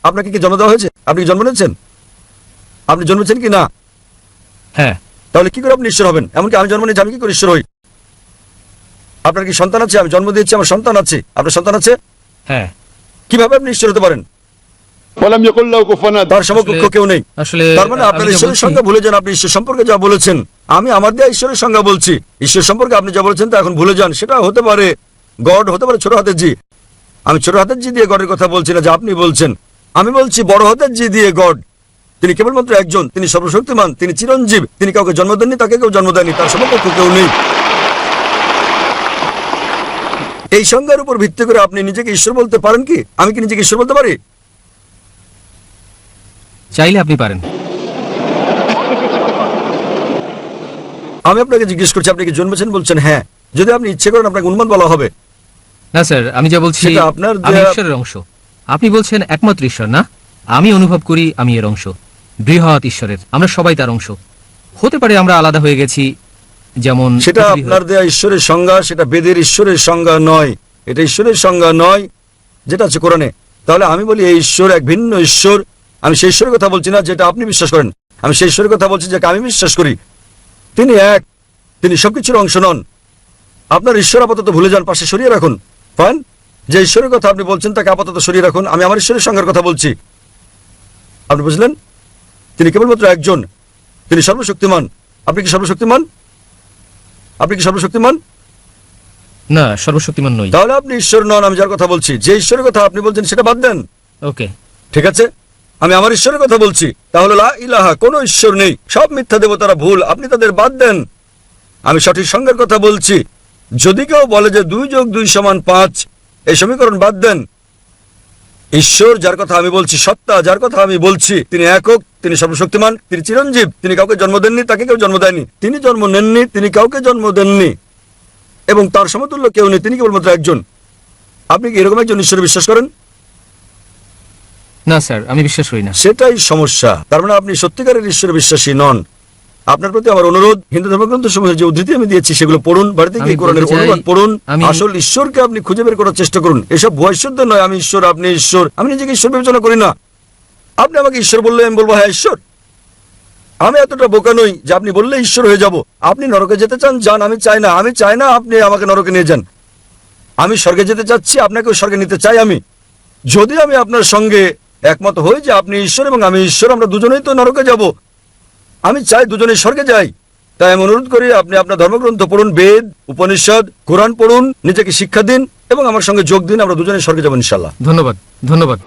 আপনাকে কি জন্ম দেওয়া হয়েছে? আপনি কি জন্ম নিয়েছেন? আপনি জন্মেছেন কি না? হ্যাঁ। তাহলে কি করে আপনি ঈশ্বর হবেন? এমনকি আমি জন্ম নিয়েছি, আমি কি করে ঈশ্বর হই? আপনার কি সন্তান আছে? আমি জন্ম দিয়েছি, আমার সন্তান আছে। আপনার সন্তান আছে? হ্যাঁ। কিভাবে আপনি ঈশ্বর হতে পারেন? वलम यकुल लहु कुफुवन अहद। তার সমকক্ষ কেউ নেই। আসলে তার মানে আপনার আমি যা ঈশ্বরের বলছি- সংজ্ঞা ভুলে যান। আপনি ঈশ্বর সম্পর্কে যা বলেছেন, আমি আমার দেয়া ঈশ্বরের সংজ্ঞা বলছি। ঈশ্বর সম্পর্কে আপনি যা বলেছেন তা এখন ভুলে যান। সেটা হতে পারে গড, হতে পারে ছোট হাতের জি। আমি ছোট হাতের জি দিয়ে গডের কথা বলছি না, যা আপনি বলছেন। আমি বলছি বড় হাতের জি দিয়ে গড। তিনি কেবলমাত্র একজন, তিনি সর্বশক্তিমান, তিনি চিরঞ্জীব। তিনি কাউকে জন্ম দেননি, তাকে কেউ জন্ম দেয়নি, তার সমকক্ষ কেউ নেই। এই সংজ্ঞার উপর ভিত্তি করে আপনি নিজেকে ঈশ্বর বলতে পারেন কি? আমি কি নিজেকে ঈশ্বর বলতে পারি? চাইলে আপনি পারেন। আমি আপনাকে জিজ্ঞেস করছি, আপনি কি জন্মেছেন? বলছেন হ্যাঁ। যদি আপনি ইচ্ছে করেন আপনাকে উন্মাদ বলা হবে। না স্যার, আমি যা বলছি সেটা আপনার আমি দেয়া- ঈশ্বরের অংশ। আপনি বলছেন একমাত্র ঈশ্বর না, আমি অনুভব করি আমি এর অংশ, বৃহৎ ঈশ্বরের। আমরা সবাই তার অংশ। হতে পারে আমরা আলাদা হয়ে গেছি, যেমন সেটা পৃথিবী আপনার দেয়া ঈশ্বরের সংজ্ঞা, সেটা বেদের ঈশ্বরের সংজ্ঞা নয়। এটা ঈশ্বরের সংজ্ঞা নয় যেটা আছে কোরআনে। তাহলে আমি বলি এই ঈশ্বর এক ভিন্ন ঈশ্বর। আমি সেই ঈশ্বরের কথা বলছি না যেটা আপনি বিশ্বাস করেন, আমি সেই ঈশ্বরের কথা বলছি যাকে আমি বিশ্বাস করি। তিনি এক, তিনি সবকিছুর অংশ নন। আপনার ঈশ্বর আপাতত ভুলে যান, পাশে সরিয়ে রাখুন। ফাইন, যে ঈশ্বরের কথা আপনি বলছেন তাকে আপাতত সরিয়ে রাখুন। আমি আমার ঈশ্বরের সংজ্ঞার কথা বলছি। আপনি বুঝলেন? তিনি কেবলমাত্র একজন, তিনি সর্বশক্তিমান। আপনি কি সর্বশক্তিমান? আপনি কি সর্বশক্তিমান? না, সর্বশক্তিমান নই। তাহলে আপনি ঈশ্বর নন। আমি যার কথা বলছি, যে ঈশ্বরের কথা আপনি বলছেন সেটা বাদ দেন। ওকে, ঠিক আছে, আমি আমার ঈশ্বরের কথা বলছি। তাহলে লা ইলাহা, কোনো ঈশ্বর নেই, সব মিথ্যা দেবতারা ভুল, আপনি তাদের বাদ দেন। আমি সঠিক সংজ্ঞার কথা বলছি। যদি কেউ বলে যে 2 + 2 = 5, এই সমীকরণ বাদ দেন। ঈশ্বর যার কথা আমি বলছি, সত্তা যার কথা আমি বলছি, তিনি একক, তিনি সর্বশক্তিমান, তিনি চিরঞ্জীব। তিনি কাউকে জন্ম দেননি, তাকে কেউ জন্ম দেয়নি। তিনি জন্ম নেননি, তিনি কাউকে জন্ম দেননি, এবং তার সমতুল্য কেউ নেই। তিনি কেবলমাত্র একজন। আপনি কি এরকম একজন ঈশ্বর বিশ্বাস করেন? না স্যার, আমি বিশ্বাস করি না। সেটাই সমস্যা। তার মানে আপনি সত্যিকারের ঈশ্বর বিশ্বাসী নন। আপনার প্রতি আমার অনুরোধ, হিন্দু ধর্মগ্রন্থ সমূহের যে উদ্ধৃতি আমি দিয়েছি সেগুলো পড়ুন, বাড়িতে আমি গিয়ে কোরআনের বলতে চাই, অনুবাদ পড়ুন। আমি- আসল ঈশ্বরকে আপনি খুঁজে বের করার চেষ্টা করুন। এসব ভুয়া ঈশ্বরদের নয়, আমি ঈশ্বর, আপনি ঈশ্বর। আমি নিজেকে ঈশ্বর বিবেচনা করি না। আপনি আমাকে ঈশ্বর বললে আমি বলবো হ্যাঁ ঈশ্বর। আমি এতটা বোকা নই যে আপনি বললে ঈশ্বর হয়ে যাব। আপনি নরকে যেতে চান, যান। আমি চাই না, আমি চাই না আপনি আমাকে নরকে নিয়ে যান। আমি স্বর্গে যেতে চাচ্ছি, আপনাকেও স্বর্গে নিতে চাই আমি। যদি আমি আপনার সঙ্গে একমত হই যে আপনি ঈশ্বর এবং আমি ঈশ্বর, আমরা দুজনেই তো নরকে যাব। আমি চাই দুজনেই স্বর্গে যাই। তাই আমি অনুরোধ করি আপনি আপনার ধর্মগ্রন্থ পড়ুন, বেদ, উপনিষদ, কোরআন পড়ুন, নিজেকে শিক্ষা দিন এবং আমার সঙ্গে যোগ দিন। আমরা দুজনেই স্বর্গে যাবো ইনশাল্লাহ। ধন্যবাদ, ধন্যবাদ।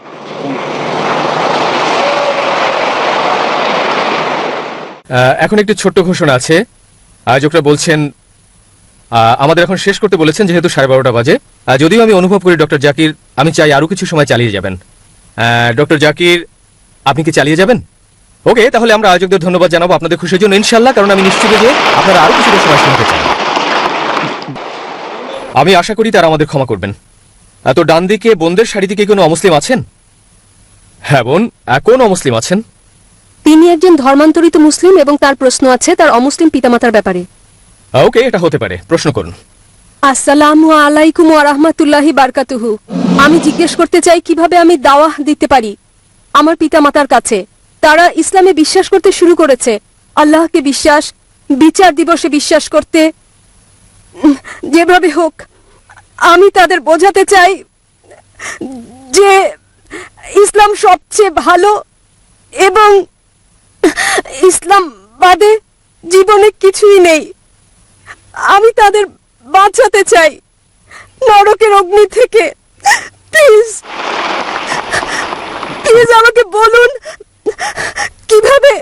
এখন একটি ছোট্ট ঘোষণা আছে। আয়োজকরা বলছেন আমাদের এখন শেষ করতে বলেছেন, যেহেতু 12:30 বাজে। যদিও আমি অনুভব করি ডক্টর জাকির, আমি চাই আরো কিছু সময় চালিয়ে যাবেন। ডক্টর জাকির, আপনি কি চালিয়ে যাবেন? ওকে, তাহলে আমরা আয়োজকদের ধন্যবাদ জানাবো আপনাদের খুশির জন্য ইনশাআল্লাহ, কারণ আমি নিশ্চিত যে আপনারা আরো কিছুটা সময় শুনতে চান। আমি আশা করি তারা আমাদের ক্ষমা করবেন। এত ডান দিকে বোনদের সারি দিকে কোনো অমুসলিম আছেন? হ্যাঁ বোন, কোন অমুসলিম আছেন? তিনি একজন ধর্মান্তরিত মুসলিম এবং তার প্রশ্ন আছে তার অমুসলিম পিতামাতার ব্যাপারে। ওকে, এটা হতে পারে, প্রশ্ন করুন। আসসালামু আলাইকুম ওয়া রাহমাতুল্লাহি বারাকাতুহু। আমি জিজ্ঞেস করতে চাই কিভাবে আমি দাওয়াহ দিতে পারি আমার পিতামাতার কাছে। তারা ইসলামে বিশ্বাস করতে শুরু করেছে, আল্লাহকে বিশ্বাস, বিচার দিবসে বিশ্বাস করতে। যেভাবে হোক আমি তাদের বোঝাতে চাই যে ইসলাম সবচেয়ে ভালো এবং ইসলাম বাদে জীবনে কিছুই নেই। আমি তাদের বাঁচাতে চাই নরকের অগ্নি থেকে। প্লিজ প্লিজ আমাকে বলুন কিভাবে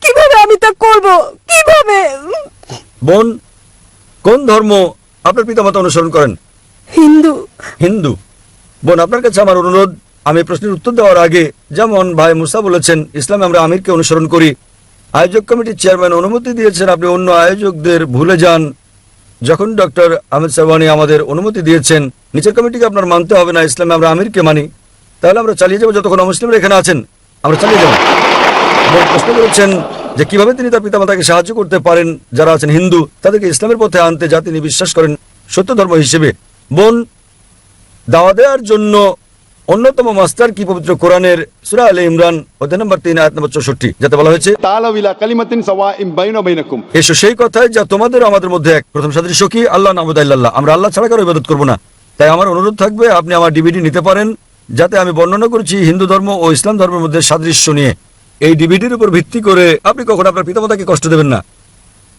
কিভাবে আমি তা করব, কিভাবে? বোন, কোন ধর্ম আপনার পিতামাতা অনুসরণ করেন? হিন্দু। হিন্দু। বোন, আপনার কাছে আমার অনুরোধ, আমি প্রশ্নের উত্তর দেওয়ার আগে, যেমন ভাই মুসা বলেছেন ইসলামে আমরা আমিরকে অনুসরণ করি, আয়োজক কমিটির চেয়ারম্যান অনুমতি দিয়েছেন, আপনি অন্য আয়োজকদের ভুলে যান। যখন ডক্টর আহমেদ সাহবানী আমাদের অনুমতি দিয়েছেন নিচের কমিটিকে আপনার মানতে হবে না, ইসলামে আমরা আমিরকে মানি, তাহলে আমরা চালিয়ে যাবো। যতক্ষণ অমুসলিমরা এখানে আছেন আমরা চালিয়ে যাবো। প্রশ্ন করেছেন যে কিভাবে তিনি তার পিতামাতাকে সাহায্য করতে পারেন যারা আছেন হিন্দু, তাদেরকে ইসলামের পথে আনতে, যা তিনি বিশ্বাস করেন সত্য ধর্ম হিসেবে। বোন, দাওয়া দেওয়ার জন্য অন্যতম মাস্টার কি পবিত্র কোরআনের সূরা আলে ইমরান অধ্যায় নম্বর 3 আয়াত নম্বর 64, যাতে বলা হয়েছে তাআলাউ ইলা কালিমাতিন সাওয়াইন বাইনা বাইনাকুম। এসো সেই কথায় যা তোমাদের আমাদের মধ্যে এক। প্রথম সাদৃশ্য কি? আল্লাহ নাবুদা ইল্লাল্লাহ, আমরা আল্লাহ ছাড়া কারো ইবাদত করব না। তাই আমার অনুরোধ থাকবে আপনি আমার ডিভিডি নিতে পারেন, যাতে আমি বর্ণনা করেছি হিন্দু ধর্ম ও ইসলাম ধর্মের মধ্যে সাদৃশ্য নিয়ে। এই ডিভিডির উপর ভিত্তি করে আপনি কখনো আপনার পিতামাতাকে কষ্ট দেবেন না,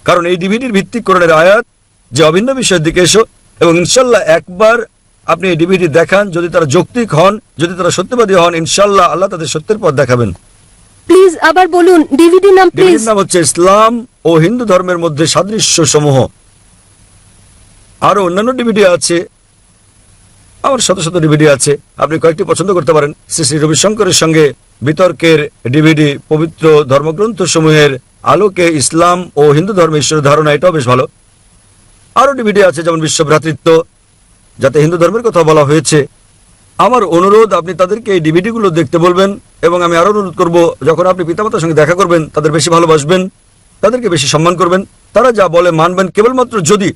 কারণ এই ডিভিডির ভিত্তি কোরআনের আয়াত যে অভিন্ন বিষয়ের দিকে এসো, এবং ইনশাল্লাহ একবার আপনি এই ডিভিডি দেখান, যদি তারা যৌক্তিক হন, যদি তারা সত্যবাদী হন, ইনশাল্লাহ আল্লাহ তাদের সত্যের পথ দেখাবেন। প্লিজ আবার বলুন ডিভিডি নাম। প্লিজ। ডিভিডির নাম হচ্ছে ইসলাম ও হিন্দু ধর্মের মধ্যে সাদৃশ্য সমূহ। আরো অন্যান্য ডিভিডি আছে, আমার শত শত ডিভিডি আছে, আপনি কয়েকটি পছন্দ করতে পারেন। শ্রী শ্রী রবিশঙ্করের সঙ্গে বিতর্কের ডিভিডি, পবিত্র ধর্মগ্রন্থ সমূহের আলোকে ইসলাম ও হিন্দু ধর্মের ঈশ্বরের ধারণা, এটাও বেশ ভালো। আরো ডিভিডি আছে যেমন বিশ্ব ভ্রাতৃত্ব, যাতে হিন্দু ধর্মের কথা বলা হয়েছে। আমার অনুরোধ আপনি তাদেরকে এই ডিভিডিগুলো দেখতে বলবেন, এবং আমি আরো অনুরোধ করব যখন আপনি পিতামাতার সঙ্গে দেখা করবেন তাদের বেশি ভালোবাসবেন, তাদেরকে বেশি সম্মান করবেন। তারা যা বলে মানবেন কেবলমাত্র যদি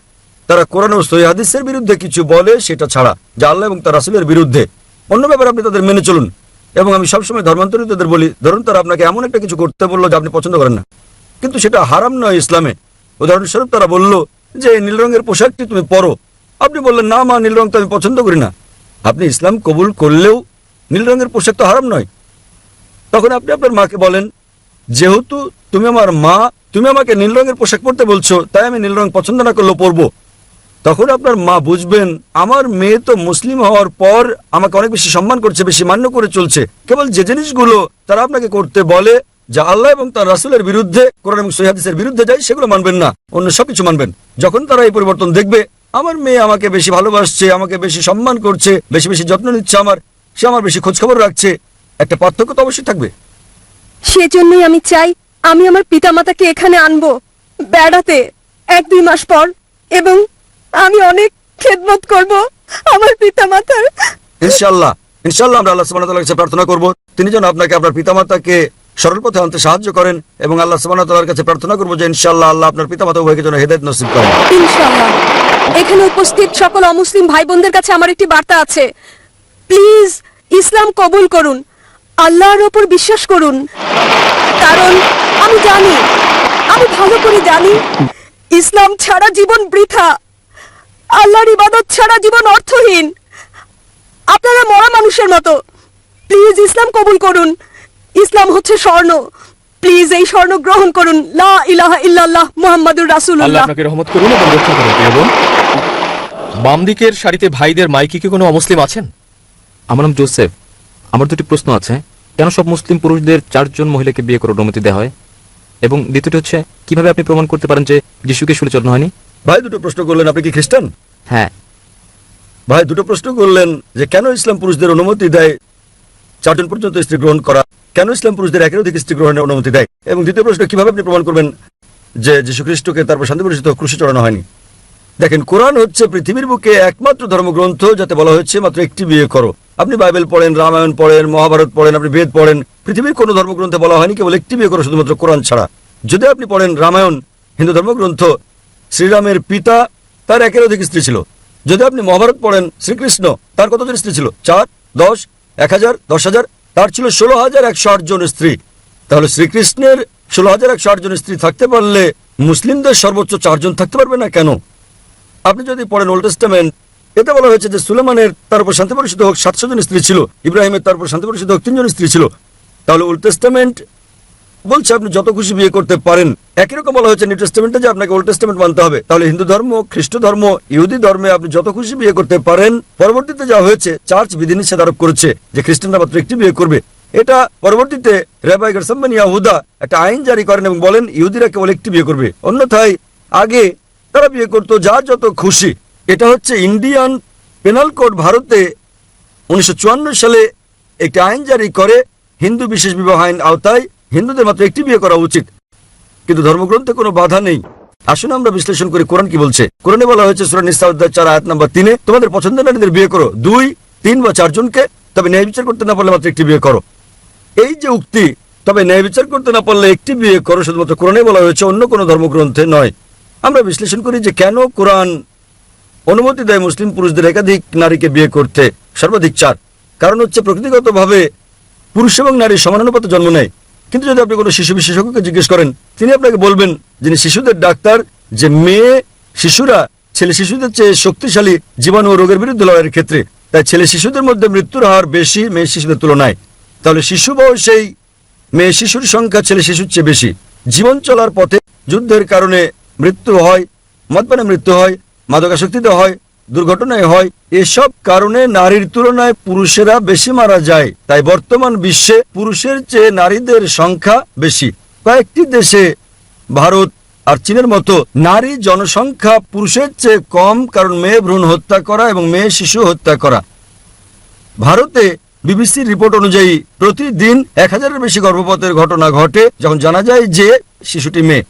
তারা কোরআন ও সহিহ হাদিসের বিরুদ্ধে কিছু বলে, সেটা ছাড়া, যা আল্লাহ এবং তার রাসূলের বিরুদ্ধে। অন্য ব্যাপারে আপনি তাদের মেনে চলুন। এবং আমি সবসময় ধর্মান্তরিতদের বলি, ধরুন তারা আপনাকে এমন একটা কিছু করতে বললো যা আপনি পছন্দ করেন না, কিন্তু সেটা হারাম নয় ইসলামে। উদাহরণস্বরূপ তারা বলল যে নীল রঙের পোশাকটি তুমি পরো, আপনি বললেন না মা, নীল রং তো আমি পছন্দ করি না। আপনি ইসলাম কবুল করলেও নীল রঙের পোশাক তো হারাম নয়। তখন আপনি আপনার মাকে বলেন, যেহেতু তুমি আমার মা, তুমি আমাকে নীল রঙের পোশাক পরতে বলছো, তাই আমি নীল রং পছন্দ না করলেও পরবো। তখন আপনার মা বুঝবেন আমার মেয়ে তো মুসলিম হওয়ার পর আমাকে অনেক বেশি সম্মান করছে, বেশি মান্য করে চলছে। কেবল যে জিনিসগুলো তারা আপনাকে করতে বলে যা আল্লাহ এবং তার রাসূলের বিরুদ্ধে, কোরআন এবং সহিহ হাদিসের বিরুদ্ধে যায়, সেগুলো মানবেন না, অন্য সবকিছু মানবেন। যখন তারা এই পরিবর্তন দেখবে, আমার মেয়ে আমাকে বেশি ভালোবাসছে, আমাকে বেশি সম্মান করছে, বেশি বেশি যত্ন নিচ্ছে আমার, সে আমার বেশি খোঁজখবর রাখছে, একটা পার্থক্য তো অবশ্যই থাকবে। সেজন্যই আমি চাই আমি আমার পিতামাতাকে এখানে আনবো বেড়াতে 1-2 মাস পর, এবং আমি অনেক খেদমত করব আমার পিতামাতার। ইনশাআল্লাহ ইনশাআল্লাহ আমরা আল্লাহ সুবহানাহু ওয়া তাআলার কাছে প্রার্থনা করব তিনি যেন আপনাকে আপনার পিতামাতাকে সরল পথে আনতে সাহায্য করেন, এবং আল্লাহ সুবহানাহু ওয়া তাআলার কাছে প্রার্থনা করব যে ইনশাআল্লাহ আল্লাহ আপনার পিতামাতা উভয়কে যেন হেদায়েত নসিব করেন। ইনশাআল্লাহ। এখানে উপস্থিত সকল অমুসলিম ভাই বোনদের কাছে আমার একটি বার্তা আছে, প্লিজ ইসলাম কবুল করুন, আল্লাহর উপর বিশ্বাস করুন। কারণ আমি জানি, আমি ভালো করে জানি, ইসলাম ছাড়া জীবন বৃথা, আল্লাহর ইবাদত ছাড়া জীবন অর্থহীন। আপনারা মরা মানুষের মতো। প্লিজ ইসলাম কবুল করুন, ইসলাম হচ্ছে স্বর্ণ, প্লিজ এই স্বর্ণ গ্রহণ করুন। লা ইলাহা ইল্লাল্লাহ মুহাম্মাদুর আল্লাহ রাসূলুল্লাহ। আপনাকে রহমত করুন এবং রক্ষা করুন। প্রিয় বোন, বাম দিকের সারিতে ভাইদের মাইকে কি কোনো অমুসলিম আছেন? আমার নাম জোসেফ। আমার দুটি প্রশ্ন আছে। কেন সব মুসলিম পুরুষদের 4 জন মহিলাকে বিয়ে করার অনুমতি দেওয়া হয়? এবং দ্বিতীয়টি হচ্ছে, কিভাবে আপনি প্রমাণ করতে পারেন যে যিশুকে শুলে চলানো হয়নি? ভাই দুটো প্রশ্ন করলেন, আপনি কি খ্রিস্টান? হ্যাঁ। ভাই দুটো প্রশ্ন করলেন যে কেন ইসলাম পুরুষদের অনুমতি দেয় 4 জন পর্যন্ত স্ত্রী গ্রহণ করা, কেন ইসলাম পুরুষদের একের অধিক স্ত্রী গ্রহণের অনুমতি দেয়? এবং দ্বিতীয় প্রশ্ন, কিভাবে আপনি প্রমাণ করবেন যে যীশু খ্রিস্টকে তারপর শান্তি পরিচিত ক্রুশে চড়ানো হয়নি? দেখেন, কোরআন হচ্ছে পৃথিবীর বুকে একমাত্র ধর্মগ্রন্থ যাতে বলা হয়েছে মাত্র একটি বিয়ে করো। আপনি বাইবেল পড়েন, রামায়ণ পড়েন, মহাভারত পড়েন, আপনি বেদ পড়েন, পৃথিবীর কোনো ধর্মগ্রন্থে বলা হয়নি কেবল একটি বিয়ে করো, শুধুমাত্র কোরআন ছাড়া। যদি আপনি পড়েন রামায়ণ, হিন্দু ধর্মগ্রন্থ, শ্রীরামের পিতা তার একের অধিক স্ত্রী ছিল। যদি আপনি মহাভারত পড়েন, শ্রীকৃষ্ণ তার কতজন স্ত্রী ছিল? 4, 10, 1000, 10,000, তার ছিল 16,108 জন স্ত্রী। তাহলে শ্রীকৃষ্ণের 16,108 জন স্ত্রী থাকতে পারলে মুসলিমদের সর্বোচ্চ 4 জন থাকতে পারবে না কেন? আপনি যদি পড়েন ওল্ড টেস্টামেন্ট, এতে বলা হয়েছে যে সুলেমানের তার উপর শান্তি পরিষদ হোক 700 জন স্ত্রী ছিল, ইব্রাহিমের তার উপর শান্তি পরিষদ হোক 3 জন স্ত্রী ছিল। তাহলে ওল্ড টেস্টামেন্ট বলছে আপনি যত খুশি বিয়ে করতে পারেন। একই রকম বলা হয়েছে নিউ টেস্টামেন্টে যে আপনাকে ওল্ড টেস্টামেন্ট মানতে হবে। তাহলে হিন্দু ধর্ম, খ্রিস্ট ধর্ম, ইহুদি ধর্মে আপনি যত খুশি বিয়ে করতে পারেন। পরবর্তীতে যা হয়েছে, চার্চ বিধিনিষেধ আরোপ করেছে যে খ্রিস্টানরা মাত্র একটি বিয়ে করবে। এটা পরবর্তীতে রাব্বি গেরশম বেন ইয়াহুদা একটা আইন জারি করেন এবং বলেন ইহুদিরা কেবল একটি বিয়ে করবে, অন্যথায় আগে তারা বিয়ে করতো যার যত খুশি। এটা হচ্ছে ইন্ডিয়ান পেনাল কোড ভারতে 1954 সালে একটি আইন জারি করে হিন্দু বিশেষ বিবাহ আইন আওতায় হিন্দুদের মাত্র একটি বিয়ে করা উচিত, কিন্তু ধর্মগ্রন্থে কোনো বাধা নেই। আসুন আমরা বিশ্লেষণ করি কোরআন কি বলছে। কোরআনে বলা হয়েছে সূরা নিসা অধ্যায় 4 আয়াত নম্বর 3, তোমাদের পছন্দের নারীদের বিয়ে করো 2, 3 বা 4 জনকে, তবে ন্যায় বিচার করতে না পারলে মাত্র একটি বিয়ে করো। এই যে উক্তি, তবে ন্যায় বিচার করতে না পারলে একটি বিয়ে করো, শুধুমাত্র কোরআনে বলা হয়েছে, অন্য কোনো ধর্মগ্রন্থে নয়। আমরা বিশ্লেষণ করি যে কেন কোরআন অনুমতি দেয় মুসলিম পুরুষদের একাধিক নারীকে বিয়ে করতে, সর্বাধিক 4। কারণ হচ্ছে প্রকৃতিগতভাবে পুরুষ এবং নারী সমানুপাতে জন্ম নেয়। কিন্তু যদি আপনি কোনো শিশু বিশেষজ্ঞকে জিজ্ঞেস করেন, তিনি আপনাকে বলবেন, যিনি শিশুদের ডাক্তার, যে মেয়ে শিশুরা ছেলে শিশুদের চেয়ে শক্তিশালী জীবাণু ও রোগের বিরুদ্ধে লড়াইয়ের ক্ষেত্রে, তাই ছেলে শিশুদের মধ্যে মৃত্যুর হার বেশি মেয়ে শিশুদের তুলনায়। তাহলে শিশু বয়সেই মেয়ে শিশুর সংখ্যা ছেলে শিশুর চেয়ে বেশি। জীবন চলার পথে যুদ্ধের কারণে মৃত্যু হয়, মদপানে মৃত্যু হয়, মাদকাসক্তিতে হয়, দুর্ঘটনায় হয়, এসব কারণে নারীর তুলনায় পুরুষেরা বেশি মারা যায়। তাই বর্তমান বিশ্বে পুরুষের চেয়ে নারীদের সংখ্যা বেশি। কয়েকটি দেশে, ভারত আর চীনের মতো, নারী জনসংখ্যা পুরুষের চেয়ে কম, কারণ মেয়ে ভ্রূণ হত্যা করা এবং মেয়ে শিশু হত্যা করা। ভারতে বিবিসির রিপোর্ট অনুযায়ী প্রতিদিন 1000-এর বেশি গর্ভপাতের ঘটনা ঘটে যখন জানা যায় যে শিশুটি মেয়ে।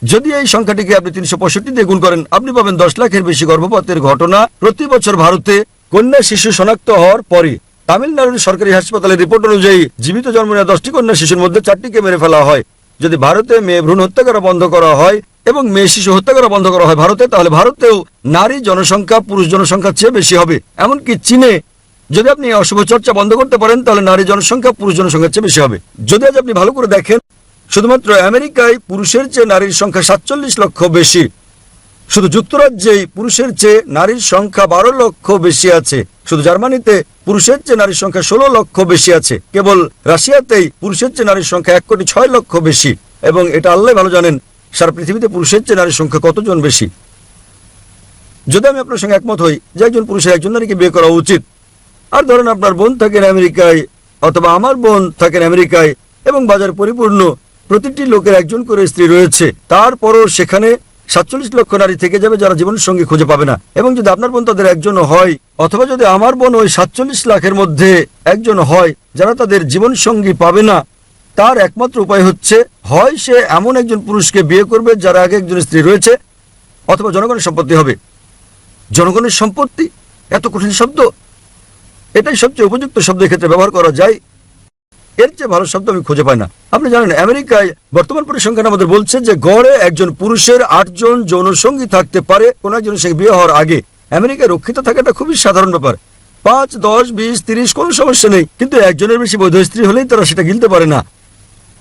যদি এই সংখ্যাটিকে আপনি 365 দিয়ে গুণ করেন, আপনি পাবেন 10 লাখের বেশি গর্ভপাতের ঘটনা প্রতি বছর ভারতে কন্যা শিশু শনাক্ত হওয়ার পরে। তামিলনাড়ুর সরকারি হাসপাতালের রিপোর্ট অনুযায়ী জীবিত জন্ম নেওয়া 10টি কন্যা শিশুর মধ্যে 4টিকে মেরে ফেলা হয়। যদি ভারতে মেয়ে ভ্রূণ হত্যা করা বন্ধ করা হয় এবং মেয়ে শিশু হত্যা করা বন্ধ করা হয় ভারতে, তাহলে ভারতেও নারী জনসংখ্যা পুরুষ জনসংখ্যার চেয়ে বেশি হবে। এমনকি চীনে যদি আপনি অশুভ চর্চা বন্ধ করতে পারেন, তাহলে নারী জনসংখ্যা পুরুষ জনসংখ্যার চেয়ে বেশি হবে। যদি আজ আপনি ভালো করে দেখেন, শুধুমাত্র আমেরিকায় পুরুষের চেয়ে নারীর সংখ্যা 47 লক্ষ বেশি। শুধু যুক্তরাজ্যেই পুরুষের চেয়ে নারীর সংখ্যা 12 লক্ষ বেশি আছে। শুধু জার্মানিতে পুরুষের চেয়ে নারীর সংখ্যা 16 লক্ষ বেশি আছে। কেবল রাশিয়াতেই পুরুষের চেয়ে নারীর সংখ্যা 1,06,00,000 বেশি। এবং এটা আল্লাহ ভালো জানেন সারা পৃথিবীতে পুরুষের চেয়ে নারীর সংখ্যা কতজন বেশি। যদি আমি আপনার সঙ্গে একমত হই যে একজন পুরুষের একজন নারীকে বিয়ে করা উচিত, আর ধরেন আপনার বোন থাকেন আমেরিকায় অথবা আমার বোন থাকেন আমেরিকায় এবং বাজার পরিপূর্ণ, প্রতিটি লোকের একজন করে স্ত্রী রয়েছে, তারপরও সেখানে 47 লক্ষ নারী থেকে যাবে যারা জীবন সঙ্গী খুঁজে পাবে না। এবং যদি আপনার বোন তাদের একজন হয়, অথবা যদি আমার বোন ওই 47 লাখের মধ্যে একজন হয় যারা তাদের জীবন সঙ্গী পাবে না, তার একমাত্র উপায় হচ্ছে হয় সে এমন একজন পুরুষকে বিয়ে করবে যার আগে একজন স্ত্রী রয়েছে, অথবা জনগণের সম্পত্তি হবে। জনগণের সম্পত্তি এত কঠিন শব্দ, এটাই সবচেয়ে উপযুক্ত শব্দের ক্ষেত্রে ব্যবহার করা যায়। এর চেয়ে ভালো শব্দ আমি খুঁজে পাই না। আপনি জানেন আমেরিকায় বর্তমান পরিসংখ্যান আমাদের বলছে যে গড়ে একজন পুরুষের 8 জন যৌনসঙ্গী থাকতে পারে কোন একজনের সঙ্গে বিয়ে হওয়ার আগে। আমেরিকায় রক্ষিত থাকাটা খুবই সাধারণ ব্যাপার। 5, 10, 20, 30 কোনো সমস্যা নেই, কিন্তু একজনের বেশি বৈধ স্ত্রী হলেই তারা সেটা গিলতে পারে না।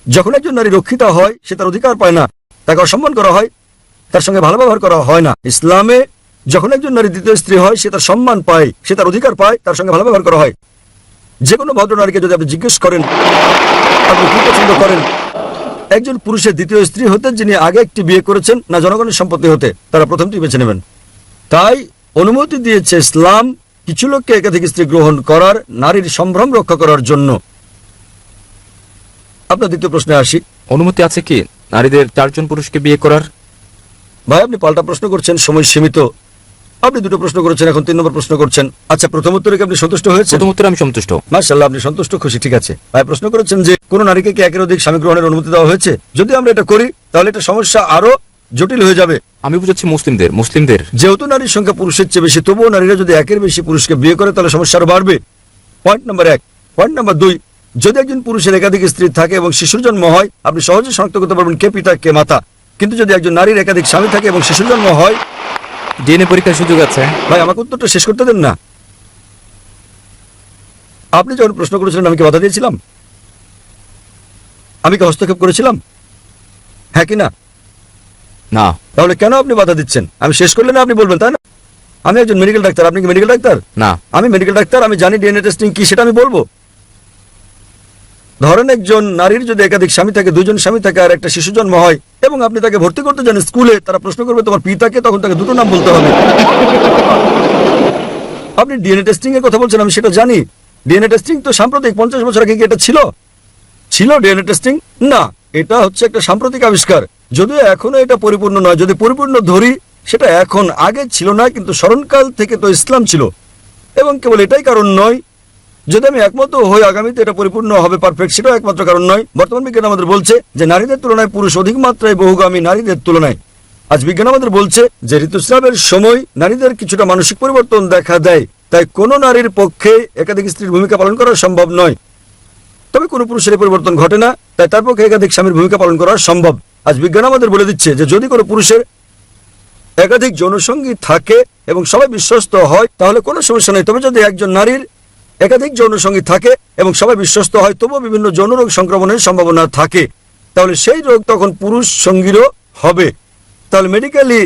যখন একজন নারী রক্ষিতা হয়, সে তার অধিকার পায় না, তাকে অসম্মান করা হয়, তার সঙ্গে ভালো ব্যবহার করা হয় না। ইসলামে যখন একজন নারী দ্বিতীয় স্ত্রী হয়, সে তার সম্মান পায়, সে তার অধিকার পায়, তার সঙ্গে ভালো ব্যবহার করা হয়। যে কোনো ভদ্র নারীকে যদি আপনি জিজ্ঞেস করেন আপনি কি পছন্দ করেন, একজন পুরুষের দ্বিতীয় স্ত্রী হতে যিনি আগে একটি বিয়ে করেছেন, না জনগণের সম্পত্তি হতে, তারা প্রথমটি বেছে নেবেন। তাই অনুমতি দিয়েছে ইসলাম কিছু লোককে একাধিক স্ত্রী গ্রহণ করার, নারীর সম্ভ্রম রক্ষা করার জন্য। আপনার দ্বিতীয় প্রশ্নে আসি, অনুমতি আছে কি নারীদের 4 জন পুরুষকে বিয়ে করার? ভাই আপনি পাল্টা প্রশ্ন করছেন, সময় সীমিত। আপনি দুটো প্রশ্ন করেছেন, এখন 3 নম্বর প্রশ্ন করছেন। আচ্ছা, প্রথম উত্তরে কি আপনি সন্তুষ্ট হয়েছেন? প্রথম উত্তরে আমি সন্তুষ্ট। মাশাআল্লাহ, আপনি সন্তুষ্ট, খুশি, ঠিক আছে। ভাই প্রশ্ন করেছেন যে কোন নারীকে কি একের অধিক স্বামী গ্রহণের অনুমতি দেওয়া হয়েছে? যদি আমরা এটা করি তাহলে এটা সমস্যা আরো জটিল হয়ে যাবে। আমি বুঝাচ্ছি মুসলিমদের। যেহেতু নারীর সংখ্যা পুরুষের চেয়ে বেশি, তবুও নারীরা যদি একের বেশি পুরুষকে বিয়ে করে তাহলে সমস্যা আরো বাড়বে। Point number 1। পয়েন্ট নাম্বার 2, যদি একজন পুরুষের একাধিক স্ত্রী থাকে এবং শিশুর জন্ম হয়, আপনি সহজে শনাক্ত করতে পারবেন কে পিতা কে মাতা। কিন্তু যদি একজন নারীর একাধিক স্বামী থাকে এবং শিশুর জন্ম হয়, ডিএনএ পরীক্ষার সুযোগ আছে। ভাই আমাকে উত্তরটা শেষ করতে দেন না। আপনি যখন প্রশ্ন করেছিলেন আমি কি বাধা দিয়েছিলাম? আমি কি হস্তক্ষেপ করেছিলাম? হ্যাঁ কি না? না। তাহলে কেন আপনি বাধা দিচ্ছেন? আমি শেষ করলে না আপনি বলবেন, তাই না? আমি একজন মেডিকেল ডাক্তার, আপনি কি মেডিকেল ডাক্তার? না। আমি মেডিকেল ডাক্তার, আমি জানি ডিএনএ টেস্টিং কি, সেটা আমি বলবো। ধরেন একজন নারীর যদি একাধিক স্বামী থাকে, 2জন স্বামী থাকে আর একটা শিশু জন্ম হয় এবং আপনি তাকে ভর্তি করতে যান স্কুলে, তারা প্রশ্ন করবে তোমার পিতাকে, তখন তাকে দুটো নাম বলতে হবে। আপনি ডিএনএ টেস্টিং এর কথা বলছেন, আমি সেটা জানি। ডিএনএ টেস্টিং তো সাম্প্রতিক, 50 বছর আগে কি এটা ছিল ডিএনএ টেস্টিং? না, এটা হচ্ছে একটা সাম্প্রতিক আবিষ্কার। যদিও এখনো এটা পরিপূর্ণ নয়। যদি পরিপূর্ণ ধরি, সেটা এখন, আগে ছিল না, কিন্তু স্মরণকাল থেকে তো ইসলাম ছিল। এবং কেবল এটাই কারণ নয়, যদি আমি একমত হই আগামীতে এটা পরিপূর্ণ হবে, পারফেক্ট, সেটাও একমাত্র কারণ নয়। বর্তমান বিজ্ঞান আমাদের বলছে যে নারীদের তুলনায় পুরুষ অধিক মাত্রায় বহুগামী নারীদের তুলনায়। আজ বিজ্ঞান আমাদের বলছে যে ঋতুস্রাবের সময় নারীদের কিছুটা মানসিক পরিবর্তন দেখা দেয়, তাই কোনো নারীর পক্ষে একাধিক স্ত্রীর ভূমিকা পালন করা সম্ভব নয়। তবে কোনো পুরুষের পরিবর্তন ঘটে না, তাই তার পক্ষে একাধিক স্বামীর ভূমিকা পালন করা সম্ভব। আজ বিজ্ঞান আমাদের বলে দিচ্ছে যে যদি কোনো পুরুষের একাধিক যৌনসঙ্গী থাকে এবং সবাই বিশ্বস্ত হয় তাহলে কোনো সমস্যা নেই। তবে যদি একজন নারীর একাধিক যৌনসঙ্গী থাকে এবং সবাই বিশ্বস্ত হয়, তবুও বিভিন্ন যৌন রোগ সংক্রমণের সম্ভাবনা থাকে, তাহলে সেই রোগ তখন পুরুষ সঙ্গীরও হবে। তাহলে মেডিকেলি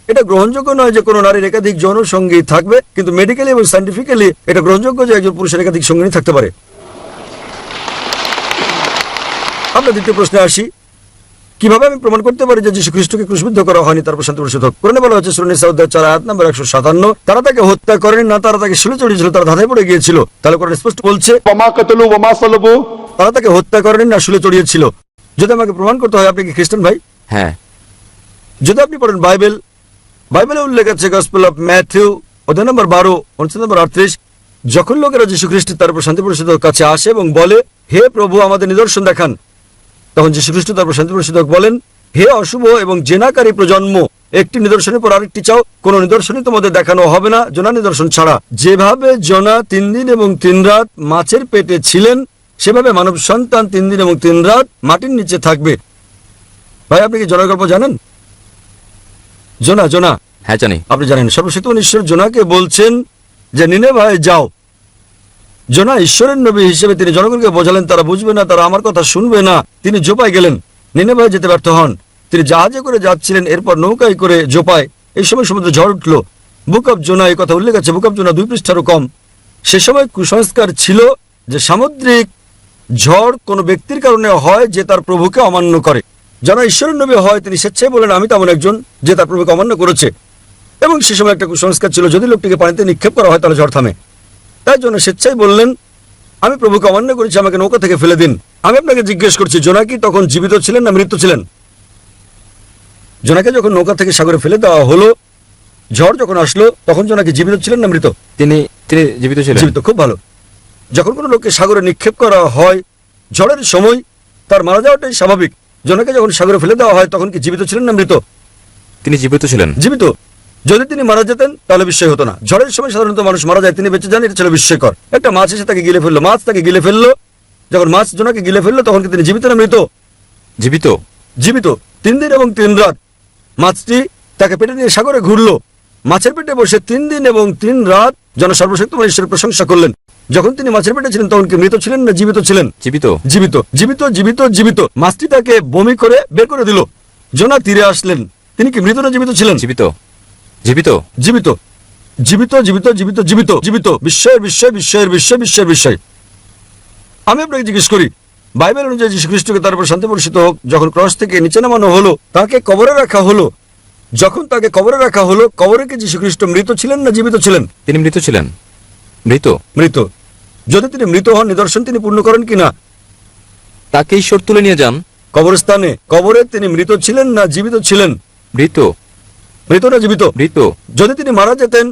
এটা গ্রহণযোগ্য নয় যে কোনো নারীর একাধিক যৌনসঙ্গী থাকবে, কিন্তু মেডিকেলি এবং সায়েন্টিফিক্যালি এটা গ্রহণযোগ্য যে একজন পুরুষের একাধিক সঙ্গিনী থাকতে পারে। আমরা দ্বিতীয় প্রশ্নে আসি, কিভাবে আমি প্রমাণ করতে পারি যে যীশু খ্রিস্টকে ক্রুশবিদ্ধ করা হয়নি, তারপর শান্তি প্রসূত হোক? কোরআনে বলা হচ্ছে সূরা নিসা অধ্যায় 4 আয়াত নম্বর 157, তারা তাকে হত্যা করেনি না, তারা তাকে শুলে চড়িয়েছিল, তারা ধাঁধায় পড়ে গিয়েছিল। তাহলে কোরআন স্পষ্ট বলছে वमा कतलू वमा सलबू। তারা তাকে হত্যা করেনি না, শুলে চড়িয়েছিল। যদি আমাকে প্রমাণ করতে হয়, আপনি কি খ্রিস্টান ভাই? হ্যাঁ। যদি আপনি পড়েন বাইবেলে উল্লেখ আছে গসপেল অফ ম্যাথিউ অধ্যায় নম্বর 12 অনুচ্ছেদ নম্বর 38, যখন লোকেরা যীশু খ্রিস্টের তারপর শান্তি প্রসূতকের কাছে আসে এবং বলে হে প্রভু আমাদের নিদর্শন দেখান, তখন যীশু খ্রিস্ট তারপর শান্তি প্রসূতক বলেন হে অশুভ এবং জেনাকারী প্রজন্ম, একটি নিদর্শনের পর আরেকটি চাও, কোন নিদর্শনই তোমাদের দেখানো হবে না জোনা নিদর্শন ছাড়া। যেভাবে জোনা 3 দিন এবং 3 রাত মাছের পেটে ছিলেন, সেভাবে মানব সন্তান 3 দিন এবং 3 রাত মাটির নিচে থাকবে। ভাই আপনি কি জোনার গল্প জানেন? জোনা হ্যাঁ জানি। আপনি জানেন সর্বশক্তিমান ঈশ্বর জোনাকে বলছেন যে নিনেভায় যাও। জোনা ঈশ্বরের নবী হিসেবে তিনি জনগণকে বোঝালেন, তারা বুঝবে না, তারা আমার কথা শুনবে না। তিনি জোপায় গেলেন, নিনেভায় যেতে ব্যর্থ হন। তিনি জাহাজে করে যাচ্ছিলেন, এরপর নৌকায় করে জোপায়। এই সময় সমুদ্রে ঝড় উঠল। বুক অব জোনা এই কথা উল্লেখ আছে, বুক অব জোনা 2 পৃষ্ঠারও কম। সে সময় কুসংস্কার ছিল যে সামুদ্রিক ঝড় কোনো ব্যক্তির কারণে হয় যে তার প্রভুকে অমান্য করে। যারা ঈশ্বরের নবী হয় তিনি স্বেচ্ছায় বলেন আমি তেমন একজন যে তার প্রভুকে অমান্য করেছে। এবং সে সময় একটা কুসংস্কার ছিল যদি লোকটিকে পানিতে নিক্ষেপ করা হয় তাহলে ঝড় থামে। তাই জন্য স্বেচ্ছায় বললেন আমি প্রভুকে অমান্য করেছি, আমাকে নৌকা থেকে ফেলে দিন। আমি আপনাকে জিজ্ঞেস করছি, জোনা কি তখন জীবিত ছিলেন না মৃত ছিলেন? জোনাকে যখন নৌকা থেকে সাগরে ফেলে দেওয়া হলো, ঝড় যখন আসলো, তখন জোনা কি জীবিত ছিলেন না মৃত? তিনি জীবিত ছিলেন। জীবিত, খুব ভালো। যখন কোনো লোককে সাগরে নিক্ষেপ করা হয় ঝড়ের সময়, তার মারা যাওয়াটাই স্বাভাবিক। জোনাকে যখন সাগরে ফেলে দেওয়া হয় তখন কি জীবিত ছিলেন না মৃত? তিনি জীবিত ছিলেন। জীবিত। যদি তিনি মারা যেতেন তাহলে বিস্ময় হতো না। ঝড়ের সময় সাধারণত মানুষ মারা যায়, তিনি বেঁচে যান, এটা ছিল বিস্ময়কর। একটা মাছ এসে তাকে গিলে ফেললো, মাছ তাকে গিলে ফেললো। যখন মাছ জোনাকে গিলে ফেললো তখন কি তিনি জীবিত না মৃত? জীবিত। জীবিত। 3 দিন এবং 3 রাত মাছটি তাকে পেটে নিয়ে সাগরে ঘুরলো। মাছের পেটে বসে 3 দিন এবং 3 রাত যেন সর্বশক্তিমান ঈশ্বরের প্রশংসা করলেন। যখন তিনি মাছের পেটে ছিলেন তখন কি মৃত ছিলেন না জীবিত ছিলেন? জীবিত। জীবিত, জীবিত, জীবিত, জীবিত। মাছটি তাকে বমি করে বের করে দিল। জোনা তীরে আসলেন, তিনি কি মৃত না জীবিত ছিলেন? জীবিত। জীবিত। জীবিত, জীবিত, জীবিত, জীবিত, জীবিত, জীবিত। বিস্ময়ের বিস্ময়, বিস্ময়ের বিস্ময়, বিস্ময়ের বিস্ময়। আমি আপনাকে জিজ্ঞেস করি, বাইবেল অনুযায়ী যীশু খ্রিস্টকে তার উপর শান্তি বর্ষিত হোক, যখন ক্রস থেকে নিচে নামানো হলো, তাকে কবরে রাখা হলো। যখন তাকে কবরে রাখা হলো, কবরে কি যীশু খ্রিস্ট মৃত ছিলেন না জীবিত ছিলেন? তিনি মৃত ছিলেন। মৃত। মৃত। যদি তিনি মৃত হন, নিদর্শন তিনি পূর্ণ করেন কিনা? তাকে ঈশ্বর তুলে নিয়ে যান কবরস্থানে। কবরে তিনি মৃত ছিলেন না জীবিত ছিলেন? মৃত। মৃত না জীবিত? মৃত। যদি তিনি মারা যেতেন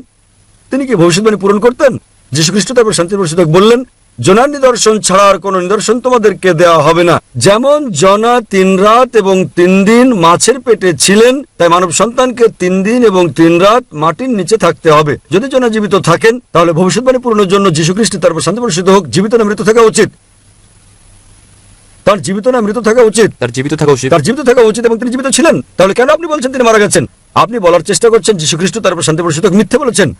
তিনি কি ভবিষ্যৎবাণী পূরণ করতেন? যীশু খ্রিস্ট তারপর শান্তি প্রসূতক বললেন, জোনার নিদর্শন ছাড়া আর কোনো নিদর্শন তোমাদেরকে দেওয়া হবে না। যেমন জনা 3 রাত এবং 3 দিন মাছের পেটে ছিলেন, তাই মানব সন্তানকে 3 দিন এবং 3 রাত মাটির নিচে থাকতে হবে। যদি জনা জীবিত থাকেন তাহলে ভবিষ্যৎবাণী পূরণের জন্য যীশু খ্রিস্ট তারপর শান্তি প্রসূত হোক জীবিত না মৃত থাকা উচিত? তার জীবিত না মৃত থাকা উচিত? তার জীবিত থাকা উচিত। তার জীবিত থাকা উচিত, এবং তিনি জীবিত ছিলেন। তাহলে কেন আপনি বলছেন তিনি মারা গেছেন? আপনি বলার চেষ্টা করছেন যীশু খ্রিস্ট তারপর শান্তি প্রসূত হোক মিথ্যে বলেছেন।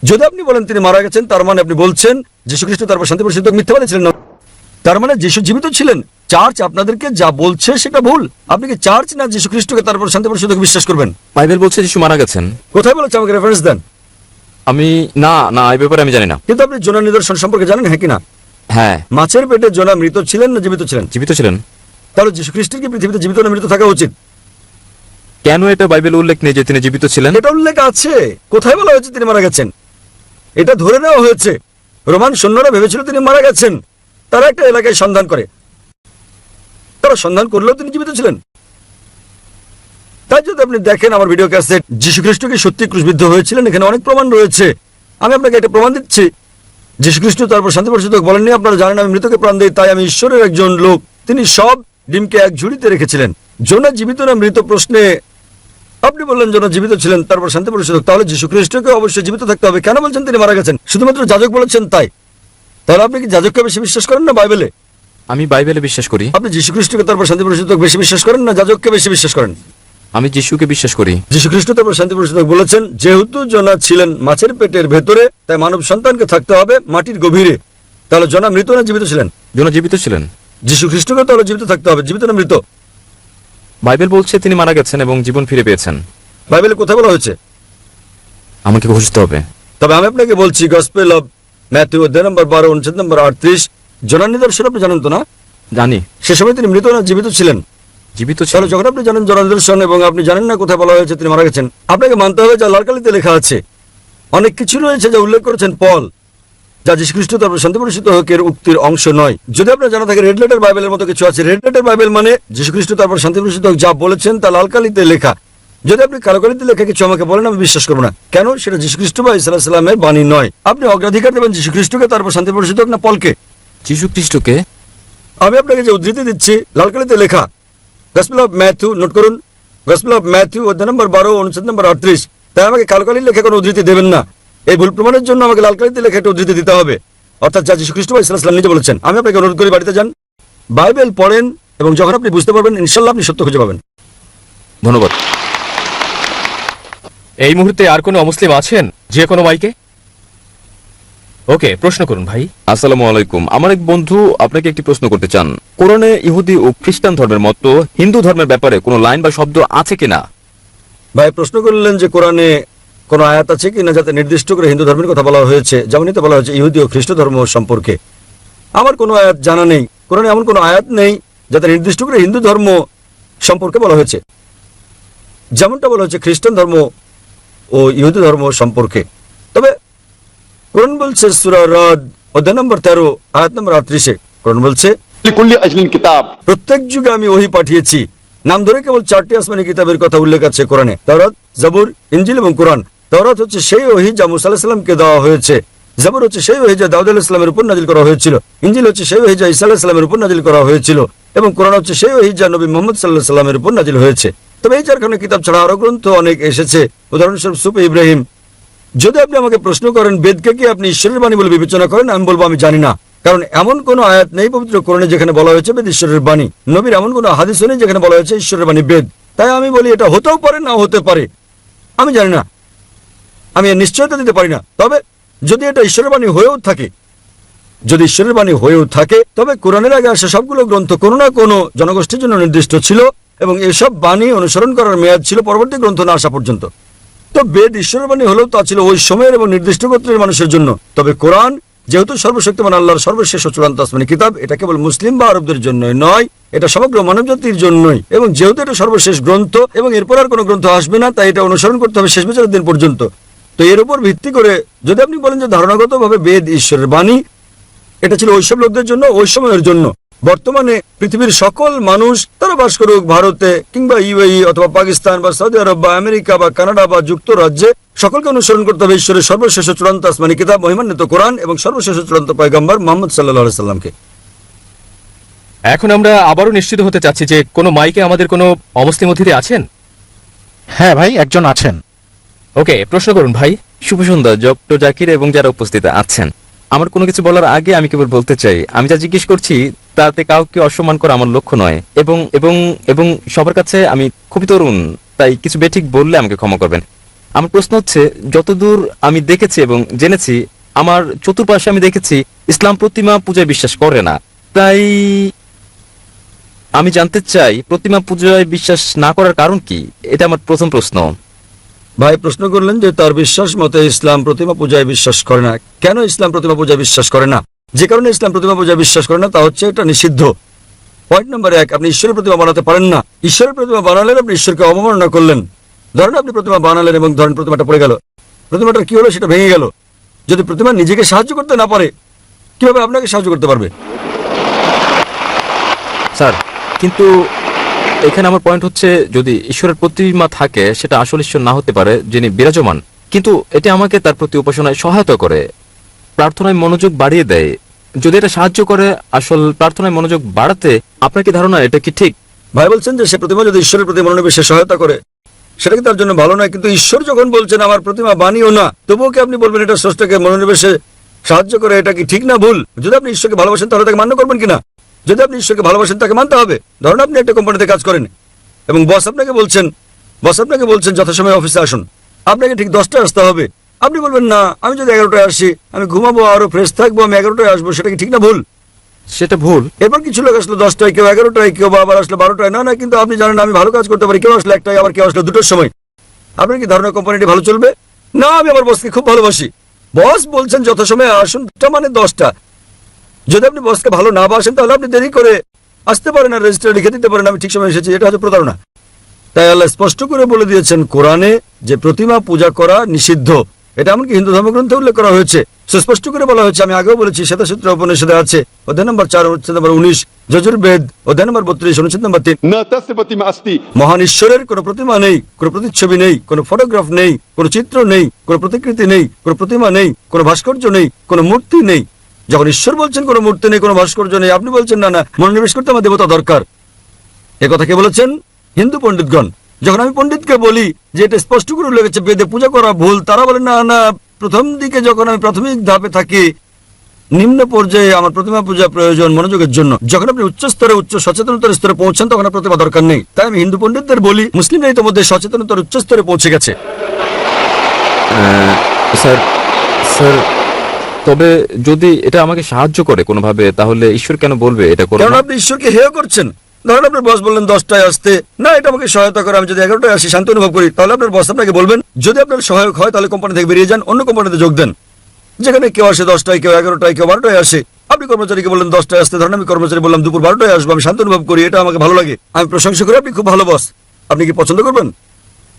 যদি আপনি বলেন তিনি মারা গেছেন, তার মানে আপনি বলছেন যীশু খ্রিস্ট তারপর শান্তি প্রসূত হোক মিথ্যে বলেছিলেন না। তার মানে যীশু জীবিত ছিলেন। চার্চ আপনাদেরকে যা বলছে সেটা ভুল। আপনি কি চার্চ না যীশু খ্রিস্টকে তারপর শান্তি প্রসূত হোক বিশ্বাস করবেন? বাইবেল বলছে যিশু মারা গেছেন। কোথায় বলেছে? আমাকে রেফারেন্স দেন। আমি না না এই ব্যাপারে আমি জানি না। কিন্তু আপনি জোনার নিদর্শন সম্পর্কে জানেন, হ্যাঁ কিনা? হ্যাঁ। মাছের পেটে জোনা মৃত ছিলেন না জীবিত ছিলেন? জীবিত ছিলেন। তাহলে যীশু খ্রিস্টের কি পৃথিবীতে জীবিত না মৃত থাকা উচিত? কেন এটা বাইবেলে উল্লেখ নেই যে তিনি জীবিত ছিলেন? এটা উল্লেখ আছে। কোথায় বলা হয়েছে তিনি মারা গেছেন? এটা ধরে নেওয়া হয়েছে। রোমান সৈন্যরা ভেবেছিল তিনি মারা গেছেন। তারা একটা এলাকায় সন্ধান করে, তারা সন্ধান করলেও তিনি জীবিত ছিলেন। তাই যদি আপনি দেখেন আমার ভিডিও ক্যাসেট, যীশু খ্রিস্ট কি সত্যি ক্রুশবিদ্ধ হয়েছিলেন, এখানে অনেক প্রমাণ রয়েছে। আমি আপনাকে এটা প্রমাণ দিচ্ছি। যীশু খ্রিস্ট তারপর শান্তি প্রসূত হোক বলেননি, আপনারা জানেন আমি মৃতকে প্রাণ দিই, তাই আমি ঈশ্বরের একজন লোক। তিনি সব ডিমকে এক ঝুড়িতে রেখেছিলেন। জোনা জীবিত না মৃত প্রশ্নে আপনি বললেন জোনা জীবিত ছিলেন তারপর শান্তি প্রসূত হোক, তাহলে যীশু খ্রিস্টকে অবশ্যই জীবিত থাকতে হবে। কেন বলছেন তিনি মারা গেছেন? শুধুমাত্র যাজক বলেছেন তাই? তাহলে আপনি কি যাজককে বেশি বিশ্বাস করেন না বাইবেলে? আমি বাইবেলে বিশ্বাস করি। আপনি যীশু খ্রিস্টকে তারপর শান্তি প্রসূত হোক বেশি বিশ্বাস করেন না যাজককে বেশি বিশ্বাস করেন? আমি যিশুকে বিশ্বাস করি। যীশু খ্রিস্ট তারপর শান্তি প্রসূত হোক বলেছেন, যেহেতু জোনা ছিলেন মাছের পেটের ভেতরে, তাই মানব সন্তানকে থাকতে হবে মাটির গভীরে। তাহলে জোনা মৃত না জীবিত ছিলেন? জোনা জীবিত ছিলেন। যীশু খ্রিস্টকে তাহলে জীবিত থাকতে হবে, জীবিত না মৃত? বাইবেল বলছে তিনি মারা গেছেন এবং জীবন ফিরে পেয়েছেন। বাইবেলে কোথায় বলা হয়েছে? আমাকে বুঝতে হবে। তবে আমি আপনাকে বলছি, গসপেল অফ ম্যাথিউ অধ্যায় নম্বর 12 অনুচ্ছেদ নম্বর 38, জোনার নিদর্শন আপনি জানেন তো না? জানি। সে সময় তিনি মৃত না জীবিত ছিলেন? জীবিত তাহলে ছিলেন। যখন আপনি জানেন জোনার নিদর্শন এবং আপনি জানেন না কোথায় বলা হয়েছে তিনি মারা গেছেন, আপনাকে মানতে হবে যা লাল কালিতে লেখা আছে। অনেক কিছু রয়েছে যা উল্লেখ করেছেন পল, যা যীশু খ্রিস্ট তারপর শান্তি প্রসূত হোকের উক্তির অংশ নয়। যদি আপনার জানা থাকে রেড লেটার বাইবেলের মতো কিছু আছে, রেড লেটার বাইবেল মানে যীশু খ্রিস্ট তারপর শান্তি প্রসূত হোক যা বলেছেন তা লাল কালিতে লেখা। যদি আপনি কালো কালিতে লেখা কিছু আমাকে বলেন, আমি বিশ্বাস করবো না। কেন? সেটা যীশু খ্রিস্ট বা ঈসা আলাইহিস সালামের বাণী নয়। আপনি অগ্রাধিকার দেবেন যীশু খ্রিস্টকে তারপর শান্তি প্রসূত হোক না পলকে? যিশু খ্রিস্টকে। আমি আপনাকে যে উদ্ধৃতি দিচ্ছি লাল কালিতে লেখা, গসপেল অফ ম্যাথিউ, নোট করুন, গসপেল অফ ম্যাথিউ অধ্যায় নম্বর 12 অনুচ্ছেদ নম্বর 38। তাই আমাকে কালো কালির লেখা কোনো উদ্ধৃতি দেবেন না। এই ভুল প্রমাণের জন্য আমাকে লাল কালিতে লেখা একটা উদ্ধৃতি দিতে হবে, অর্থাৎ যা যীশু খ্রিস্ট বা ঈসা আলাইহিস সালাম নিজে বলেছেন। আমি আপনাকে অনুরোধ করি বাড়িতে যান, বাইবেল পড়েন, এবং যখন আপনি বুঝতে পারবেন ইনশাল্লাহ আপনি সত্য খুঁজে পাবেন। ধন্যবাদ। এই মুহূর্তে আর কোনো অমুসলিম আছেন যে কোনো মাইকে? ওকে, প্রশ্ন করুন ভাই। আসসালামু আলাইকুম। আমার এক বন্ধু আপনাকে একটি প্রশ্ন করতে চান। কোরআনে ইহুদি ও খ্রিস্টান ধর্মের মতো হিন্দু ধর্মের ব্যাপারে কোনো লাইন বা শব্দ আছে কিনা? ভাই প্রশ্ন করলেন যে কোরআনে কোনো আয়াত আছে কিনা যাতে নির্দিষ্ট করে হিন্দু ধর্মের কথা বলা হয়েছে, যেমন এটা বলা হয়েছে ইহুদি ও খ্রিস্ট ধর্ম সম্পর্কে। আমার কোনো আয়াত জানা নেই, কোরআনে এমন কোনো আয়াত নেই যাতে নির্দিষ্ট করে হিন্দু ধর্ম সম্পর্কে বলা হয়েছে, যেমনটা বলা হয়েছে খ্রিস্টান ধর্ম ও ইহুদি ধর্ম সম্পর্কে। তবে কোরআন বলছে সূরা রাদ অধ্যায় নম্বর 13 আয়াত নম্বর 38, কোরআন বলছে लिकुल्ली अजलिन किताब। প্রত্যেক যুগে আমি ওহী পাঠিয়েছি। নাম ধরে কেবল 4টি আসমানি কিতাবের কথা উল্লেখ আছে কোরআনে, তাওরাত, জাবুর, ইনজিল এবং কোরআন। তাওরাত হচ্ছে সেই ওহী যা মুসা আলাইহিস সালামকে দেওয়া হয়েছে, জাবুর হচ্ছে সেই ওহী যা দাউদ আলাইহিস সালামের উপর নাজিল করা হয়েছিল, ইনজিল হচ্ছে সেই ওহী যা ঈসা আলাইহিস সালামের উপর নাজিল করা হয়েছিল, এবং কোরআন হচ্ছে সেই ওহী যা নবী মুহাম্মদ সাল্লাল্লাহু আলাইহি সাল্লামের উপর নাজিল হয়েছে। তবে এই 4খানা কিতাব ছাড়া আরো গ্রন্থ অনেক এসেছে, উদাহরণস্বরূপ সুফ ইব্রাহিম। যদি আপনি আমাকে প্রশ্ন করেন বেদকে কি আপনি ঈশ্বরের বাণী বলে বিবেচনা করেন, আমি বলবো আমি জানি না, কারণ এমন কোন আয়াত নেই পবিত্র কোরআনে যেখানে বলা হয়েছে বেদ ঈশ্বরের বাণী। নবীর এমন কোন হাদিস নেই যেখানে বলা হয়েছে ঈশ্বরের বাণী বেদ। তাই আমি বলি এটা হতেও পারে না হতে পারে, আমি জানি না, আমি এর নিশ্চয়তা দিতে পারি না। তবে যদি এটা ঈশ্বরের বাণী হয়েও থাকে, যদি ঈশ্বরের বাণী হয়েও থাকে, তবে কোরআনের আগে আসা সবগুলো গ্রন্থ কোনো না কোনো জনগোষ্ঠীর জন্য নির্দিষ্ট ছিল, এবং এসব বাণী অনুসরণ করার মেয়াদ ছিল পরবর্তী গ্রন্থ না আসা পর্যন্ত। তো বেদ ঈশ্বরের বাণী হলেও তা ছিল ওই সময়ের এবং নির্দিষ্ট গোত্রের মানুষের জন্য। তবে কোরআন যেহেতু সর্বশক্তিমান আল্লাহর সর্বশেষ ও চূড়ান্ত আসমানি কিতাব, এটা কেবল মুসলিম বা আরবদের জন্যই নয়, এটা সমগ্র মানবজাতির জন্যই। এবং যেহেতু এটা সর্বশেষ গ্রন্থ এবং এরপর আর কোনো গ্রন্থ আসবে না, তাই এটা অনুসরণ করতে হবে শেষ বিচারের দিন পর্যন্ত। তো এর উপর ভিত্তি করে যদি আপনি বলেন যে ধারণাগতভাবে বেদ ঈশ্বরের বাণী, এটা ছিল ওইসব লোকদের জন্য, ওই সময়ের জন্য, বর্তমানে পৃথিবীর সকল মানুষ তারা বাস করুক ভারতে কিংবা ইউএই অথবা পাকিস্তান বা সৌদি আরব বা আমেরিকা বা কানাডা বা যুক্তরাজ্যে, সকলকে অনুসরণ করতে হবে ঈশ্বরের সর্বশেষ চূড়ান্ত আসমানি কিতাব মহিমান্বিত কোরআন এবং সর্বশেষ চূড়ান্ত পয়গম্বর মুহাম্মদ সাল্লাল্লাহু আলাইহি সাল্লামকে। এখন আমরা আবারও নিশ্চিত হতে চাচ্ছি যে কোনো মাইকে আমাদের কোনো অমুসলিম অতিথি আছেন? হ্যাঁ ভাই, একজন আছেন। ওকে, প্রশ্ন করুন ভাই। শুভ সন্ধ্যা ডক্টর জাকির এবং যারা উপস্থিত আছেন। আমার কোনো কিছু বলার আগে আমি কেবল বলতে চাই, আমি যা জিজ্ঞেস করছি তাতে কাউকে অসম্মান করা আমার লক্ষ্য নয়, এবং এবং এবং সবার কাছে আমি খুবই তরুণ, তাই কিছু বেঠিক বললে আমাকে ক্ষমা করবেন। আমার প্রশ্ন হচ্ছে, যতদূর আমি দেখেছি এবং জেনেছি, আমার চতুর্পাশে আমি দেখেছি ইসলাম প্রতিমা পূজায় বিশ্বাস করে না। তাই আমি জানতে চাই প্রতিমা পূজায় বিশ্বাস না করার কারণ কি? এটা আমার প্রথম প্রশ্ন। ভাই প্রশ্ন করলেন যে তার বিশ্বাস মতে ইসলাম প্রতিমা পূজায় বিশ্বাস করে না। কেন ইসলাম প্রতিমা পূজায় বিশ্বাস করে না? যে কারণে ইসলাম প্রতিমা পূজায় বিশ্বাস করে না তা হচ্ছে এটা নিষিদ্ধ। পয়েন্ট নাম্বার 1, আপনি ঈশ্বরের প্রতিমা বানাতে পারেন না। ঈশ্বরের প্রতিমা বানালেন আপনি ঈশ্বরকে অবমাননা করলেন। ধরেন আপনি প্রতিমা বানালেন এবং ধরেন প্রতিমাটা পড়ে গেল, প্রতিমাটার কি হলো? সেটা ভেঙে গেল। যদি প্রতিমা নিজেকে সাহায্য করতে না পারে, কিভাবে আপনাকে সাহায্য করতে পারবে? স্যার, কিন্তু এখানে আমার পয়েন্ট হচ্ছে, যদি ঈশ্বরের প্রতিমা থাকে সেটা আসল ঈশ্বর না হতে পারে যিনি বিরাজমান, কিন্তু এটা আমাকে তার প্রতি উপাসনায় সহায়তা করে, প্রার্থনায় মনোযোগ বাড়িয়ে দেয়। যদি এটা সাহায্য করে আসল প্রার্থনায় মনোযোগ বাড়াতে, আপনার কি ধারণা এটা কি ঠিক? ভাই বলছেন যে সে প্রতিমা যদি ঈশ্বরের প্রতি মনোনিবেশে সহায়তা করে সেটা কি তার জন্য ভালো নয়? কিন্তু ঈশ্বর যখন বলছেন আমার প্রতিমা বানিও না, তবুও কি আপনি বলবেন এটা স্রষ্টাকে মনোনিবেশে সাহায্য করে? এটা কি ঠিক না ভুল? যদি আপনি ঈশ্বরকে ভালোবাসেন তাহলে তাকে মান্য করবেন কিনা? যদি আপনি ঈশ্বরকে ভালোবাসেন তাকে মানতে হবে। ধরুন আপনি একটা কোম্পানিতে কাজ করেন এবং বস আপনাকে বলছেন যথাসময়ে অফিসে আসুন, আপনাকে ঠিক 10টায় আসতে হবে। আপনি বলবেন না, আমি যদি 11টায় আসি আমি ঘুমাবো, আরো ফ্রেশ থাকবো, আমি 11টায় আসবো। সেটা কি ঠিক না ভুল? সেটা ভুল। এরপর কিছু লোক আসলো 10টায়, কেউ 11টায়, কেউ আবার আসলো 12টায়। না কিন্তু আপনি জানেন আমি ভালো কাজ করতে পারি। কেউ আসলো 1টায়, আবার কেউ আসলো 2টার সময়। আপনার কি ধারণা কোম্পানিটি ভালো চলবে? না, আমি আমার বসকে খুব ভালোবাসি। বস বলছেন যথাসময়ে আসুন, মানে 10টা। যদি আপনি বসকে ভালো না বাসেন তাহলে আপনি দেরি করে আসতে পারেন আর রেজিস্টারে লিখে দিতে পারেন আমি ঠিক সময় এসেছি। এটা হচ্ছে প্রতারণা। তাই আল্লাহ স্পষ্ট করে বলে দিয়েছেন কোরআনে যে প্রতিমা পূজা করা নিষিদ্ধ। এটা এমনকি হিন্দু ধর্মগ্রন্থে উল্লেখ করা হয়েছে। সুস্পষ্ট করে বলা হয়েছে, আমি আগেও বলেছি, শ্বেতাসূত্র উপনিষদে আছে অধ্যায় নম্বর 4 অনুচ্ছেদ নম্বর 19, যজুর্বেদ অধ্যায় নম্বর 32 অনুচ্ছেদ নম্বর 3। न तस्य प्रतिमा अस्ति। মহান ঈশ্বরের কোনো প্রতিমা নেই, কোনো প্রতিচ্ছবি নেই, কোনো ফটোগ্রাফ নেই, কোনো চিত্র নেই, কোনো প্রতিকৃতি নেই, কোনো প্রতিমা নেই, কোনো ভাস্কর্য নেই, কোনো মূর্তি নেই। যখন ঈশ্বর বলছেন কোনো মূর্তি নেই, কোনো ভাস্কর্য নেই, আপনি বলছেন না না মনোনিবেশ করতে আমার দেবতা দরকার। এ কথা কে বলেছেন? হিন্দু পণ্ডিতগণ। যখন আমি পণ্ডিতকে বলি যে এটা স্পষ্ট করে উল্লেখ আছে বেদে পূজা করা ভুল, তারা বলেন না না, প্রথম দিকে যখন আমি প্রাথমিক ধাপে থাকি, নিম্ন পর্যায়ে আমার প্রতিমা পূজা প্রয়োজন মনোযোগের জন্য। যখন আপনি উচ্চ স্তরে, উচ্চ সচেতনতার স্তরে পৌঁছান তখন আপনার প্রতিমা দরকার নেই। তাই আমি হিন্দু পণ্ডিতদের বলি মুসলিমরা ইতিমধ্যে সচেতনতার উচ্চ স্তরে পৌঁছে গেছে। স্যার স্যার তবে যদি এটা আমাকে সাহায্য করে কোনোভাবে, তাহলে ঈশ্বর কেন বলবে এটা করো কারণ না? আপনি ঈশ্বরকে হেয় করছেন। ধরেন আপনার বস বললেন 10টায় আসতে, না এটা আমাকে সহায়তা করে, আমি যদি 11টায় আসি শান্তি অনুভব করি, তাহলে আপনার বস আপনাকে বলবেন যদি আপনার সহায়ক হয় তাহলে কোম্পানি থেকে বেরিয়ে যান, অন্য কোম্পানিতে যোগ দেন। যেখানে কেউ আসে 10টায়, কেউ 11টায়, কেউ 12টায় আসে। আপনি কর্মচারীকে বললেন 10টায় আসতে, ধরেন আমি কর্মচারী বললাম দুপুর 12টায় আসবো, আমি শান্তি অনুভব করি, এটা আমাকে ভালো লাগে, আমি প্রশংসা করি, আপনি খুব ভালো বস। আপনি কি পছন্দ করবেন?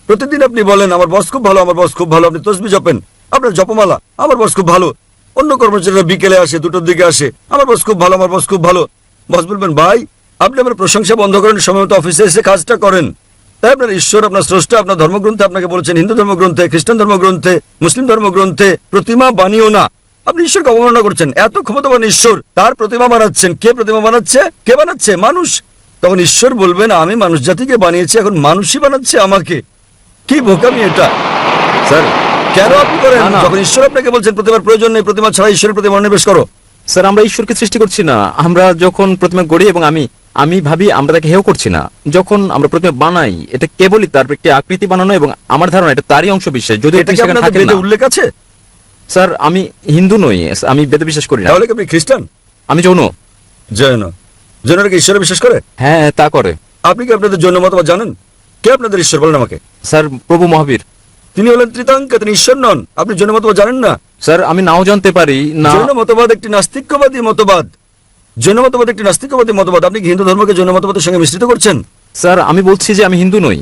প্রতিদিন আপনি বলেন আমার বস খুব ভালো, আমার বস খুব ভালো, আপনি তসবিহ জপেন, আপনার জপমালা, আমার বস খুব ভালো। অন্য কর্মচারীরা বিকেলে আসে, 2টোর দিকে আসে, আমার বস খুব ভালো, আমার বস খুব ভালো। বস বলবেন ভাই আপনি আমার প্রশংসা বন্ধ করেন, সময় মতো অফিসে এসে কাজটা করেন। তাই আপনার ঈশ্বর, আপনার স্রষ্টা আপনার ধর্মগ্রন্থে আপনাকে বলেছেন, হিন্দু ধর্মগ্রন্থে, খ্রিস্টান ধর্মগ্রন্থে, মুসলিম ধর্মগ্রন্থে প্রতিমা বানিও না। আপনি ঈশ্বরকে অবমাননা করছেন। এত ক্ষমতাবান ঈশ্বর, তার প্রতিমা বানাচ্ছেন। কে প্রতিমা বানাচ্ছে? কে বানাচ্ছে? মানুষ। তখন ঈশ্বর বলবেন আমি মানুষ জাতিকে বানিয়েছি, এখন মানুষই বানাচ্ছে আমাকে। কি বোকামি এটা! স্যার কেন আপনি করেন? না, না। যখন ঈশ্বর আপনাকে বলছেন প্রতিমার প্রয়োজন নেই, প্রতিমা ছাড়া ঈশ্বরের প্রতি মনোনিবেশ করো। স্যার আমরা ঈশ্বরকে সৃষ্টি করছি না। আমরা যখন প্রতিমা গড়ি এবং আমি ভাবি আমরা তাকে হেয় করছি না। যখন আমরা প্রতিমা বানাই এটা কেবলই তার একটি আকৃতি বানানো, এবং আমার ধারণা এটা তারই অংশ বিশেষ, যদি এটা কি সেখানে আপনাদের থাকে বেদে না। উল্লেখ আছে? স্যার আমি হিন্দু নই, আমি বেদে বিশ্বাস করি না। তাহলে কি আপনি খ্রিস্টান? আমি যৌন। জৈন। জৈনরা কি ঈশ্বরে বিশ্বাস করে? হ্যাঁ তা করে। আপনি কি আপনাদের জৈন মতবাদ জানেন? কে আপনাদের ঈশ্বর বলেন আমাকে? স্যার প্রভু মহাবীর। তিনি হলেন ত্রিতাঙ্ক, তিনি ঈশ্বর নন। আপনি জৈন মতবাদ জানেন না? স্যার আমি নাও জানতে পারি না। জৈন মতবাদ একটি নাস্তিক্যবাদী মতবাদ। জৈন মতবাদ একটি নাস্তিক্যবাদী মতবাদ। আপনি কি হিন্দু ধর্মকে জৈন মতবাদের সঙ্গে মিশ্রিত করছেন? স্যার আমি বলছি যে আমি হিন্দু নই।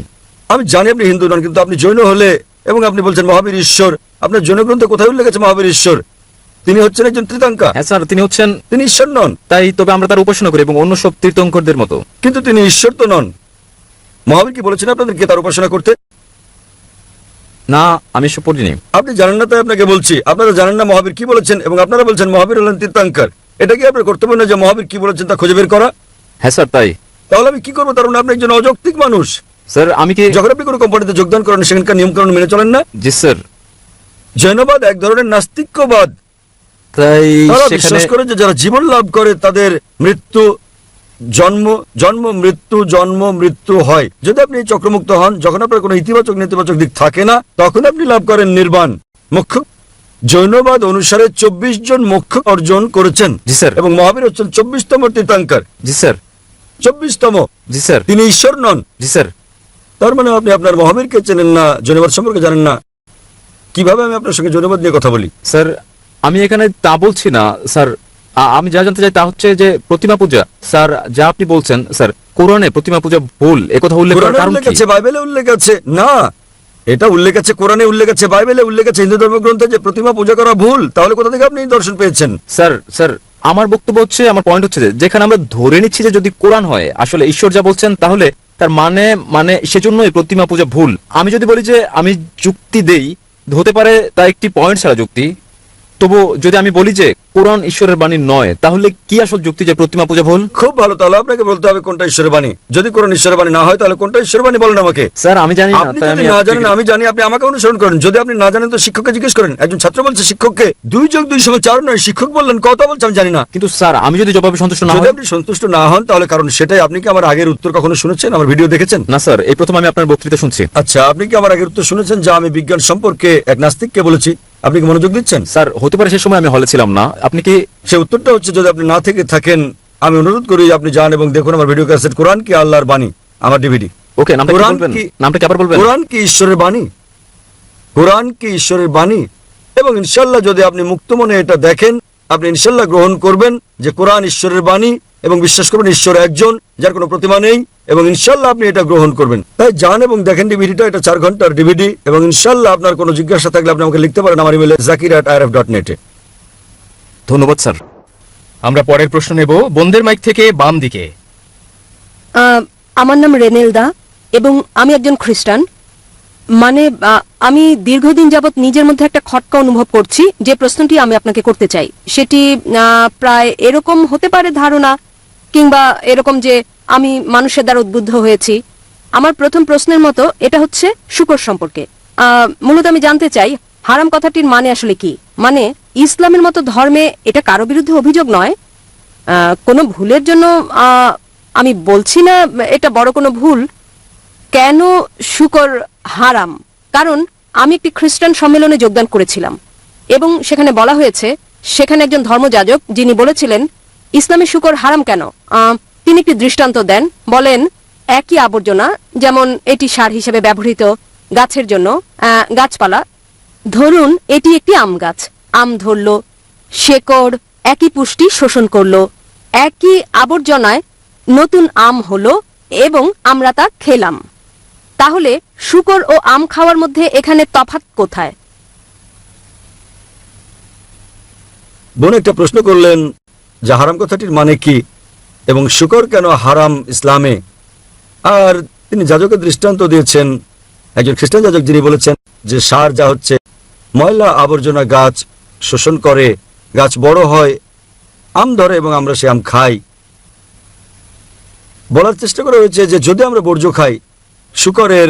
আমি জানি আপনি হিন্দু নন, কিন্তু আপনি জৈন হলে এবং আপনি বলছেন মহাবীর ঈশ্বর, আপনার জৈন গ্রন্থে কোথায় উল্লেখ আছে মহাবীর ঈশ্বর? তিনি হচ্ছেন একজন তীর্থঙ্কর। হ্যাঁ স্যার, তিনি হচ্ছেন, তিনি ঈশ্বর নন। তাই তবে আমরা তার উপাসনা করি এবং অন্য সব তীর্থঙ্করদের মতো। কিন্তু তিনি ঈশ্বর তো নন। মহাবীর কি বলেছেন আপনাদেরকে তার উপাসনা করতে? না, আমি এসব পড়িনি। আপনি জানেন না, তাই আপনাকে বলছি। আপনারা জানেন না মহাবীর কি বলেছেন, এবং আপনারা বলছেন মহাবীর হলেন তীর্থঙ্কর। এটা কি আপনার কর্তব্য না যে মহাবীর কি বলেছেন তা খুঁজে বের করা? হ্যাঁ স্যার, তাই। তাহলে আমি কি করবো? তার মানে আপনি একজন অযৌক্তিক মানুষ। স্যার আমি কি, যখন আপনি কোনো কোম্পানিতে যোগদান করেন সেখানকার নিয়মকানুন মেনে চলেন না? জি স্যার। জৈনবাদ এক ধরনের নাস্তিক্যবাদ। তাই তারা সেখানে বিশ্বাস করে যে যারা জীবন লাভ করে তাদের মৃত্যু, জন্ম, জন্ম মৃত্যু, জন্ম মৃত্যু হয়। যদি আপনি চক্রমুক্ত হন, যখন আপনার কোনো ইতিবাচক নেতিবাচক দিক থাকে না, তখন আপনি লাভ করেন নির্বাণ, মোক্ষ। জৈনবাদ অনুসারে 24 জন মোক্ষ অর্জন করেছেন। জি স্যার। এবং মহাবীর হচ্ছেন 24তম তীর্থঙ্কর। জি স্যার। 24তম। জি স্যার। তিনি ঈশ্বর নন। জি স্যার। তার মানে আপনি আপনার মহাবীরকে চেনেন না, জৈনবাদ সম্পর্কে জানেন না। কিভাবে আমি আপনার সঙ্গে জৈনবাদ নিয়ে কথা বলি? স্যার আমি এখানে তা বলছি না স্যার। আমি যা জানতে চাই তা হচ্ছে যে প্রতিমা পূজা। স্যার যা আপনি বলছেন স্যার, কোরআনে প্রতিমা পূজা ভুল, একথা উল্লেখ করার কোরআনে কারণ উল্লেখ কি? আছে, বাইবেলে উল্লেখ আছে। না, এটা উল্লেখ আছে, কোরআনে উল্লেখ আছে, বাইবেলে উল্লেখ আছে, হিন্দু ধর্মগ্রন্থে যে প্রতিমা পূজা করা ভুল। তাহলে কোথা থেকে আপনি এই দর্শন পেয়েছেন? স্যার আমার বক্তব্য হচ্ছে, আমার পয়েন্ট হচ্ছে যে যেখানে আমরা ধরে নিচ্ছি যে যদি কোরআন হয় আসলে ঈশ্বর যা বলছেন, তাহলে তার মানে সেজন্যই প্রতিমা পূজা ভুল। আমি যদি বলি যে আমি যুক্তি দেই, হতে পারে তা একটি পয়েন্ট ছাড়া যুক্তি। তবু যদি আমি বলি যে কোরআন ঈশ্বরের বাণী নয়, তাহলে কি আসল যুক্তি যে প্রতিমা পূজা ভুল? খুব ভালো, তাহলে আপনাকে বলতে হবে কোনটা ঈশ্বরের বাণী। যদি কোরআন ঈশ্বরের বাণী না হয়, তাহলে কোনটা ঈশ্বরের বাণী বলেন আমাকে। স্যার আমি জানি না, আপনি তাই যদি আমি না জানেন, আমি জানি, আপনি আমাকে অনুসরণ করেন। যদি আপনি না জানেন তো শিক্ষককে জিজ্ঞেস করেন। একজন ছাত্র বলছে শিক্ষককে 2 + 2 = 4 নয়, শিক্ষক বললেন কত বলছে আমি জানি না। কিন্তু স্যার আমি যদি জবাবে সন্তুষ্ট না যদি হই? আপনি সন্তুষ্ট না হন তাহলে কারণ সেটাই। আপনি কি আমার আগের উত্তর কখনো শুনেছেন, আমার ভিডিও দেখেছেন? না স্যার, এই প্রথম আমি আপনার বক্তৃতা শুনছি। আচ্ছা, আপনি কি আমার আগের উত্তর শুনেছেন যা আমি বিজ্ঞান সম্পর্কে এক নাস্তিককে বলেছি? আপনি কি মনোযোগ দিচ্ছেন? স্যার হতে পারে সে সময় আমি হলে ছিলাম না। আপনি কি, সে উত্তরটা হচ্ছে, যদি আপনি না থেকে থাকেন, আমি অনুরোধ করি আপনি যান এবং দেখুন আমার ভিডিও ক্যাসেট, কোরআন কি আল্লাহর বাণী, আমার ডিভিডি। ওকে, নামটা কি কোরআন বলবেন? কি- নামটা কি আবার বলবেন? কোরআন কি ঈশ্বরের বাণী? কোরআন কি ঈশ্বরের বাণী? এবং ইনশাল্লাহ যদি আপনি মুক্ত মনে এটা দেখেন, আপনি ইনশাল্লাহ গ্রহণ করবেন যে কোরআন ঈশ্বরের বাণী, এবং বিশ্বাস করবেন ঈশ্বর একজন, যার কোনো প্রতিমা নেই, এবং ইনশাল্লাহ আপনি এটা গ্রহণ করবেন। তাই যান এবং দেখেন ডিভিডিটা। এটা 4 ঘন্টার ডিভিডি। এবং ইনশাল্লাহ আপনার কোনো জিজ্ঞাসা থাকলে আপনি আমাকে লিখতে পারেন আমার ইমেলে zakir@irf.net এ। ধন্যবাদ স্যার। আমরা পরের প্রশ্ন নেব বোনদের মাইক থেকে বাম দিকে। আমার নাম রেনেলদা এবং আমি একজন খ্রিস্টান। মানে আমি দীর্ঘদিন যাবৎ নিজের মধ্যে একটা খটকা অনুভব করছি। যে প্রশ্নটি আমি আপনাকে করতে চাই সেটি প্রায় এরকম হতে পারে ধারণা, কিংবা এরকম যে আমি মানুষের দ্বারা উদ্বুদ্ধ হয়েছি। আমার প্রথম প্রশ্নের মতো এটা হচ্ছে শুকর সম্পর্কে। মূলত আমি জানতে চাই হারাম কথাটির মানে আসলে কি। মানে ইসলামের মতো ধর্মে এটা কারো বিরুদ্ধে অভিযোগ নয়, কোনো ভুলের জন্য আমি বলছি না এটা বড় কোনো ভুল। কেন শুকর হারাম? কারণ আমি একটি খ্রিস্টান সম্মেলনে যোগদান করেছিলাম এবং সেখানে বলা হয়েছে, সেখানে একজন ধর্মযাজক যিনি বলেছিলেন ইসলামে শুকর হারাম কেন, তিনি একটি দৃষ্টান্ত দেন। বলেন একই আবর্জনা, যেমন এটি সার হিসেবে ব্যবহৃত গাছের জন্য, গাছপালা, ধরুন এটি একটি আম গাছ, আম ধরল, শেকড় একই পুষ্টি শোষণ করলো, একই আবর্জনায় নতুন আম হলো এবং আমরা তা খেলাম। তাহলে শুকর ও আম খাওয়ার মধ্যে এখানে তফাৎ কোথায়? বোন একটা প্রশ্ন করলেন যে হারাম কথাটির মানে কি এবং শুকর কেন হারাম ইসলামে। আর তিনি যাজকের দৃষ্টান্ত দিয়েছেন, একজন খ্রিস্টান যাজক, যিনি বলেছেন যে সার যা হচ্ছে ময়লা আবর্জনা গাছ শোষণ করে, গাছ বড় হয়, আম ধরে এবং আমরা সে আম খাই। বলার চেষ্টা করা হয়েছে যে যদি আমরা বর্জ্য খাই শুকরের,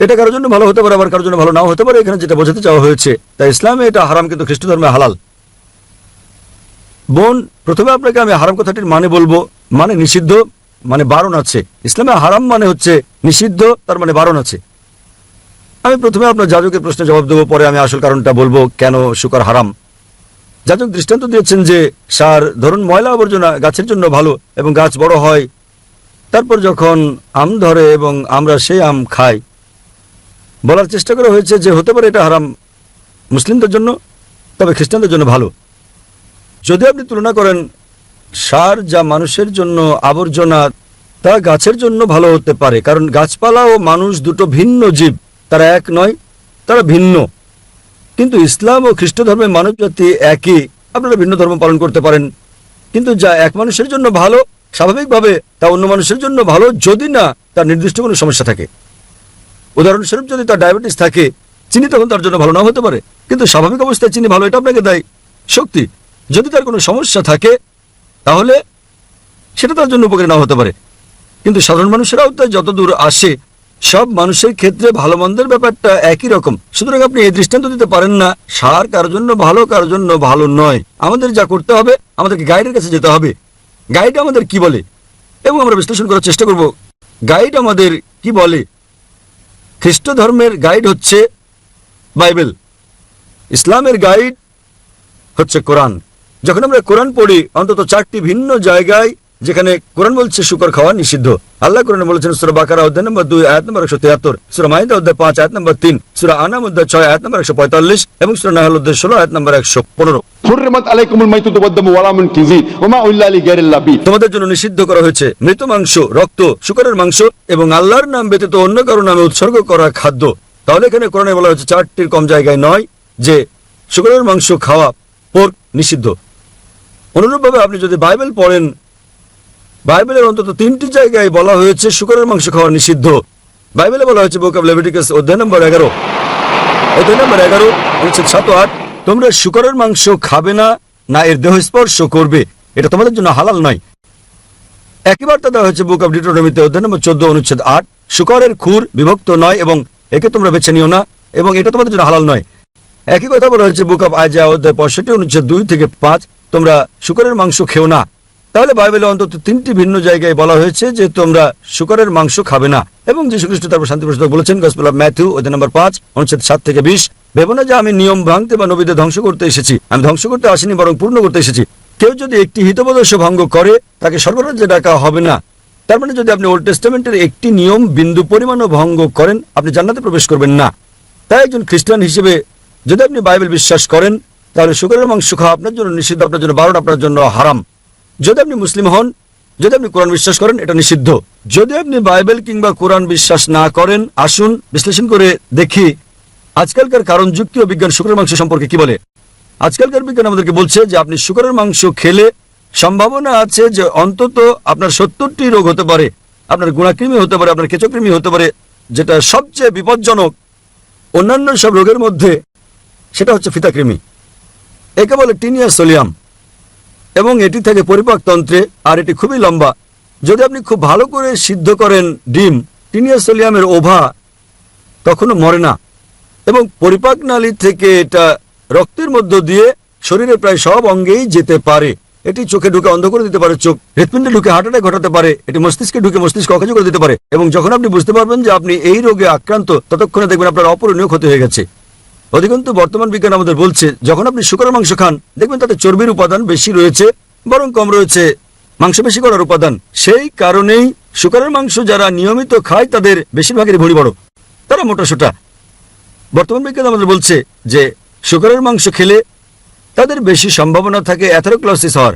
এটা কারোর জন্য ভালো হতে পারে, আবার কারোর জন্য ভালো নাও হতে পারে। এখানে যেটা বোঝাতে চাওয়া হয়েছে, তাই ইসলামে এটা হারাম কিন্তু খ্রিস্ট ধর্মে হালাল। বোন, প্রথমে আপনাকে আমি হারাম কথাটির মানে বলবো। মানে নিষিদ্ধ, মানে বারণ আছে। ইসলামে হারাম মানে হচ্ছে নিষিদ্ধ, তার মানে বারণ আছে। আমি প্রথমে আপনার যাজকের প্রশ্নের জবাব দেবো, পরে আমি আসল কারণটা বলবো কেন শুকর হারাম। যাজক দৃষ্টান্ত দিয়েছেন যে সার, ধরুন ময়লা আবর্জনা গাছের জন্য ভালো এবং গাছ বড় হয়, তারপর যখন আম ধরে এবং আমরা সেই আম খাই। বলার চেষ্টা করা হয়েছে যে হতে পারে এটা হারাম মুসলিমদের জন্য, তবে খ্রিস্টানদের জন্য ভালো। যদি আপনি তুলনা করেন সার যা মানুষের জন্য আবর্জনা, তা গাছের জন্য ভালো হতে পারে, কারণ গাছপালা ও মানুষ দুটো ভিন্ন জীব, তারা এক নয়, তারা ভিন্ন। কিন্তু ইসলাম ও খ্রিস্ট ধর্মের মানব জাতি একই। আপনারা ভিন্ন ধর্ম পালন করতে পারেন, কিন্তু যা এক মানুষের জন্য ভালো স্বাভাবিকভাবে তা অন্য মানুষের জন্য ভালো, যদি না তার নির্দিষ্ট কোনো সমস্যা থাকে। উদাহরণস্বরূপ, যদি তার ডায়াবেটিস থাকে, চিনি তখন তার জন্য ভালো না হতে পারে, কিন্তু স্বাভাবিক অবস্থায় চিনি ভালো, এটা আপনাকে দেয় শক্তি। যদি তার কোনো সমস্যা থাকে তাহলে সেটা তার জন্য উপকারী নাও হতে পারে। কিন্তু সাধারণ মানুষের আওতায় যতদূর আসে, সব মানুষের ক্ষেত্রে ভালো মন্দের ব্যাপারটা একই রকম। সুতরাং আপনি এই দৃষ্টান্ত দিতে পারেন না সার কারোর জন্য ভালো কারোর জন্য ভালো নয়। আমাদের যা করতে হবে, আমাদেরকে গাইডের কাছে যেতে হবে। গাইড আমাদের কি বলে এবং আমরা বিশ্লেষণ করার চেষ্টা করব গাইড আমাদের কি বলে। খ্রিস্ট ধর্মের গাইড হচ্ছে বাইবেল, ইসলামের গাইড হচ্ছে কোরআন। যখন আমরা কোরআন পড়ি, অন্তত 4টি ভিন্ন জায়গায় যেখানে কোরআন বলছে শুকর খাওয়া নিষিদ্ধ। আল্লাহ কোরআনে বলেছেন সূরা বাকারা অধ্যায় নম্বর 2 আয়াত নম্বর 173, সূরা মাইদা অধ্যায় 5 আয়াত নম্বর 3, সূরা আনাম অধ্যায় 6 আয়াত নম্বর 145 এবং সূরা নাহল অধ্যায় 16 আয়াত নম্বর 115। حرمت عليكم الميتة والدم ولحم الخنزير وما أهل لغير الله به। তোমাদের জন্য নিষিদ্ধ করা হয়েছে মৃত মাংস, রক্ত, শুকরের মাংস এবং আল্লাহর নাম ব্যতীত অন্য কারো নামে উৎসর্গ করা খাদ্য। তাহলে এখানে কোরআনে বলা হয়েছে 4টির কম জায়গায় নয় যে শুকরের মাংস খাওয়া পোর্ক নিষিদ্ধ। অনুরূপভাবে আপনি যদি বাইবেল পড়েন, বাইবেলের অন্তত 3টি জায়গায় বলা হয়েছে শুকরের মাংস খাওয়া নিষিদ্ধ। বাইবেলে বলা হয়েছে বুক অব লেভিটিকাস অধ্যায় নম্বর 11 অনুচ্ছেদ 7 ও 8, তোমরা শুকরের মাংস খাবে না, না এর দেহ স্পর্শ করবে, এটা তোমাদের জন্য হালাল নয়। একই বার্তা দেওয়া হয়েছে বুক অব ডিউটেরোনমিতে অধ্যায় নম্বর 14 অনুচ্ছেদ 8, শুকরের খুর বিভক্ত নয় এবং একে তোমরা বেছে নিও না এবং এটা তোমাদের জন্য হালাল নয়। একই কথা বলা হয়েছে বুক অব আইজায়া অধ্যায় 65 অনুচ্ছেদ 2 থেকে 5, তোমরা শুকরের মাংস খেও না। তাহলে বাইবেলে অন্তত 3টি ভিন্ন জায়গায় বলা হয়েছে যে তোমরা শুকরের মাংস খাবে না। এবং যীশু খ্রিস্ট তারপর শান্তি প্রস্তাব বলেছেন গসপেল অফ ম্যাথিউ অধ্যায় নম্বর 5 অনুচ্ছেদ 7 থেকে 20, ভেবো না যে আমি নিয়ম ভাঙতে বা নবীদের ধ্বংস করতে এসেছি, আমি ধ্বংস করতে আসিনি বরং পূর্ণ করতে এসেছি। কেউ যদি একটি হিতোপদেশ ভঙ্গ করে তাকে সর্বরাজ্যে ডাকা হবে না। তার মানে যদি আপনি ওল্ড টেস্টামেন্টের একটি নিয়ম বিন্দু পরিমাণও ভঙ্গ করেন, আপনি জান্নাতে প্রবেশ করবেন না। তাই একজন খ্রিস্টান হিসেবে যদি আপনি বাইবেল বিশ্বাস করেন, তাহলে শুকরের মাংস খাওয়া আপনার জন্য নিষিদ্ধ, আপনার জন্য বারণ, আপনার জন্য হারাম। যদি আপনি মুসলিম হন, যদি আপনি কোরআন বিশ্বাস করেন, এটা নিষিদ্ধ। যদি আপনি বাইবেল কিংবা কোরআন বিশ্বাস না করেন, আসুন বিশ্লেষণ করে দেখি আজকালকার কারণ যুক্তি ও বিজ্ঞান শুকরের মাংস সম্পর্কে কি বলে। আজকালকার বিজ্ঞান আমাদেরকে বলছে যে আপনি শুকরের মাংস খেলে সম্ভাবনা আছে যে অন্তত আপনার 70টি রোগ হতে পারে। আপনার গুণাকৃমি হতে পারে, আপনার কেঁচোকৃমি হতে পারে, যেটা সবচেয়ে বিপজ্জনক অন্যান্য সব রোগের মধ্যে সেটা হচ্ছে ফিতাকৃমি। একে বলে টিনিয়া সোলিয়াম এবং এটি থাকে পরিপাকতন্ত্রে আর এটি খুবই লম্বা। যদি আপনি খুব ভালো করে সিদ্ধ করেন ডিম, টিনিয়া সোলিয়ামের ওভা তখনও মরে না এবং পরিপাক নালী থেকে এটা রক্তের মধ্য দিয়ে শরীরের প্রায় সব অঙ্গেই যেতে পারে। এটি চোখে ঢুকে অন্ধ করে দিতে পারে চোখ, হৃৎপিণ্ডে ঢুকে হার্ট অ্যাটাক ঘটাতে পারে, এটি মস্তিষ্কে ঢুকে মস্তিষ্ক অকেজো করে দিতে পারে। এবং যখন আপনি বুঝতে পারবেন যে আপনি এই রোগে আক্রান্ত, ততক্ষণে দেখবেন আপনার অপূরণীয় ক্ষতি হয়ে গেছে। অধিকন্তু বর্তমান বিজ্ঞান আমাদের বলছে যখন আপনি শুকরের মাংস খান, দেখবেন তাতে চর্বির উপাদান বেশি রয়েছে, বরং কম রয়েছে মাংস বেশি করার উপাদান। সেই কারণেই শুকরের মাংস যারা নিয়মিত খায় তাদের বেশিরভাগেরই ভুঁড়ি বড়, তারা মোটাসোটা। বর্তমান বিজ্ঞান আমাদের বলছে যে শুকরের মাংস খেলে তাদের বেশি সম্ভাবনা থাকে অ্যাথেরোক্লোসিস হওয়ার।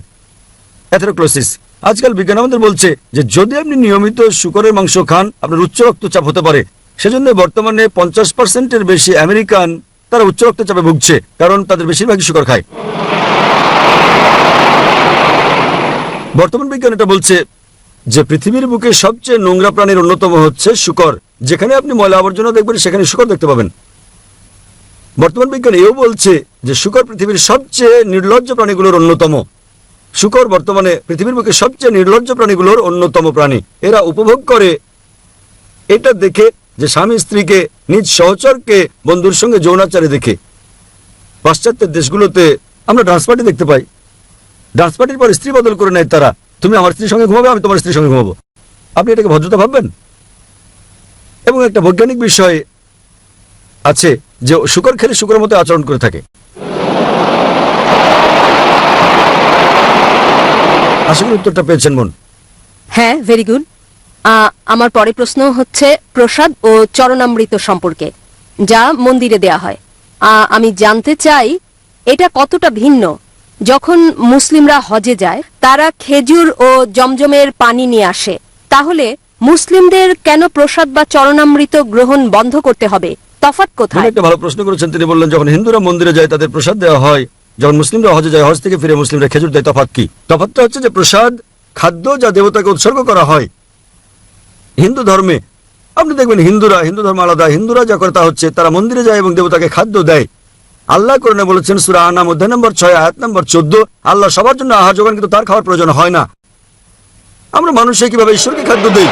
অ্যাথেরোক্লোসিস আজকাল বিজ্ঞান আমাদের বলছে যে যদি আপনি নিয়মিত শুকরের মাংস খান, আপনার উচ্চ রক্তচাপ হতে পারে। সেজন্য বর্তমানে 50%-এর বেশি আমেরিকান তারা উচ্চ রক্তচাপে ভুগছে, কারণ তাদের বেশিরভাগই শুকর খায়। বর্তমান বিজ্ঞান এটা বলছে যে পৃথিবীর বুকে সবচেয়ে নোংরা প্রাণীর অন্যতম হচ্ছে শুকর। যেখানে আপনি ময়লা আবর্জনা দেখবেন সেখানে শুকর দেখতে পাবেন। বর্তমান বিজ্ঞান এও বলছে যে শুকর পৃথিবীর সবচেয়ে নির্লজ্জ প্রাণীগুলোর অন্যতম। শুকর বর্তমানে পৃথিবীর বুকে সবচেয়ে নির্লজ্জ প্রাণীগুলোর অন্যতম প্রাণী। এরা উপভোগ করে এটা দেখে যে স্বামী স্ত্রীকে, নিজ সহচরকে বন্ধুর সঙ্গে যৌনাচারে দেখে। পাশ্চাত্যের দেশগুলোতে আমরা ডান্স পার্টি দেখতে পাই। ডান্স পার্টির পর স্ত্রী বদল করে নেয় তারা। তুমি আমার স্ত্রীর সঙ্গে ঘুমাবে, আমি তোমার স্ত্রীর সঙ্গে ঘুমাবো। আপনি এটাকে ভদ্রতা ভাববেন? এবং একটা বৈজ্ঞানিক বিষয় আছে যে শুকর খেলে শুকরের মতো আচরণ করে থাকে। আশা করি উত্তরটা পেয়েছেন বোন। হ্যাঁ, ভেরি গুড। আমার পরের প্রশ্ন হচ্ছে প্রসাদ ও চরণামৃত সম্পর্কে, যা মন্দিরে দেয়া হয়। আমি জানতে চাই এটা কতটা ভিন্ন। যখন মুসলিমরা হজে যায়, তারা খেজুর ও জমজমের পানি নিয়ে আসে, তাহলে মুসলিমদের কেন প্রসাদ বা চরণামৃত গ্রহণ বন্ধ করতে হবে? তফাৎ কোথায়? একটা ভালো প্রশ্ন করেছেন। তিনি বললেন যখন হিন্দুরা মন্দিরে যায় তাদের প্রসাদ দেওয়া হয়, যখন মুসলিমরা হজে যায়, হজ থেকে ফিরে মুসলিমরা খেজুর দেয়, তফাৎ কি? তফাৎটা হচ্ছে যে প্রসাদ, খাদ্য যা দেবতাকে উৎসর্গ করা হয়। হিন্দু ধর্মে আপনি দেখবেন হিন্দু ধর্ম আলাদা। হিন্দুরা যা করে তা হচ্ছে তারা মন্দিরে যায় এবং দেবতাকে খাদ্য দেয়। আল্লাহ কোরআনে বলেছেন সূরা আনাম অধ্যায় নম্বর 6 আয়াত নম্বর 14, আল্লাহ সবার জন্য আহার যোগান, কিন্তু তার খাওয়ার প্রয়োজন হয় না। আমরা মানুষে কিভাবে ঈশ্বরকে খাদ্য দেই?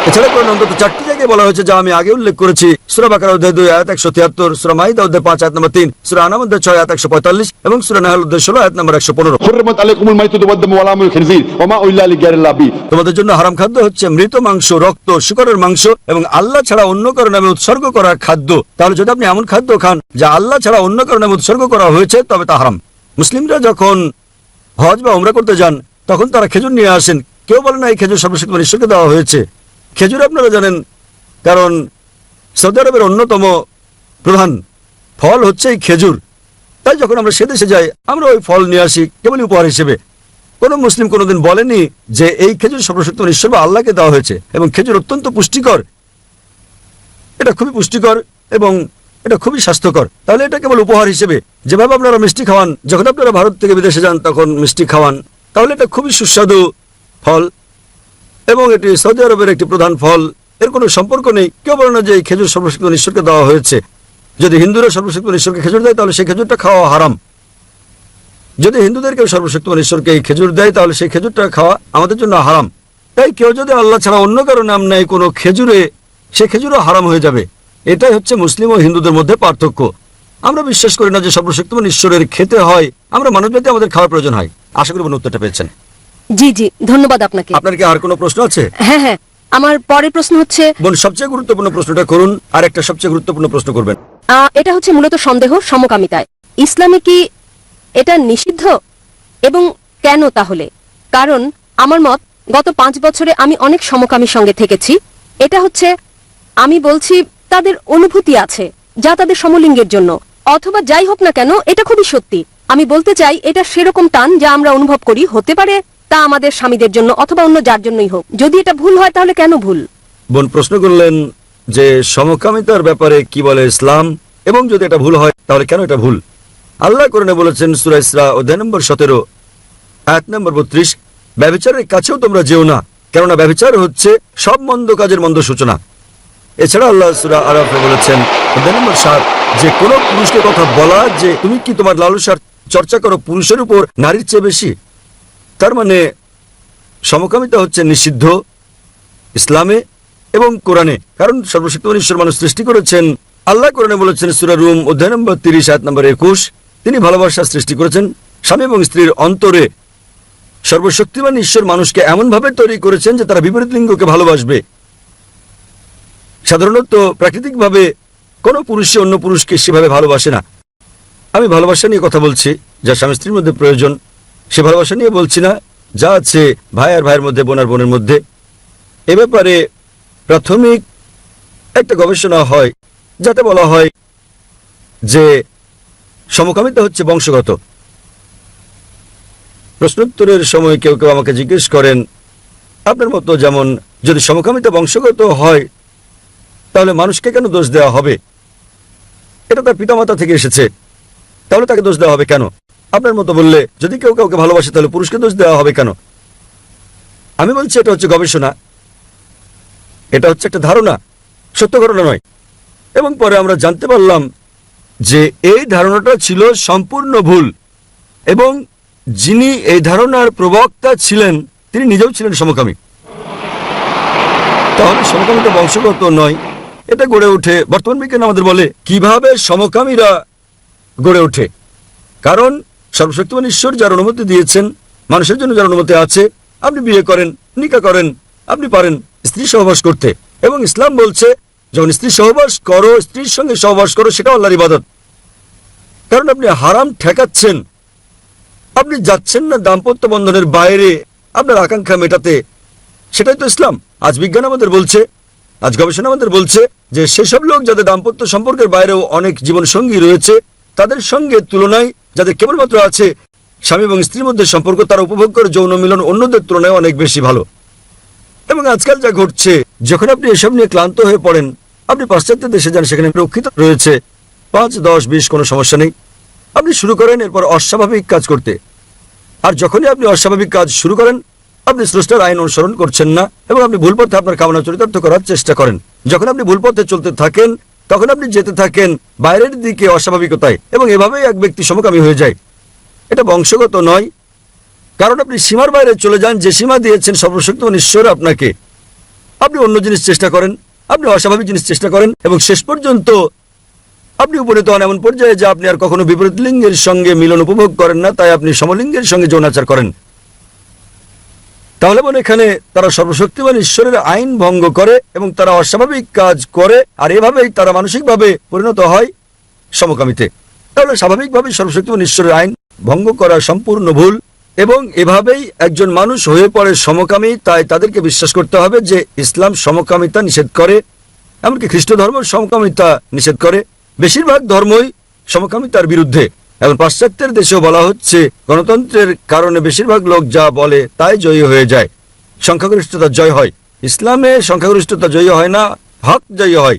এছাড়া কোরআনে অন্তত 4টি জায়গায় বলা হয়েছে, যা আমি আগে উল্লেখ করেছি। সূরা বাকারা অধ্যায় 2 আয়াত 173, সূরা মাইদা অধ্যায় 5 আয়াত নম্বর 3, সূরা আনাম অধ্যায় 6 আয়াত 145 এবং সূরা নাহল অধ্যায় 16 আয়াত নম্বর 115। حرمت عليكم الميتة والدم ولحم الخنزير وما أهل لغير الله به। তোমাদের জন্য হারাম খাদ্য হচ্ছে মৃত মাংস, রক্ত, শূকরের মাংস এবং আল্লাহ ছাড়া অন্য কারো নামে উৎসর্গ করা খাদ্য। তাহলে যদি আপনি এমন খাদ্য খান যা আল্লাহ ছাড়া অন্য কারো নামে উৎসর্গ করা হয়েছে, তবে তা হারাম। মুসলিমরা যখন হজ বা উমরা করতে যান, তখন তারা খেজুর নিয়ে আসেন। কেউ বলে না এই খেজুর সর্বশক্তিমান ঈশ্বরকে দেওয়া হয়েছে। খেজুর আপনারা জানেন, কারণ সৌদি আরবের অন্যতম প্রধান ফল হচ্ছে এই খেজুর। তাই যখন আমরা সে দেশে যাই, আমরা ওই ফল নিয়ে আসি কেবলই উপহার হিসেবে। কোনো মুসলিম কোনোদিন বলেনি যে এই খেজুর সর্বশক্তিমান ঈশ্বর বা আল্লাহকে দেওয়া হয়েছে। এবং খেজুর অত্যন্ত পুষ্টিকর, এটা খুবই পুষ্টিকর এবং এটা খুবই স্বাস্থ্যকর। তাহলে এটা কেবল উপহার হিসেবে, যেভাবে আপনারা মিষ্টি খাওয়ান, যখন আপনারা ভারত থেকে বিদেশে যান তখন মিষ্টি খাওয়ান, তাহলে এটা খুবই সুস্বাদু ফল এবং এটি সৌদি আরবের একটি প্রধান ফল। এর কোনো সম্পর্ক নেই। কেউ বলে না যে এই খেজুর সর্বশক্তিমান ঈশ্বরকে দেওয়া হয়েছে। যদি হিন্দুরা সর্বশক্তিমান ঈশ্বরকে খেজুর দেয়, তাহলে সেই খেজুরটা খাওয়া হারাম। যদি হিন্দুদের কেউ সর্বশক্তিমান ঈশ্বরকে এই খেজুর দেয়, তাহলে সেই খেজুরটা খাওয়া আমাদের জন্য হারাম। তাই কেউ যদি আল্লাহ ছাড়া অন্য কারো নাম নেয় কোনো খেজুরে, সে খেজুরও হারাম হয়ে যাবে। এটাই হচ্ছে মুসলিম ও হিন্দুদের মধ্যে পার্থক্য। আমরা বিশ্বাস করি না যে সর্বশক্তিমান ঈশ্বরের খেতে হয়। আমরা মানবজাতি আমাদের খাওয়ার প্রয়োজন হয়। আশা করি উত্তরটা পেয়েছেন। জি জি, ধন্যবাদ আপনাকে। আপনার কি আর কোনো প্রশ্ন আছে? হ্যাঁ হ্যাঁ, আমার পরের প্রশ্ন হচ্ছে, বোন, সবচেয়ে গুরুত্বপূর্ণ প্রশ্নটা করুন, আর একটা সবচেয়ে গুরুত্বপূর্ণ প্রশ্ন করবেন। এটা হচ্ছে মূলত সন্দেহ সমকামিতায়। ইসলামে কি এটা নিষিদ্ধ এবং কেন তাহলে? কারণ আমার মত, গত 5 বছরে আমি অনেক সমকামীর সঙ্গে থেকেছি। এটা হচ্ছে, আমি বলছি, তাদের অনুভূতি আছে যা তাদের সমলিঙ্গের জন্য, অথবা যাই হোক না কেন, এটা খুবই সত্যি। আমি বলতে চাই, এটা সেরকম টান যা আমরা অনুভব করি, হতে পারে তা আমাদের স্বামীদের জন্য অথবা অন্য যার জন্যই হোক। যদি এটা ভুল হয়, তাহলে কেন ভুল? বোন প্রশ্ন করলেন যে সমকামিতার ব্যাপারে কি বলে ইসলাম, এবং যদি এটা ভুল হয় তাহলে কেন এটা ভুল। আল্লাহ কোরআনে বলেছেন সূরা ইসরা অধ্যায় নম্বর 17 আয়াত নম্বর 32, ব্যভিচারের কাছেও তোমরা যেও না, কেননা ব্যভিচার হচ্ছে সব মন্দ কাজের মন্দ সূচনা। এছাড়া আল্লাহ সূরা আরাফে বলেছেন অধ্যায় নম্বর 7, যে কোনো পুরুষকে কথা বলা যে তুমি কি তোমার লালসার চর্চা করো পুরুষের উপর নারীর চেয়ে বেশি। তার মানে সমকামিতা হচ্ছে নিষিদ্ধ ইসলামে এবং কোরআনে, কারণ সর্বশক্তিমান ঈশ্বর মানুষ সৃষ্টি করেছেন। আল্লাহ কোরআনে বলেছেন সূরা রুম অধ্যায় নম্বর 30 আয়াত নম্বর 21, তিনি ভালোবাসা সৃষ্টি করেছেন স্বামী এবং স্ত্রীর অন্তরে। সর্বশক্তিমান ঈশ্বর মানুষকে এমনভাবে তৈরি করেছেন যে তারা বিপরীত লিঙ্গকে ভালোবাসবে। সাধারণত প্রাকৃতিকভাবে কোনো পুরুষই অন্য পুরুষকে সেভাবে ভালোবাসে না। আমি ভালোবাসা নিয়ে কথা বলছি যা স্বামী স্ত্রীর মধ্যে প্রয়োজন, সে ভালোবাসা নিয়ে বলছি না যা আছে ভাই আর ভাইয়ের মধ্যে, বোন আর বোনের মধ্যে। এ ব্যাপারে প্রাথমিক একটা গবেষণা হয় যাতে বলা হয় যে সমকামিতা হচ্ছে বংশগত। প্রশ্নোত্তরের সময় কেউ কেউ আমাকে জিজ্ঞেস করেন, আপনার মতো যেমন, যদি সমকামিতা বংশগত হয় তাহলে মানুষকে কেন দোষ দেওয়া হবে? এটা তার পিতামাতা থেকে এসেছে, তাহলে তাকে দোষ দেওয়া হবে কেন? আপনার মতো বললে যদি কেউ কাউকে ভালোবাসে তাহলে পুরুষকে দোষ দেওয়া হবে কেন? আমি বলছি এটা হচ্ছে গবেষণা, এটা হচ্ছে একটা ধারণা, সত্য ঘটনা নয়। এবং পরে আমরা জানতে পারলাম যে এই ধারণাটা ছিল সম্পূর্ণ ভুল, এবং যিনি এই ধারণার প্রবক্তা ছিলেন তিনি নিজেও ছিলেন সমকামী। তাহলে সমকামিতা বংশগত নয়, এটা গড়ে ওঠে। বর্তমান বিজ্ঞান আমাদের বলে কিভাবে সমকামীরা গড়ে ওঠে, কারণ সর্বশক্তিমান ঈশ্বর যার অনুমতি দিয়েছেন, মানুষের জন্য যার অনুমতি আছে, আপনি বিয়ে করেন, নিকা করেন, আপনি পারেন স্ত্রী সহবাস করতে। এবং ইসলাম বলছে যখন স্ত্রী সহবাস করো, স্ত্রীর সঙ্গে সহবাস করো, সেটা আল্লাহর ইবাদত। কারণ আপনি হারাম ঠেকাচ্ছেন, আপনি যাচ্ছেন না দাম্পত্য বন্ধনের বাইরে আপনার আকাঙ্ক্ষা মেটাতে। সেটাই তো ইসলাম। আজ বিজ্ঞান আমাদের বলছে, আজ গবেষণা আমাদের বলছে যে সেসব লোক যাদের দাম্পত্য সম্পর্কের বাইরেও অনেক জীবন সঙ্গী রয়েছে, তাদের সঙ্গে তুলনায় যাদের কেবলমাত্র আছে স্বামী এবং স্ত্রীর মধ্যে সম্পর্ক, তারা উপভোগ করে যৌন মিলন অন্যদের তুলনায় অনেক বেশি ভালো। এবং আজকাল যা ঘটছে, যখন আপনি এসব নিয়ে ক্লান্ত হয়ে পড়েন, আপনি পাশ্চাত্য দেশে যান, সেখানে রক্ষিত রয়েছে 5, 10, 20 কোনো সমস্যা নেই। আপনি শুরু করেন এরপর অস্বাভাবিক কাজ করতে। আর যখনই আপনি অস্বাভাবিক কাজ শুরু করেন, আপনি স্রষ্টার আইন অনুসরণ করছেন না এবং আপনি ভুল পথে আপনার কামনা চরিতার্থ করার চেষ্টা করেন। যখন আপনি ভুল পথে চলতে থাকেন তখন আপনি যেতে থাকেন বাইরের দিকে অস্বাভাবিকতায়, এবং এভাবেই এক ব্যক্তি সমকামী হয়ে যায়। এটা বংশগত নয়, কারণ আপনি সীমার বাইরে চলে যান যে সীমা দিয়েছেন সর্বশক্তিমান ঈশ্বর আপনাকে। আপনি অন্য জিনিস চেষ্টা করেন, আপনি অস্বাভাবিক জিনিস চেষ্টা করেন, এবং শেষ পর্যন্ত আপনি উপনীত হন এমন পর্যায়ে যে আপনি আর কখনো বিপরীত লিঙ্গের সঙ্গে মিলন উপভোগ করেন না, তাই আপনি সমলিঙ্গের সঙ্গে যৌনাচার করেন। তাহলে এখানে তারা সর্বশক্তিমান ঈশ্বরের আইন ভঙ্গ করে এবং তারা অস্বাভাবিক কাজ করে, আর এভাবেই তারা মানসিকভাবে পরিণত হয় সমকামীতে। তাহলে স্বাভাবিকভাবে সর্বশক্তিমান ঈশ্বরের আইন ভঙ্গ করা সম্পূর্ণ ভুল, এবং এভাবেই একজন মানুষ হয়ে পড়ে সমকামী। তাই তাদেরকে বিশ্বাস করতে হবে যে ইসলাম সমকামিতা নিষেধ করে, এমনকি খ্রিস্ট ধর্ম সমকামিতা নিষেধ করে। বেশিরভাগ ধর্মই সমকামিতার বিরুদ্ধে। এখন পাশ্চাত্যের দেশেও বলা হচ্ছে গণতন্ত্রের কারণে বেশিরভাগ লোক যা বলে তাই জয়ী হয়ে যায়, সংখ্যাগরিষ্ঠতা জয় হয়। ইসলামে সংখ্যাগরিষ্ঠতা জয়ী হয় না, হক জয়ী হয়,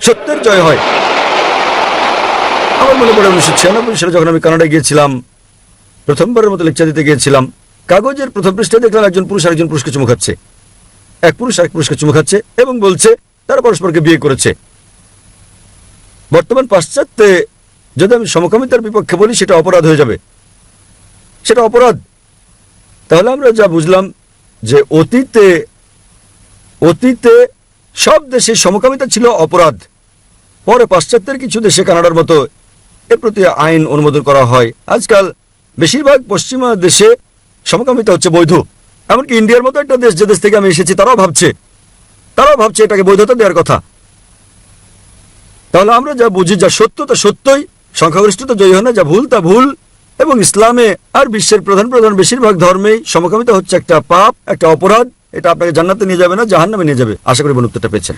সত্যের জয় হয়। আমার মনে পড়ে 1996 সালে যখন আমি কানাডায় গিয়েছিলাম, প্রথমবারের মতো লেকচার দিতে গিয়েছিলাম, কাগজের প্রথম পৃষ্ঠায় দেখলাম একজন পুরুষ আরেকজন পুরুষকে চুমু খাচ্ছে। এক পুরুষ আরেক পুরুষকে চুমু খাচ্ছে এবং বলছে তারা পরস্পরকে বিয়ে করেছে। বর্তমান পাশ্চাত্যে যদি আমি সমকামিতার বিপক্ষে বলি সেটা অপরাধ হয়ে যাবে, সেটা অপরাধ। তাহলে আমরা যা বুঝলাম যে অতীতে সব দেশে সমকামিতা ছিল অপরাধ। পরে পাশ্চাত্যের কিছু দেশে, কানাডার মতো, এর প্রতি আইন অনুমোদন করা হয়। আজকাল বেশিরভাগ পশ্চিমা দেশে সমকামিতা হচ্ছে বৈধ। এমনকি ইন্ডিয়ার মতো একটা দেশ, যে দেশ থেকে আমি এসেছি, তারাও ভাবছে এটাকে বৈধতা দেওয়ার কথা। তাহলে আমরা যা বুঝি, যা সত্য তা সত্যই, সংখ্যাগরিষ্ঠতা জয়ী হয় না, যা ভুল তা ভুল। এবং ইসলামে আর বিশ্বের প্রধান বেশিরভাগ ধর্মেই সমকামিতা হচ্ছে একটা পাপ, একটা অপরাধ। এটা আপনাকে জান্নাতে নিয়ে যাবে না, জাহান্নামে নিয়ে যাবে। আশা করি উত্তরটা পেয়েছেন।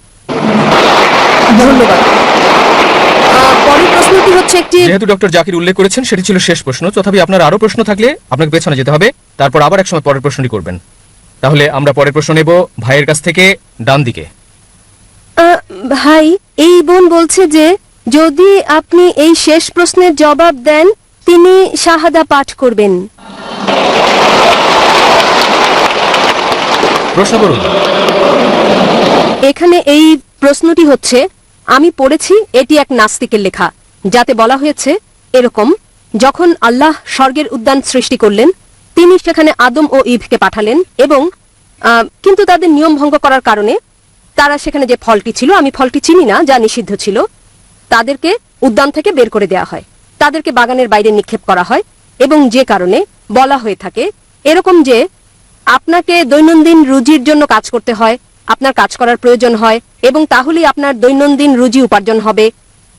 ধন্যবাদ। পরের প্রশ্নটি হচ্ছে একটি, যেহেতু ডক্টর জাকির উল্লেখ করেছেন সেটি ছিল শেষ প্রশ্ন, তথাপি আপনার আরো প্রশ্ন থাকলে আপনাকে পেছনে যেতে হবে, তারপর আবার একসময় পরের প্রশ্নটি করবেন। তাহলে আমরা পরের প্রশ্ন নেব ভাইয়ের কাছ থেকে, ডান দিকে। ভাই, এই বোন বলছে যে যদি আপনি এই শেষ প্রশ্নের জবাব দেন তিনি শাহাদা পাঠ করবেন। প্রশ্ন করুন। এখানে এই প্রশ্নটি হচ্ছে, আমি পড়েছি এটি এক নাস্তিকের লেখা, যাতে বলা হয়েছে এরকম: যখন আল্লাহ স্বর্গের উদ্যান সৃষ্টি করলেন, তিনি সেখানে আদম ও ইভকে পাঠালেন, এবং কিন্তু তাদের নিয়ম ভঙ্গ করার কারণে তারা সেখানে যে ফলটি ছিল, আমি ফলটি চিনি না, যা নিষিদ্ধ ছিল, তাদেরকে উদ্যান থেকে বের করে দেওয়া হয়, তাদেরকে বাগানের বাইরে নিক্ষেপ করা হয়। এবং যে কারণে বলা হয়ে থাকে এরকম যে আপনাকে দৈনন্দিন রুজির জন্য কাজ করতে হয়, আপনার কাজ করার প্রয়োজন হয়, এবং তাহলেই আপনার দৈনন্দিন রুজি উপার্জন হবে।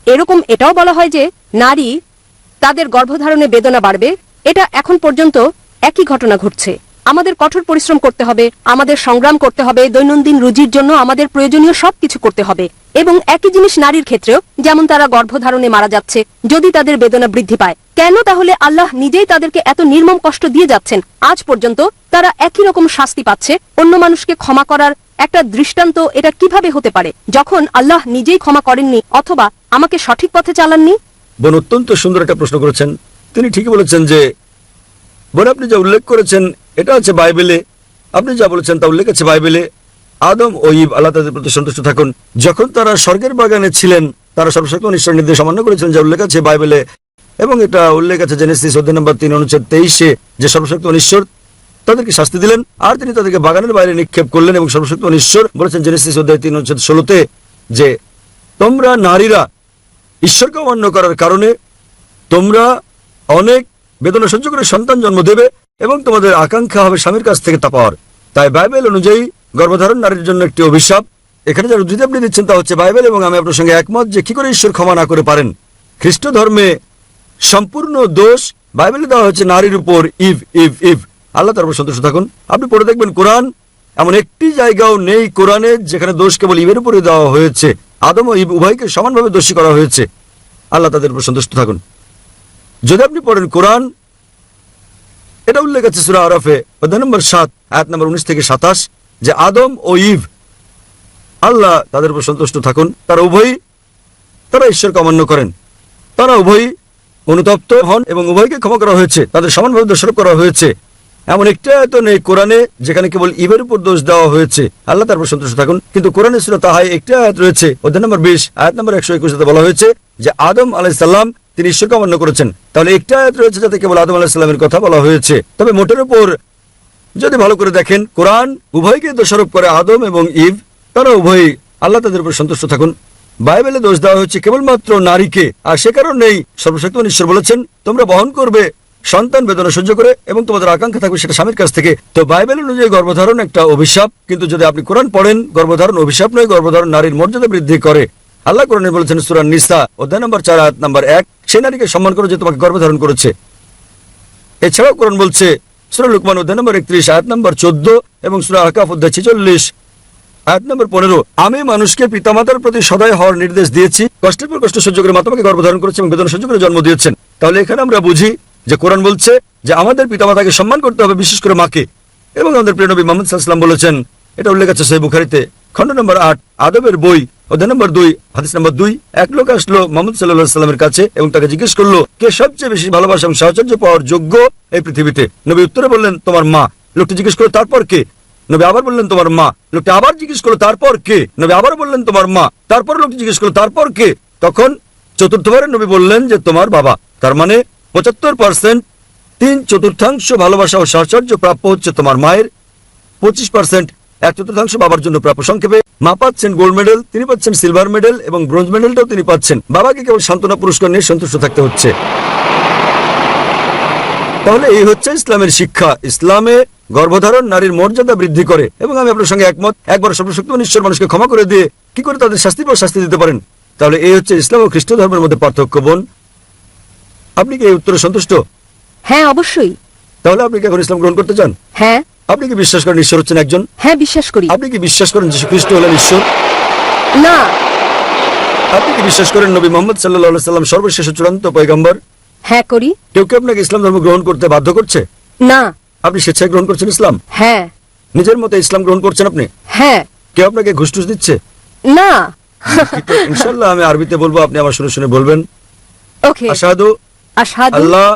এরকম এটাও বলা হয় যে নারী তাদের গর্ভধারণে বেদনা বাড়বে। এটা এখন পর্যন্ত একই ঘটনা ঘটছে। আমাদের কঠোর পরিশ্রম করতে হবে, আমাদের সংগ্রাম করতে হবে, দৈনন্দিন রুজির জন্য আমাদের প্রয়োজনীয় সবকিছু করতে হবে। এবং একই জিনিস নারীর ক্ষেত্রেও, যেমন তারা গর্ভধারণে মারা যাচ্ছে যদি তাদের বেদনা বৃদ্ধি পায়। কেন তাহলে আল্লাহ নিজেই তাদেরকে এত নির্মম কষ্ট দিয়ে যাচ্ছেন? আজ পর্যন্ত তারা একই রকম শাস্তি পাচ্ছে। অন্য মানুষকে ক্ষমা করার একটা দৃষ্টান্ত এটা কিভাবে হতে পারে, যখন আল্লাহ নিজেই ক্ষমা করেননি অথবা আমাকে সঠিক পথে চালাননি? বোন অত্যন্ত সুন্দর একটা প্রশ্ন করেছেন। তিনি ঠিকই বলেছেন যে, বোন আপনি যা উল্লেখ করেছেন এটা আছে বাইবেলে, আপনি যা বলেছেন তা উল্লেখ আছে বাইবেলে। আদম ও ঈভ, আল্লাহ তাদের প্রতি সন্তুষ্ট থাকুন, যখন তারা স্বর্গের বাগানে ছিলেন, তারা সর্বশক্তিমান ঈশ্বরের নির্দেশ অমান্য করেছিলেন, যা উল্লেখ আছে বাইবেলে। এবং এটা উল্লেখ আছে জেনেসিস অধ্যায় নম্বর 3 অনুচ্ছেদ 23-এ, যে সর্বশক্তিমান ঈশ্বর তাদেরকে শাস্তি দিলেন আর তিনি তাদেরকে বাগানের বাইরে নিক্ষেপ করলেন। এবং সর্বশক্তিমান ঈশ্বর বলেছেন জেনেসিস অধ্যায় 3 অনুচ্ছেদ 16-তে যে তোমরা নারীরা ঈশ্বরকে অমান্য করার কারণে তোমরা অনেক বেদনা সহ্য করে সন্তান জন্ম দেবে এবং তোমাদের আকাঙ্ক্ষা হবে স্বামীর কাছ থেকে তা পাওয়ার। তাই বাইবেল অনুযায়ী গর্ভধারণ নারীর জন্য একটি অভিশাপ। এখানে যার উদ্ধৃতি আপনি দিচ্ছেন তা হচ্ছে বাইবেল, এবং আমি আপনার সঙ্গে একমত যে কি করে ঈশ্বর ক্ষমা না করে পারেন। খ্রিস্ট ধর্মে সম্পূর্ণ দোষ বাইবেলে দেওয়া হচ্ছে নারীর উপর, ইভ ইভ ইভ। আল্লাহ তার উপর সন্তুষ্ট থাকুন। আপনি পড়ে দেখবেন কোরআন এমন একটি জায়গাও নেই কোরআনে যেখানে দোষ কেবল ইভের উপরে দেওয়া হয়েছে। আদম ও ইভ উভয়কে সমানভাবে দোষী করা হয়েছে। আল্লাহ তাদের উপর সন্তুষ্ট থাকুন। যদি আপনি পড়েন কোরআন, এটা উল্লেখ আছে সূরা আরাফে অধ্যায় নম্বর 7 আয়াত নম্বর 19 থেকে 27, যে আদম ও ইভ আল্লাহ তাদের উপর সন্তুষ্ট থাকুন, তারা উভয়ই তারা ঈশ্বরকে অমান্য করেন। তারা উভয়ই অনুতপ্ত হন এবং উভয়কে ক্ষমা করা হয়েছে, তাদের সমানভাবে দোষারোপ করা হয়েছে। এমন একটা আয়াত নেই কোরআনে যেখানে কেবল ইভের উপর দোষ দেওয়া হয়েছে। আল্লাহ তারপর সন্তুষ্ট থাকুন। কিন্তু কোরআনে সূরা তাহায় একটা আয়াত রয়েছে, অধ্যায় নম্বর 20 আয়াত নম্বর 121 বলা হয়েছে যে আদম আলাইহিস সালাম তিনি ঈশ্বরকে অমান্য করেছেন। তাহলে একটা আয়াত রয়েছে যাতে কেবল আদম আলাইহিস সালামের কথা বলা হয়েছে। তবে মোটের উপর যদি ভালো করে দেখেন, কোরআন উভয়কে দোষারোপ করে, আদম এবং ইভ তারা উভয়ই, আল্লাহ তাদের উপর সন্তুষ্ট থাকুন। বাইবেলে দোষ দেওয়া হচ্ছে কেবলমাত্র নারীকে, আর সে কারণেই সর্বশক্তিমান ঈশ্বর বলেছেন তোমরা বহন করবে সন্তান বেদনা সহ্য করে এবং তোমাদের আকাঙ্ক্ষা থাকবে সেটা স্বামীর কাছ থেকে। তো বাইবেল অনুযায়ী গর্ভধারণ একটা অভিশাপ, কিন্তু যদি আপনি কোরআন পড়েন, গর্ভধারণ অভিশাপ নয়, গর্ভধারণ নারীর মর্যাদা বৃদ্ধি করে। আল্লাহ কোরআনে বলেছেন সূরা নিসা অধ্যায় নম্বর 4 আয়াত নম্বর 1, সে নারীকে সম্মান করো যে তোমাকে গর্ভধারণ করেছে। এছাড়াও কোরআন বলছে সূরা লুকমান অধ্যায় নম্বর 31 আয়াত নম্বর 14 এবং সূরা আহকাফ অধ্যায় 46 আয়াত নম্বর 15, আমি মানুষকে পিতামাতার প্রতি সদয় হওয়ার নির্দেশ দিয়েছি, কষ্টের পর কষ্ট সহ্য করে মা তোমাকে গর্ভধারণ করেছে এবং বেদনা সহ্য করে জন্ম দিয়েছেন। তাহলে এখানে আমরা বুঝি যে কোরআন বলছে যে আমাদের পিতামাতাকে সম্মান করতে হবে, বিশেষ করে মাকে। এবং আমাদের প্রিয় নবী মুহাম্মদ সাল্লাল্লাহু আলাইহি ওয়াসাল্লাম বলেছেন, এটা উল্লেখ আছে সহিহ বুখারীতে খণ্ড নম্বর 8 আদবের বই অধ্যায় নম্বর 2 হাদিস নম্বর 2, এক লোক আসলো মুহাম্মদ সাল্লাল্লাহু আলাইহি ওয়াসাল্লামের কাছে এবং তাকে জিজ্ঞেস করলো কে সবচেয়ে বেশি ভালোবাসা এবং সাহচর্য পাওয়ার যোগ্য এই পৃথিবীতে। নবী উত্তরে বললেন তোমার মা। লোকটি জিজ্ঞেস করলো তারপর কে? নবী আবার বললেন তোমার মা। লোকটি আবার জিজ্ঞেস করলো তারপর কে? নবী আবার বললেন তোমার মা। তারপর লোকটি জিজ্ঞেস করলো তারপর কে? তখন চতুর্থবারের নবী বললেন যে তোমার বাবা। তার মানে 75%, 3/4 ভালোবাসা ও সাহচর্য প্রাপ্য হচ্ছে তোমার মায়ের, 25%, 1/4 বাবার জন্য প্রাপ্য। সংক্ষেপে মা পাচ্ছেন গোল্ড মেডেল, তিনি পাচ্ছেন সিলভার মেডেল এবং ব্রোঞ্জ মেডেলটাও তিনি পাচ্ছেন। বাবাকে কেবল সান্ত্বনা পুরস্কার নিয়ে সন্তুষ্ট থাকতে হচ্ছে। তাহলে এই হচ্ছে ইসলামের শিক্ষা। ইসলামে গর্ভধারণ নারীর মর্যাদা বৃদ্ধি করে এবং আমি আপনার সঙ্গে একমত। একবার সর্বশক্তিমান ঈশ্বর মানুষকে ক্ষমা করে দিয়ে কি করে তাদের শাস্তির পর শাস্তি দিতে পারেন? তাহলে এই হচ্ছে ইসলাম ও খ্রিস্ট ধর্মের মধ্যে পার্থক্য। বোন, আপনি কি এই উত্তরে সন্তুষ্ট? হ্যাঁ, অবশ্যই। তাহলে আপনি কি এখন ইসলাম গ্রহণ করতে চান? হ্যাঁ। আপনি কি বিশ্বাস করেন ঈশ্বর হচ্ছেন একজন? হ্যাঁ, বিশ্বাস করি। আপনি কি বিশ্বাস করেন যীশু খ্রিস্ট হলেন ঈশ্বর? না। আপনি কি বিশ্বাস করেন নবী মুহাম্মদ সাল্লাল্লাহু আলাইহি সাল্লাম সর্বশেষ ও চূড়ান্ত পয়গম্বর? হ্যাঁ, করি। কেউ কি আপনাকে ইসলাম ধর্ম গ্রহণ করতে বাধ্য করছে? না। আপনি স্বেচ্ছায় গ্রহণ করছেন ইসলাম? হ্যাঁ। নিজের মতে ইসলাম গ্রহণ করছেন আপনি? হ্যাঁ। কেউ আপনাকে ঘুষ টুস দিচ্ছে? না। ইনশাআল্লাহ আমি আরবিতে বলবো, আপনি আমার শুনে শুনে বলবেন। ওকে। আশহাদু আশহাদু আল্লাহ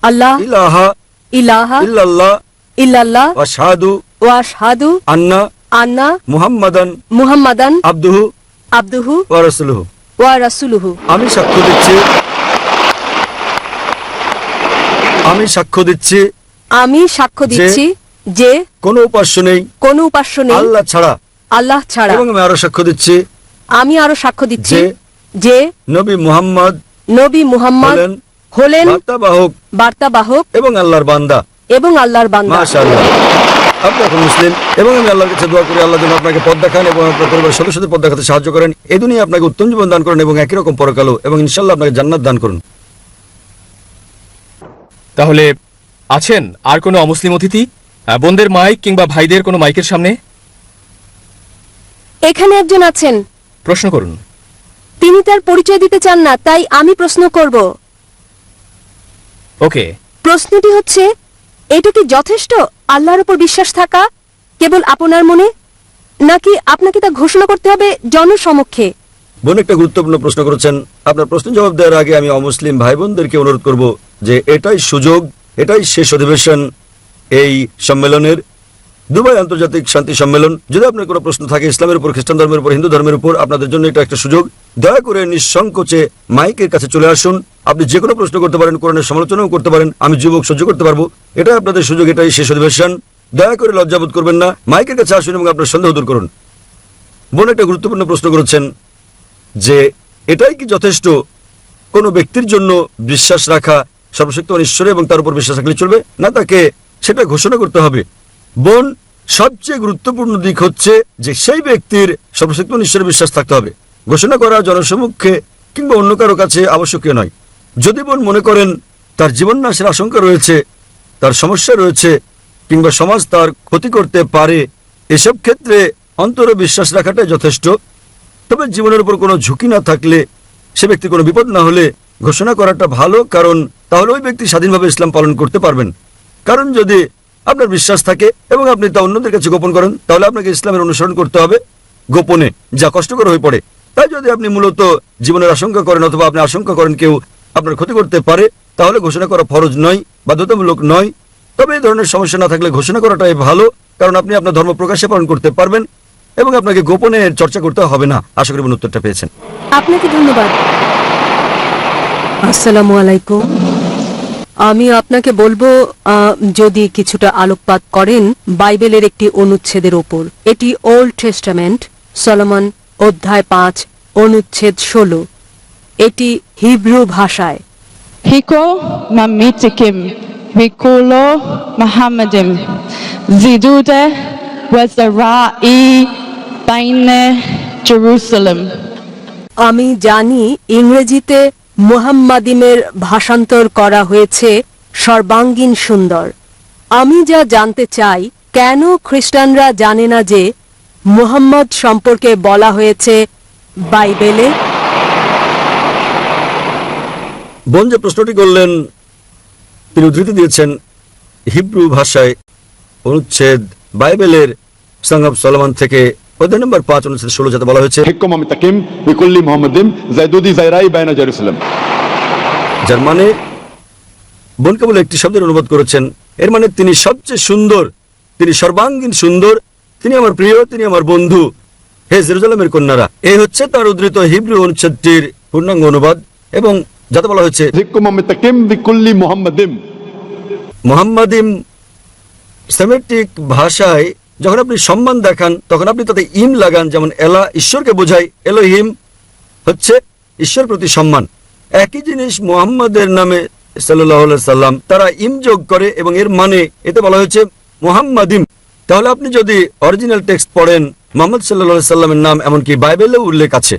আল্লাহ ইলাহা ইলাহা ইল্লাল্লাহ ইল্লাল্লাহ ওয়া আশহাদু ওয়া আশহাদু আন্না আন্না মুহাম্মাদান মুহাম্মাদান আবদুহু আবদুহু ওয়া রাসূলুহু। ওয়া রাসূলুহু। আমি সাক্ষ্য দিচ্ছি আমি সাক্ষ্য দিচ্ছি যে কোনো উপাস্য নেই কোনো উপাস্য নেই আল্লাহ ছাড়া আল্লাহ ছাড়া। এবং আমি আরো সাক্ষ্য দিচ্ছি যে যে নবী মুহাম্মদ হলেন বার্তাবাহক এবং আল্লাহর বান্দা। মাশাআল্লাহ। আপনি এখন মুসলিম এবং আমি আল্লাহর কাছে দোয়া করি আল্লাহ যেন আপনাকে পথ দেখান এবং আপনার পরিবারের সদস্যদের পথ দেখাতে সাহায্য করেন। এই দুনিয়ায় আপনাকে উত্তম জীবন দান করেন এবং একই রকম পরকালও, এবং ইনশাআল্লাহ আপনাকে জান্নাত দান করুন। তাহলে আছেন আর কোনো অমুসলিম অতিথি? বোনদের মাইক কিংবা ভাইদের কোনো মাইকের সামনে? এখানে একজন আছেন। প্রশ্ন করুন। তিনি তার পরিচয় দিতে চান না, তাই আমি প্রশ্ন করব। ওকে। প্রশ্নটি হচ্ছে, এটা কি যথেষ্ট আল্লাহর উপর বিশ্বাস থাকা কেবল আপনার মনে, নাকি আপনাকে তা ঘোষণা করতে হবে জনসমক্ষে? বোন একটা গুরুত্বপূর্ণ প্রশ্ন করেছেন। আপনার প্রশ্ন জবাব দেওয়ার আগে আমি অমুসলিম ভাই বোনদেরকে অনুরোধ করব যে এটাই সুযোগ, এটাই শেষ অধিবেশন এই সম্মেলনের, দুবাই আন্তর্জাতিক শান্তি সম্মেলন। যদি আপনার কোনো প্রশ্ন থাকে ইসলামের উপর, খ্রিস্টান ধর্মের উপর, হিন্দু ধর্মের উপর, আপনাদের জন্য এটা একটা সুযোগ। দয়া করে নিঃসংকোচে মাইকের কাছে চলে আসুন। আপনি যে কোনো প্রশ্ন করতে পারেন, কোরআনের সমালোচনাও করতে পারেন। আমি যুবক, সহ্য করতে পারবো। এটাই আপনাদের সুযোগ, এটাই শেষ অধিবেশন। দয়া করে লজ্জাবোধ করবেন না, মাইকের কাছে আসুন এবং আপনার সন্দেহ দূর করুন। বোন একটা গুরুত্বপূর্ণ প্রশ্ন করেছেন যে এটাই কি যথেষ্ট কোনো ব্যক্তির জন্য বিশ্বাস রাখা সর্বশক্তিমান ঈশ্বরে এবং তার উপর বিশ্বাস রাখলে চলবে, না তাকে সেটা ঘোষণা করতে হবে? বোন, সবচেয়ে গুরুত্বপূর্ণ দিক হচ্ছে যে সেই ব্যক্তির সর্বশক্তিমান ঈশ্বরে বিশ্বাস থাকতে হবে। ঘোষণা করা জনসমক্ষে কিংবা অন্য কারো কাছে আবশ্যকীয় নয়। যদি বোন মনে করেন তার জীবন নাশের আশঙ্কা রয়েছে, তার সমস্যা রয়েছে, কিংবা সমাজ তার ক্ষতি করতে পারে, এসব ক্ষেত্রে অন্তরে বিশ্বাস রাখাটাই যথেষ্ট। তবে জীবনের উপর কোনো ঝুঁকি না থাকলে, সে ব্যক্তি কোনো বিপদ না হলে ঘোষণা করাটা ভালো, কারণ তাহলে ওই ব্যক্তি স্বাধীনভাবে ইসলাম পালন করতে পারবেন। কারণ যদি আপনার বিশ্বাস থাকে এবং আপনি তা অন্যদের কাছে গোপন করেন, তাহলে আপনাকে ইসলামের অনুসরণ করতে হবে গোপনে, যা কষ্টকর হয়ে পড়ে। তাই যদি আপনি মূলত জীবনের আশঙ্কা করেন অথবা আপনি আশঙ্কা করেন কেউ আপনার ক্ষতি করতে পারে, তাহলে ঘোষণা করা ফরজ নয়, বাধ্যতামূলক নয়। তবে এই ধরনের সমস্যা না থাকলে ঘোষণা করাটাই ভালো, কারণ আপনি আপনার ধর্ম প্রকাশ্যে পালন করতে পারবেন এবং আপনাকে গোপনে এর চর্চা করতে হবে না। আশা করি উত্তরটা পেয়েছেন। আপনাকে ধন্যবাদ। আসসালামু আলাইকুম। আমি আপনাকে বলবো যদি কিছুটা আলোকপাত করেন বাইবেলের একটি অনুচ্ছেদের ওপর। এটি ওল্ড টেস্টামেন্ট, সলোমন অধ্যায় 5 অনুচ্ছেদ 16। এটি হিব্রু ভাষায়। Hiko mamitikim wikulo Muhammadim zidude wazara'i baine Jerusalem. আমি জানি ইংরেজিতে মুহাম্মাদিমের ভাষান্তর করা হয়েছে সর্বাঙ্গীন সুন্দর। আমি যা জানতে চাই, কেন খ্রিস্টানরা জানে না যে মুহাম্মদ সম্পর্কে বলা হয়েছে বাইবেলে? বোন যে প্রশ্নটি করলেন তিনি উদ্ধৃতি দিয়েছেন হিব্রু ভাষায় অনুচ্ছেদ বাইবেলের সং অফ সলোমন থেকে অধ্যায় নম্বর 5 অনুচ্ছেদ 16, যাতে বলা হয়েছে हिक्कुम मितकिम बिकुल्ली मुहम्मदिम जैदुदी जैराई बैन जेरूसलम। যার মানে বোন কেবল একটি শব্দের অনুবাদ করেছেন। এর মানে তিনি সবচেয়ে সুন্দর, তিনি সর্বাঙ্গীন সুন্দর, তিনি আমার প্রিয়, তিনি আমার বন্ধু, হে জেরুজালেমের কন্যারা। এই হচ্ছে তার উদ্ধৃত হিব্রু অনুচ্ছেদটির পূর্ণাঙ্গ অনুবাদ, এবং যাতে বলা হয়েছে हिक्कुम मितकिम बिकुल्ली मुहम्मदिम। মুহাম্মাদিম সেমেটিক ভাষায় যখন আপনি সম্মান দেখান তখন আপনি তাতে ইম লাগান, যেমন এলা ঈশ্বরকে বোঝায়, এলোহিম হচ্ছে ঈশ্বর প্রতি সম্মান। একই জিনিস মুহাম্মাদের নামে সাল্লাল্লাহু আলাইহি সাল্লাম তারা ইম যোগ করে, এবং এর মানে এতে বলা হয়েছে মুহাম্মাদিম। তাহলে আপনি যদি অরিজিনাল টেক্সট পড়েন, মুহাম্মদ সাল্লাল্লাহু আলাইহি সাল্লামের নাম এমনকি বাইবেলেও উল্লেখ আছে।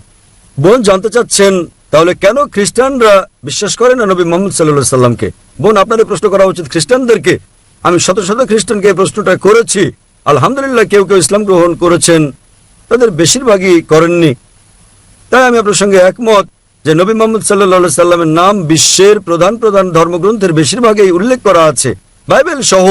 বোন জানতে চাচ্ছেন তাহলে কেন খ্রিস্টানরা বিশ্বাস করে না নবী মুহাম্মদ সাল্লাল্লাহু আলাইহি সাল্লামকে? বোন, আপনাদের প্রশ্ন করা উচিত খ্রিস্টানদেরকে। আমি শত শত খ্রিস্টানকে এই প্রশ্নটা করেছি। আলহামদুলিল্লাহ, কেউ কেউ ইসলাম গ্রহণ করেছেন, তাদের বেশিরভাগই করেননি। তাই আমি আপনার সঙ্গে একমত যে নবী মুহাম্মদ সাল্লাল্লাহু আলাইহি সাল্লামের নাম বিশ্বের প্রধান প্রধান ধর্মগ্রন্থের বেশিরভাগই উল্লেখ করা আছে, বাইবেল সহ।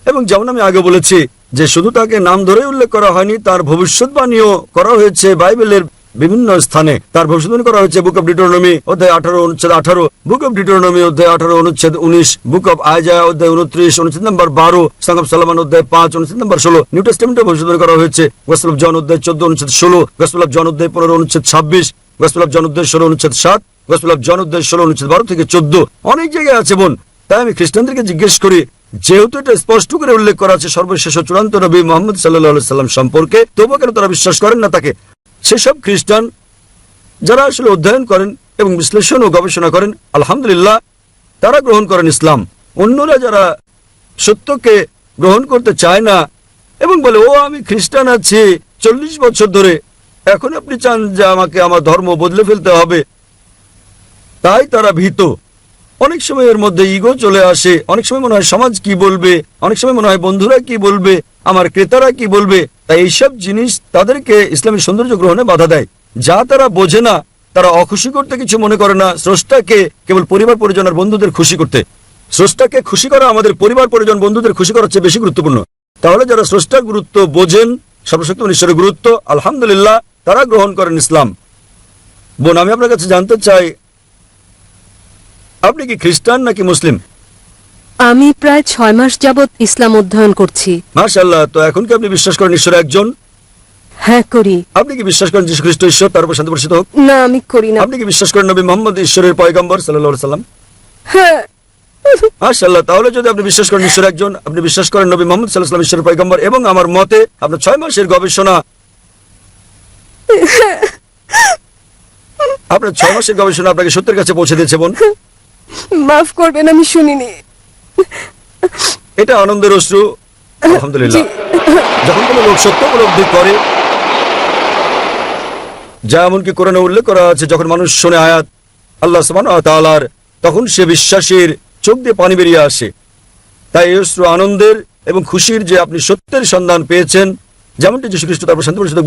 এবং যেমন আমি আগে বলেছি যে শুধু তাকে নাম ধরে উল্লেখ করা হয়নি, তার ভবিষ্যৎবাণীও করা হয়েছে বাইবেলের বিভিন্ন স্থানে। তার ভবিষ্যৎবাণী করা হয়েছে বুক অব ডিউটেরোনমি অধ্যায় 18 অনুচ্ছেদ 18, বুক অব ডিউটেরোনমি অধ্যায় 18 অনুচ্ছেদ 19, বুক অব আইজায়া অধ্যায় 29 অনুচ্ছেদ নম্বর 12, সং অফ সলোমন অধ্যায় 5 অনুচ্ছেদ নম্বর 16। নিউ টেস্টামেন্টে ভবিষ্যৎবাণী করা হয়েছে গসপেল অফ জন অধ্যায় 14 অনুচ্ছেদ 16, গসপেল অফ জন অধ্যায় 15 অনুচ্ছেদ 26, গসপেল অফ জন অধ্যায় 16 অনুচ্ছেদ 7, গসপেল অফ জন অধ্যায় 16 অনুচ্ছেদ 12 থেকে 14। অনেক জায়গায় আছে বোন। তাই আমি খ্রিস্টানদেরকে জিজ্ঞেস করি, যেহেতু এটা স্পষ্ট করে উল্লেখ করা আছে সর্বশেষ ও চূড়ান্ত নবী মুহাম্মদ সাল্লাল্লাহু আলাইহি সাল্লাম সম্পর্কে, তবুও কেন তারা বিশ্বাস করেন না তাকে? সেসব খ্রিস্টান যারা আসলে অধ্যয়ন করেন এবং বিশ্লেষণ ও গবেষণা করেন, আলহামদুলিল্লাহ তারা গ্রহণ করেন ইসলাম। অন্যরা যারা সত্যকে গ্রহণ করতে চায় না এবং বলে, ও আমি খ্রিস্টান আছি 40 বছর ধরে, এখন আপনি চান যে আমাকে আমার ধর্ম বদলে ফেলতে হবে, তাই তারা ভীত। অনেক সময় এর মধ্যে ইগো চলে আসে, অনেক সময় মনে হয় সমাজ কি বলবে, অনেক সময় মনে হয় বন্ধুরা কি বলবে, আমার ক্রেতারা কি বলবে। তাই এইসব জিনিস তাদেরকে ইসলামের সৌন্দর্য গ্রহণে বাধা দেয়। যা তারা বোঝে না, তারা অখুশি করতে কিছু মনে করে না, স্রষ্টাকে কেবল পরিবার পরিজন আর বন্ধুদের খুশি করতে। স্রষ্টাকে খুশি করা আমাদের পরিবার পরিজন বন্ধুদের খুশি করার চেয়ে বেশি গুরুত্বপূর্ণ। তাহলে যারা স্রষ্টার গুরুত্ব বোঝেন, সর্বশক্তিমান ঈশ্বরের গুরুত্ব, আলহামদুলিল্লাহ তারা গ্রহণ করেন ইসলাম। বোন, আমি আপনার কাছে জানতে চাই, আপনি কি খ্রিস্টান নাকি মুসলিম? আমি প্রায় 6 মাস যাবৎ ইসলাম অধ্যয়ন করছি। মাশাআল্লাহ। তো এখন কি আপনি বিশ্বাস করেন ঈশ্বর একজন? হ্যাঁ, করি। আপনি কি বিশ্বাস করেন যীশু খ্রিস্ট ঈশ্বর, তার উপর শান্তি বর্ষিত হোক? না, আমি করি না। আপনি কি বিশ্বাস করেন নবী মুহাম্মদ ঈশ্বরের পয়গম্বর সাল্লাল্লাহু আলাইহি সাল্লাম? হ্যাঁ। মাশাআল্লাহ। তাহলে যদি আপনি বিশ্বাস করেন ঈশ্বর একজন, আপনি বিশ্বাস করেন নবী মুহাম্মদ সাল্লাল্লাহু আলাইহি ওয়াসাল্লাম ঈশ্বরের পয়গম্বর, এবং আমার মতে আপনার 6 মাসের গবেষণা, আপনার 6 মাসের গবেষণা আপনাকে সত্যের কাছে পৌঁছে দিয়েছে বোন। মাফ করবেন, আমি শুনিনি। এটা আনন্দের অশ্রু। আলহামদুলিল্লাহ। যখন কোনো লোক সত্য উপলব্ধি করে, যা এমনকি কোরআনে উল্লেখ করা আছে, যখন মানুষ শোনে আয়াত আল্লাহ সুবহানাহু ওয়া তাআলার, তখন সে বিশ্বাসের চোখ দিয়ে পানি বেরিয়ে আসে। তাই এই অশ্রু আনন্দের এবং খুশির যে আপনি সত্যের সন্ধান পেয়েছেন, যেমনটি যীশু খ্রিস্ট তারপর শান্তি বলেছেন।